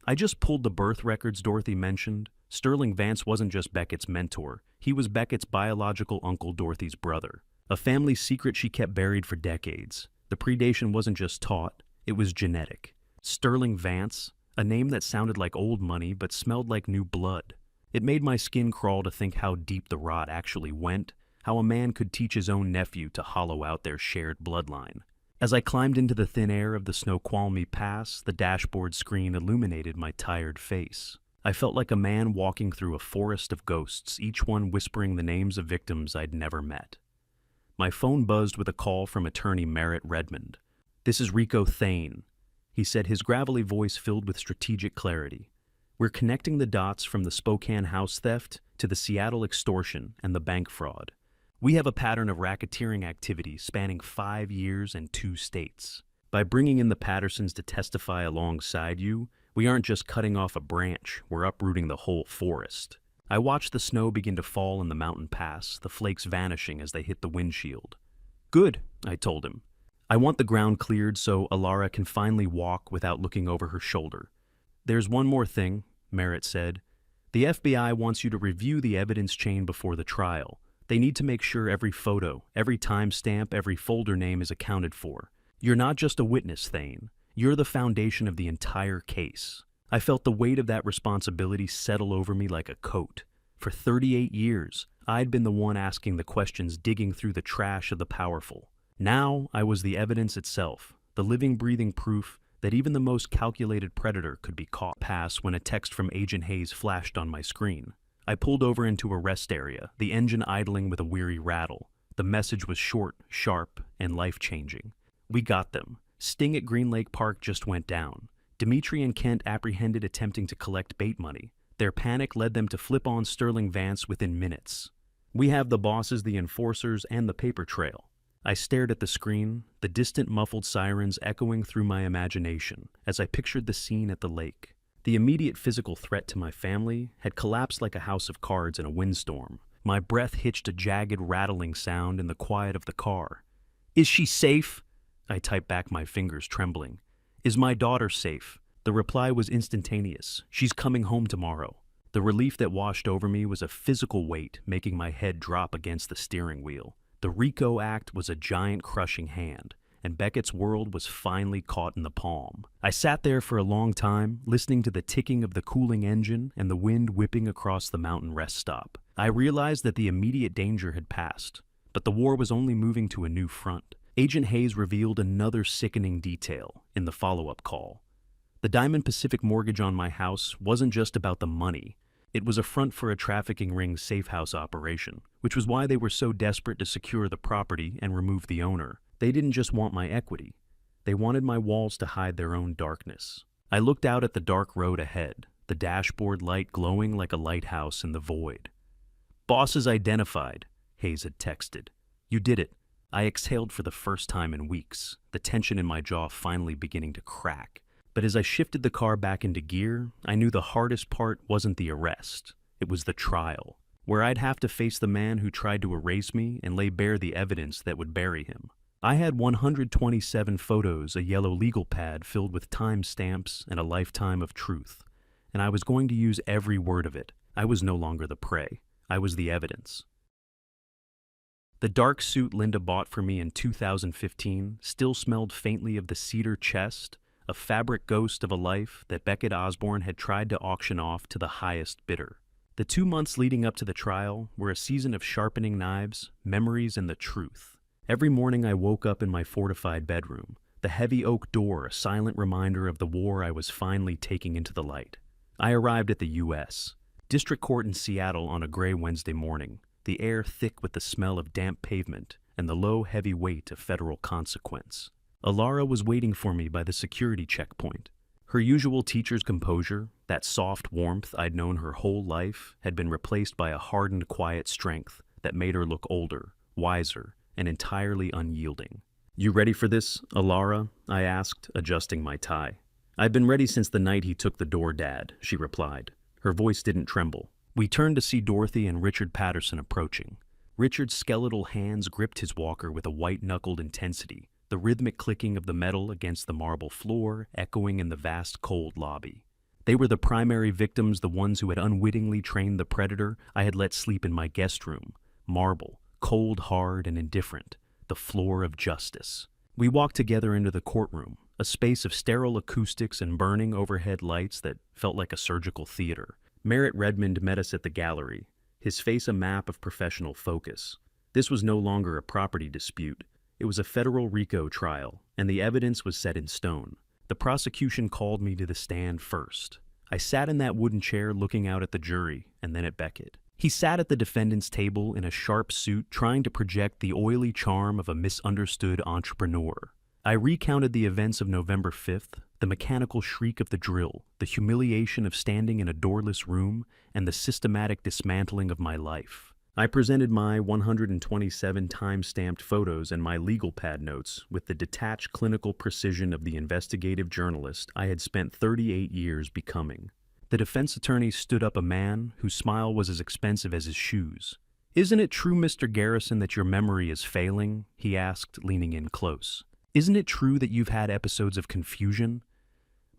[SPEAKER 1] "I just pulled the birth records Dorothy mentioned. Sterling Vance wasn't just Beckett's mentor. He was Beckett's biological uncle, Dorothy's brother. A family secret she kept buried for decades. The predation wasn't just taught, it was genetic. Sterling Vance, a name that sounded like old money but smelled like new blood. It made my skin crawl to think how deep the rot actually went, how a man could teach his own nephew to hollow out their shared bloodline. As I climbed into the thin air of the Snoqualmie Pass, the dashboard screen illuminated my tired face. I felt like a man walking through a forest of ghosts, each one whispering the names of victims I'd never met. My phone buzzed with a call from attorney Merritt Redmond. "This is Rico Thane," he said, his gravelly voice filled with strategic clarity. "We're connecting the dots from the Spokane house theft to the Seattle extortion and the bank fraud. We have a pattern of racketeering activity spanning 5 years and 2 states. By bringing in the Pattersons to testify alongside you, we aren't just cutting off a branch, we're uprooting the whole forest." I watched the snow begin to fall in the mountain pass, the flakes vanishing as they hit the windshield. "Good," I told him. "I want the ground cleared so Alara can finally walk without looking over her shoulder." "There's one more thing," Merritt said. "The FBI wants you to review the evidence chain before the trial. They need to make sure every photo, every timestamp, every folder name is accounted for. You're not just a witness, Thane. You're the foundation of the entire case." I felt the weight of that responsibility settle over me like a coat. For 38 years, I'd been the one asking the questions, digging through the trash of the powerful. Now I was the evidence itself, the living, breathing proof that even the most calculated predator could be caught. Pass when a text from Agent Hayes flashed on my screen. I pulled over into a rest area, the engine idling with a weary rattle. The message was short, sharp, and life-changing. "We got them. Sting at Green Lake Park just went down. Dimitri and Kent apprehended attempting to collect bait money. Their panic led them to flip on Sterling Vance within minutes. We have the bosses, the enforcers, and the paper trail." I stared at the screen, the distant muffled sirens echoing through my imagination as I pictured the scene at the lake. The immediate physical threat to my family had collapsed like a house of cards in a windstorm. My breath hitched a jagged, rattling sound in the quiet of the car. "Is she safe?" I typed back, my fingers trembling. "Is my daughter safe?" The reply was instantaneous. "She's coming home tomorrow." The relief that washed over me was a physical weight, making my head drop against the steering wheel. The RICO Act was a giant crushing hand, and Beckett's world was finally caught in the palm. I sat there for a long time, listening to the ticking of the cooling engine and the wind whipping across the mountain rest stop. I realized that the immediate danger had passed, but the war was only moving to a new front. Agent Hayes revealed another sickening detail in the follow-up call. The Diamond Pacific mortgage on my house wasn't just about the money. It was a front for a trafficking ring's safe house operation, which was why they were so desperate to secure the property and remove the owner. They didn't just want my equity. They wanted my walls to hide their own darkness. I looked out at the dark road ahead, the dashboard light glowing like a lighthouse in the void. "Boss is identified," Hayes had texted. "You did it." I exhaled for the first time in weeks, the tension in my jaw finally beginning to crack. But as I shifted the car back into gear, I knew the hardest part wasn't the arrest. It was the trial, where I'd have to face the man who tried to erase me and lay bare the evidence that would bury him. I had 127 photos, a yellow legal pad filled with timestamps, and a lifetime of truth. And I was going to use every word of it. I was no longer the prey. I was the evidence. The dark suit Linda bought for me in 2015 still smelled faintly of the cedar chest, a fabric ghost of a life that Beckett Osborne had tried to auction off to the highest bidder. The 2 months leading up to the trial were a season of sharpening knives, memories, and the truth. Every morning I woke up in my fortified bedroom, the heavy oak door a silent reminder of the war I was finally taking into the light. I arrived at the U.S. District Court in Seattle on a gray Wednesday morning, the air thick with the smell of damp pavement and the low, heavy weight of federal consequence. Alara was waiting for me by the security checkpoint. Her usual teacher's composure, that soft warmth I'd known her whole life, had been replaced by a hardened, quiet strength that made her look older, wiser, and entirely unyielding. "You ready for this, Alara?" I asked, adjusting my tie. "I've been ready since the night he took the door, Dad," she replied. Her voice didn't tremble. We turned to see Dorothy and Richard Patterson approaching. Richard's skeletal hands gripped his walker with a white-knuckled intensity, the rhythmic clicking of the metal against the marble floor echoing in the vast, cold lobby. They were the primary victims, the ones who had unwittingly trained the predator I had let sleep in my guest room. Marble, cold, hard, and indifferent, the floor of justice. We walked together into the courtroom, a space of sterile acoustics and burning overhead lights that felt like a surgical theater. Merritt Redmond met us at the gallery, his face a map of professional focus. This was no longer a property dispute. It was a federal RICO trial, and the evidence was set in stone. The prosecution called me to the stand first. I sat in that wooden chair looking out at the jury, and then at Beckett. He sat at the defendant's table in a sharp suit, trying to project the oily charm of a misunderstood entrepreneur. I recounted the events of November 5th, the mechanical shriek of the drill, the humiliation of standing in a doorless room, and the systematic dismantling of my life. I presented my 127 time-stamped photos and my legal pad notes with the detached clinical precision of the investigative journalist I had spent 38 years becoming. The defense attorney stood up, a man whose smile was as expensive as his shoes. "Isn't it true, Mr. Garrison, that your memory is failing?" he asked, leaning in close. "Isn't it true that you've had episodes of confusion?"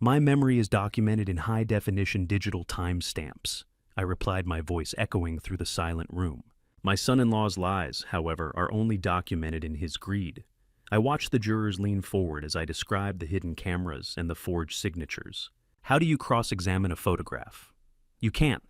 [SPEAKER 1] "My memory is documented in high-definition digital timestamps," I replied, my voice echoing through the silent room. My son-in-law's lies, however, are only documented in his greed. I watched the jurors lean forward as I described the hidden cameras and the forged signatures. How do you cross-examine a photograph? You can't.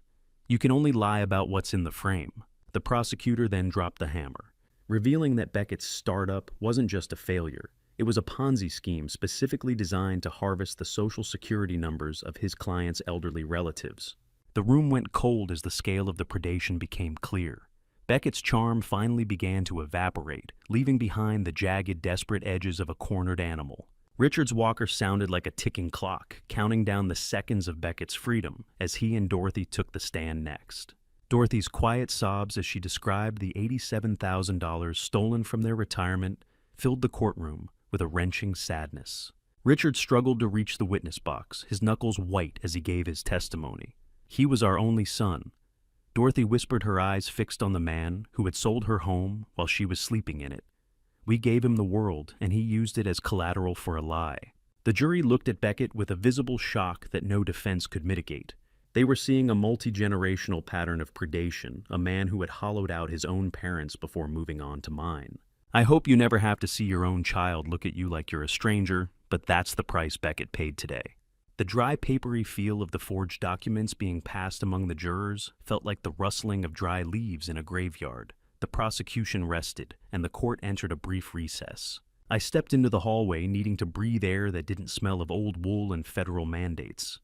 [SPEAKER 1] You can only lie about what's in the frame. The prosecutor then dropped the hammer, revealing that Beckett's startup wasn't just a failure. It was a Ponzi scheme specifically designed to harvest the social security numbers of his client's elderly relatives. The room went cold as the scale of the predation became clear. Beckett's charm finally began to evaporate, leaving behind the jagged, desperate edges of a cornered animal. Richard's walker sounded like a ticking clock, counting down the seconds of Beckett's freedom as he and Dorothy took the stand next. Dorothy's quiet sobs as she described the $87,000 stolen from their retirement filled the courtroom with a wrenching sadness. Richard struggled to reach the witness box, his knuckles white as he gave his testimony. He was our only son. Dorothy whispered, her eyes fixed on the man who had sold her home while she was sleeping in it. We gave him the world, and he used it as collateral for a lie. The jury looked at Beckett with a visible shock that no defense could mitigate. They were seeing a multi-generational pattern of predation, a man who had hollowed out his own parents before moving on to mine. I hope you never have to see your own child look at you like you're a stranger, but that's the price Beckett paid today. The dry, papery feel of the forged documents being passed among the jurors felt like the rustling of dry leaves in a graveyard. The prosecution rested, and the court entered a brief recess. I stepped into the hallway, needing to breathe air that didn't smell of old wool and federal mandates.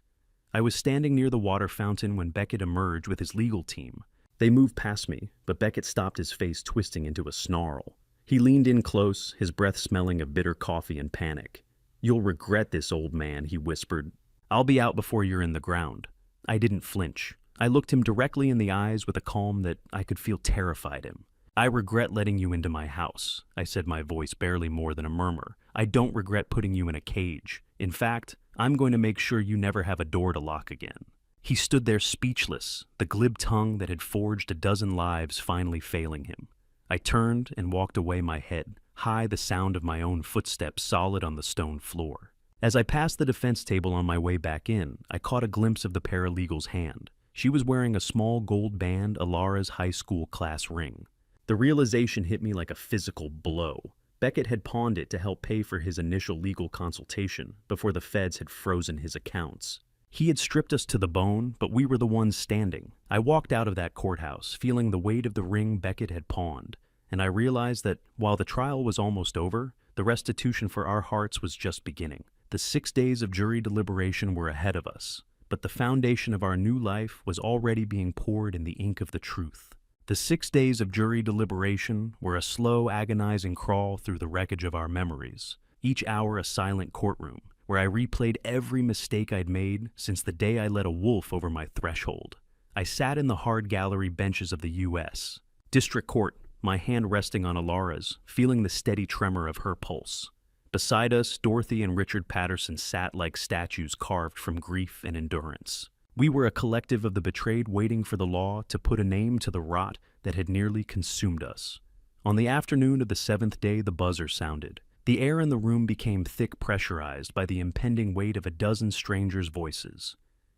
[SPEAKER 1] I was standing near the water fountain when Beckett emerged with his legal team. They moved past me, but Beckett stopped, his face twisting into a snarl. He leaned in close, his breath smelling of bitter coffee and panic. "You'll regret this, old man," he whispered. "I'll be out before you're in the ground." I didn't flinch. I looked him directly in the eyes with a calm that I could feel terrified him. "I regret letting you into my house," I said, my voice barely more than a murmur. "I don't regret putting you in a cage. In fact, I'm going to make sure you never have a door to lock again." He stood there speechless, the glib tongue that had forged a dozen lives finally failing him. I turned and walked away, my head high, the sound of my own footsteps solid on the stone floor. As I passed the defense table on my way back in, I caught a glimpse of the paralegal's hand. She was wearing a small gold band, Alara's high school class ring. The realization hit me like a physical blow. Beckett had pawned it to help pay for his initial legal consultation before the feds had frozen his accounts. He had stripped us to the bone, but we were the ones standing. I walked out of that courthouse, feeling the weight of the ring Beckett had pawned, and I realized that while the trial was almost over, the restitution for our hearts was just beginning. The 6 days of jury deliberation were ahead of us, but the foundation of our new life was already being poured in the ink of the truth. The 6 days of jury deliberation were a slow, agonizing crawl through the wreckage of our memories, each hour a silent courtroom, where I replayed every mistake I'd made since the day I let a wolf over my threshold. I sat in the hard gallery benches of the U.S. District Court, my hand resting on Alara's, feeling the steady tremor of her pulse. Beside us, Dorothy and Richard Patterson sat like statues carved from grief and endurance. We were a collective of the betrayed waiting for the law to put a name to the rot that had nearly consumed us. On the afternoon of the 7th day, the buzzer sounded. The air in the room became thick, pressurized by the impending weight of a dozen strangers' voices.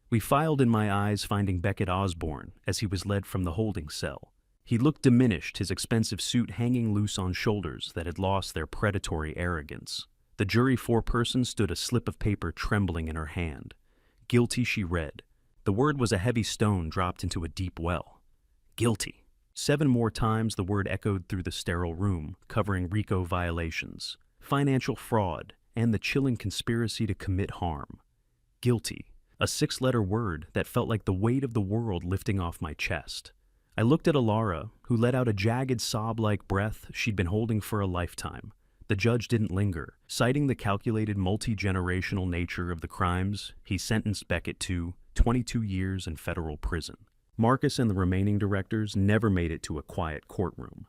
[SPEAKER 1] We filed in my eyes, finding Beckett Osborne as he was led from the holding cell. He looked diminished, his expensive suit hanging loose on shoulders that had lost their predatory arrogance. The jury foreperson stood, a slip of paper trembling in her hand. "Guilty," she read. The word was a heavy stone dropped into a deep well. Guilty. 7 more times the word echoed through the sterile room, covering RICO violations, financial fraud, and the chilling conspiracy to commit harm. Guilty. A 6-letter word that felt like the weight of the world lifting off my chest. I looked at Alara, who let out a jagged sob-like breath she'd been holding for a lifetime. The judge didn't linger. Citing the calculated multi-generational nature of the crimes, he sentenced Beckett to 22 years in federal prison. Marcus and the remaining directors never made it to a quiet courtroom.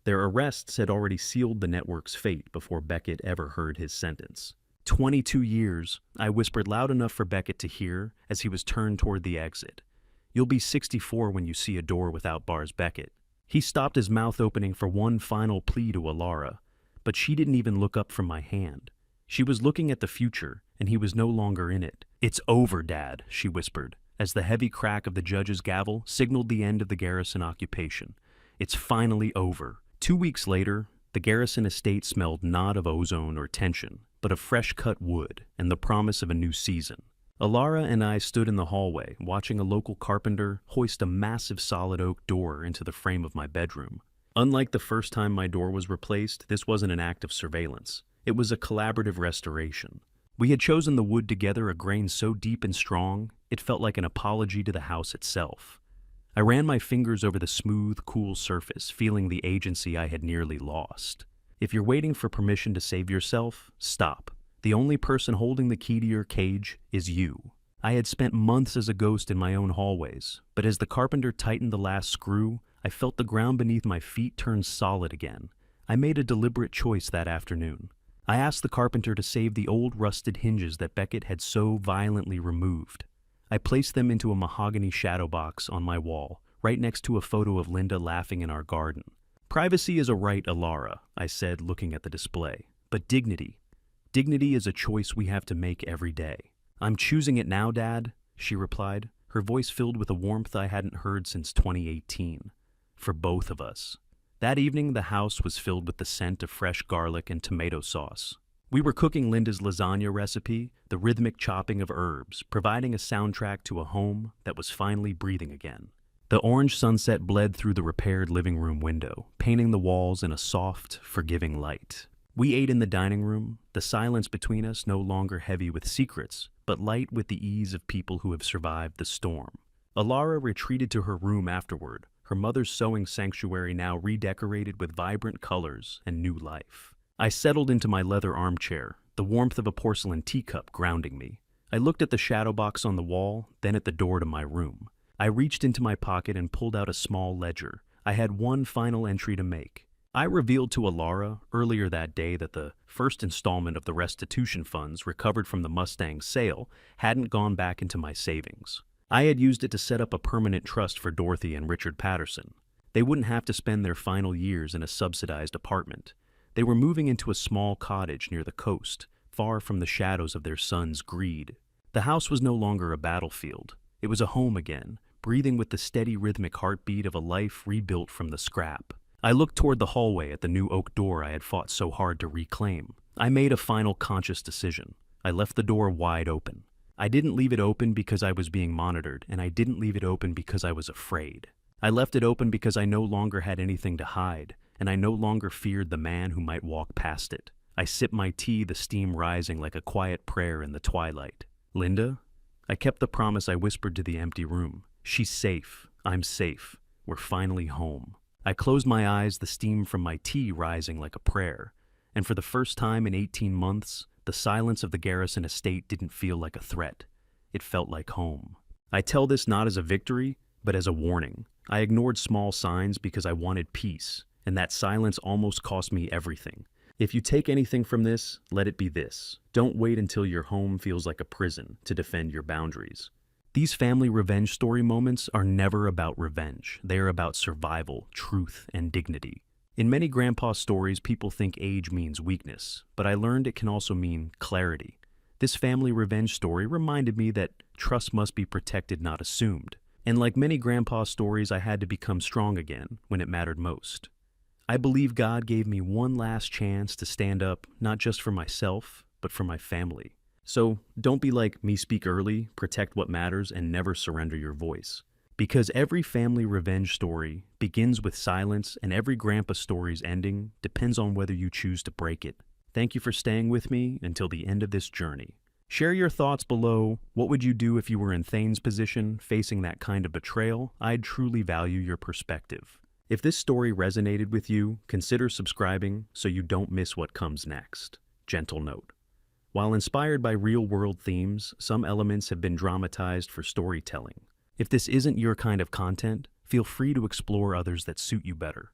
[SPEAKER 1] Their arrests had already sealed the network's fate before Beckett ever heard his sentence. 22 years, I whispered loud enough for Beckett to hear as he was turned toward the exit. "You'll be 64 when you see a door without bars, Beckett." He stopped, his mouth opening for one final plea to Alara, but she didn't even look up from my hand. She was looking at the future, and he was no longer in it. "It's over, Dad," she whispered, as the heavy crack of the judge's gavel signaled the end of the Garrison occupation. "It's finally over." 2 weeks later, the Garrison estate smelled not of ozone or tension, but of fresh-cut wood and the promise of a new season. Alara and I stood in the hallway, watching a local carpenter hoist a massive solid oak door into the frame of my bedroom. Unlike the first time my door was replaced, this wasn't an act of surveillance. It was a collaborative restoration. We had chosen the wood together, a grain so deep and strong, it felt like an apology to the house itself. I ran my fingers over the smooth, cool surface, feeling the agency I had nearly lost. If you're waiting for permission to save yourself, stop. The only person holding the key to your cage is you. I had spent months as a ghost in my own hallways, but as the carpenter tightened the last screw, I felt the ground beneath my feet turn solid again. I made a deliberate choice that afternoon. I asked the carpenter to save the old rusted hinges that Beckett had so violently removed. I placed them into a mahogany shadow box on my wall, right next to a photo of Linda laughing in our garden. Privacy is a right, Alara, I said, looking at the display. But dignity. Dignity is a choice we have to make every day. I'm choosing it now, Dad, she replied, her voice filled with a warmth I hadn't heard since 2018. For both of us. That evening, the house was filled with the scent of fresh garlic and tomato sauce. We were cooking Linda's lasagna recipe, the rhythmic chopping of herbs, providing a soundtrack to a home that was finally breathing again. The orange sunset bled through the repaired living room window, painting the walls in a soft, forgiving light. We ate in the dining room, the silence between us no longer heavy with secrets, but light with the ease of people who have survived the storm. Alara retreated to her room afterward, her mother's sewing sanctuary now redecorated with vibrant colors and new life. I settled into my leather armchair, the warmth of a porcelain teacup grounding me. I looked at the shadow box on the wall, then at the door to my room. I reached into my pocket and pulled out a small ledger. I had one final entry to make. I revealed to Alara earlier that day that the first installment of the restitution funds recovered from the Mustang sale hadn't gone back into my savings. I had used it to set up a permanent trust for Dorothy and Richard Patterson. They wouldn't have to spend their final years in a subsidized apartment. They were moving into a small cottage near the coast, far from the shadows of their son's greed. The house was no longer a battlefield. It was a home again, breathing with the steady rhythmic heartbeat of a life rebuilt from the scrap. I looked toward the hallway at the new oak door I had fought so hard to reclaim. I made a final conscious decision. I left the door wide open. I didn't leave it open because I was being monitored, and I didn't leave it open because I was afraid. I left it open because I no longer had anything to hide, and I no longer feared the man who might walk past it. I sipped my tea, the steam rising like a quiet prayer in the twilight. Linda? I kept the promise I whispered to the empty room. She's safe. I'm safe. We're finally home. I closed my eyes, the steam from my tea rising like a prayer. And for the first time in 18 months, the silence of the Garrison estate didn't feel like a threat. It felt like home. I tell this not as a victory, but as a warning. I ignored small signs because I wanted peace, and that silence almost cost me everything. If you take anything from this, let it be this. Don't wait until your home feels like a prison to defend your boundaries. These family revenge story moments are never about revenge. They are about survival, truth, and dignity. In many grandpa stories, people think age means weakness, but I learned it can also mean clarity. This family revenge story reminded me that trust must be protected, not assumed. And like many grandpa stories, I had to become strong again when it mattered most. I believe God gave me one last chance to stand up, not just for myself, but for my family. So don't be like me, speak early, protect what matters, and never surrender your voice. Because every family revenge story begins with silence, and every grandpa story's ending depends on whether you choose to break it. Thank you for staying with me until the end of this journey. Share your thoughts below. What would you do if you were in Thane's position, facing that kind of betrayal? I'd truly value your perspective. If this story resonated with you, consider subscribing so you don't miss what comes next. Gentle note. While inspired by real-world themes, some elements have been dramatized for storytelling. If this isn't your kind of content, feel free to explore others that suit you better.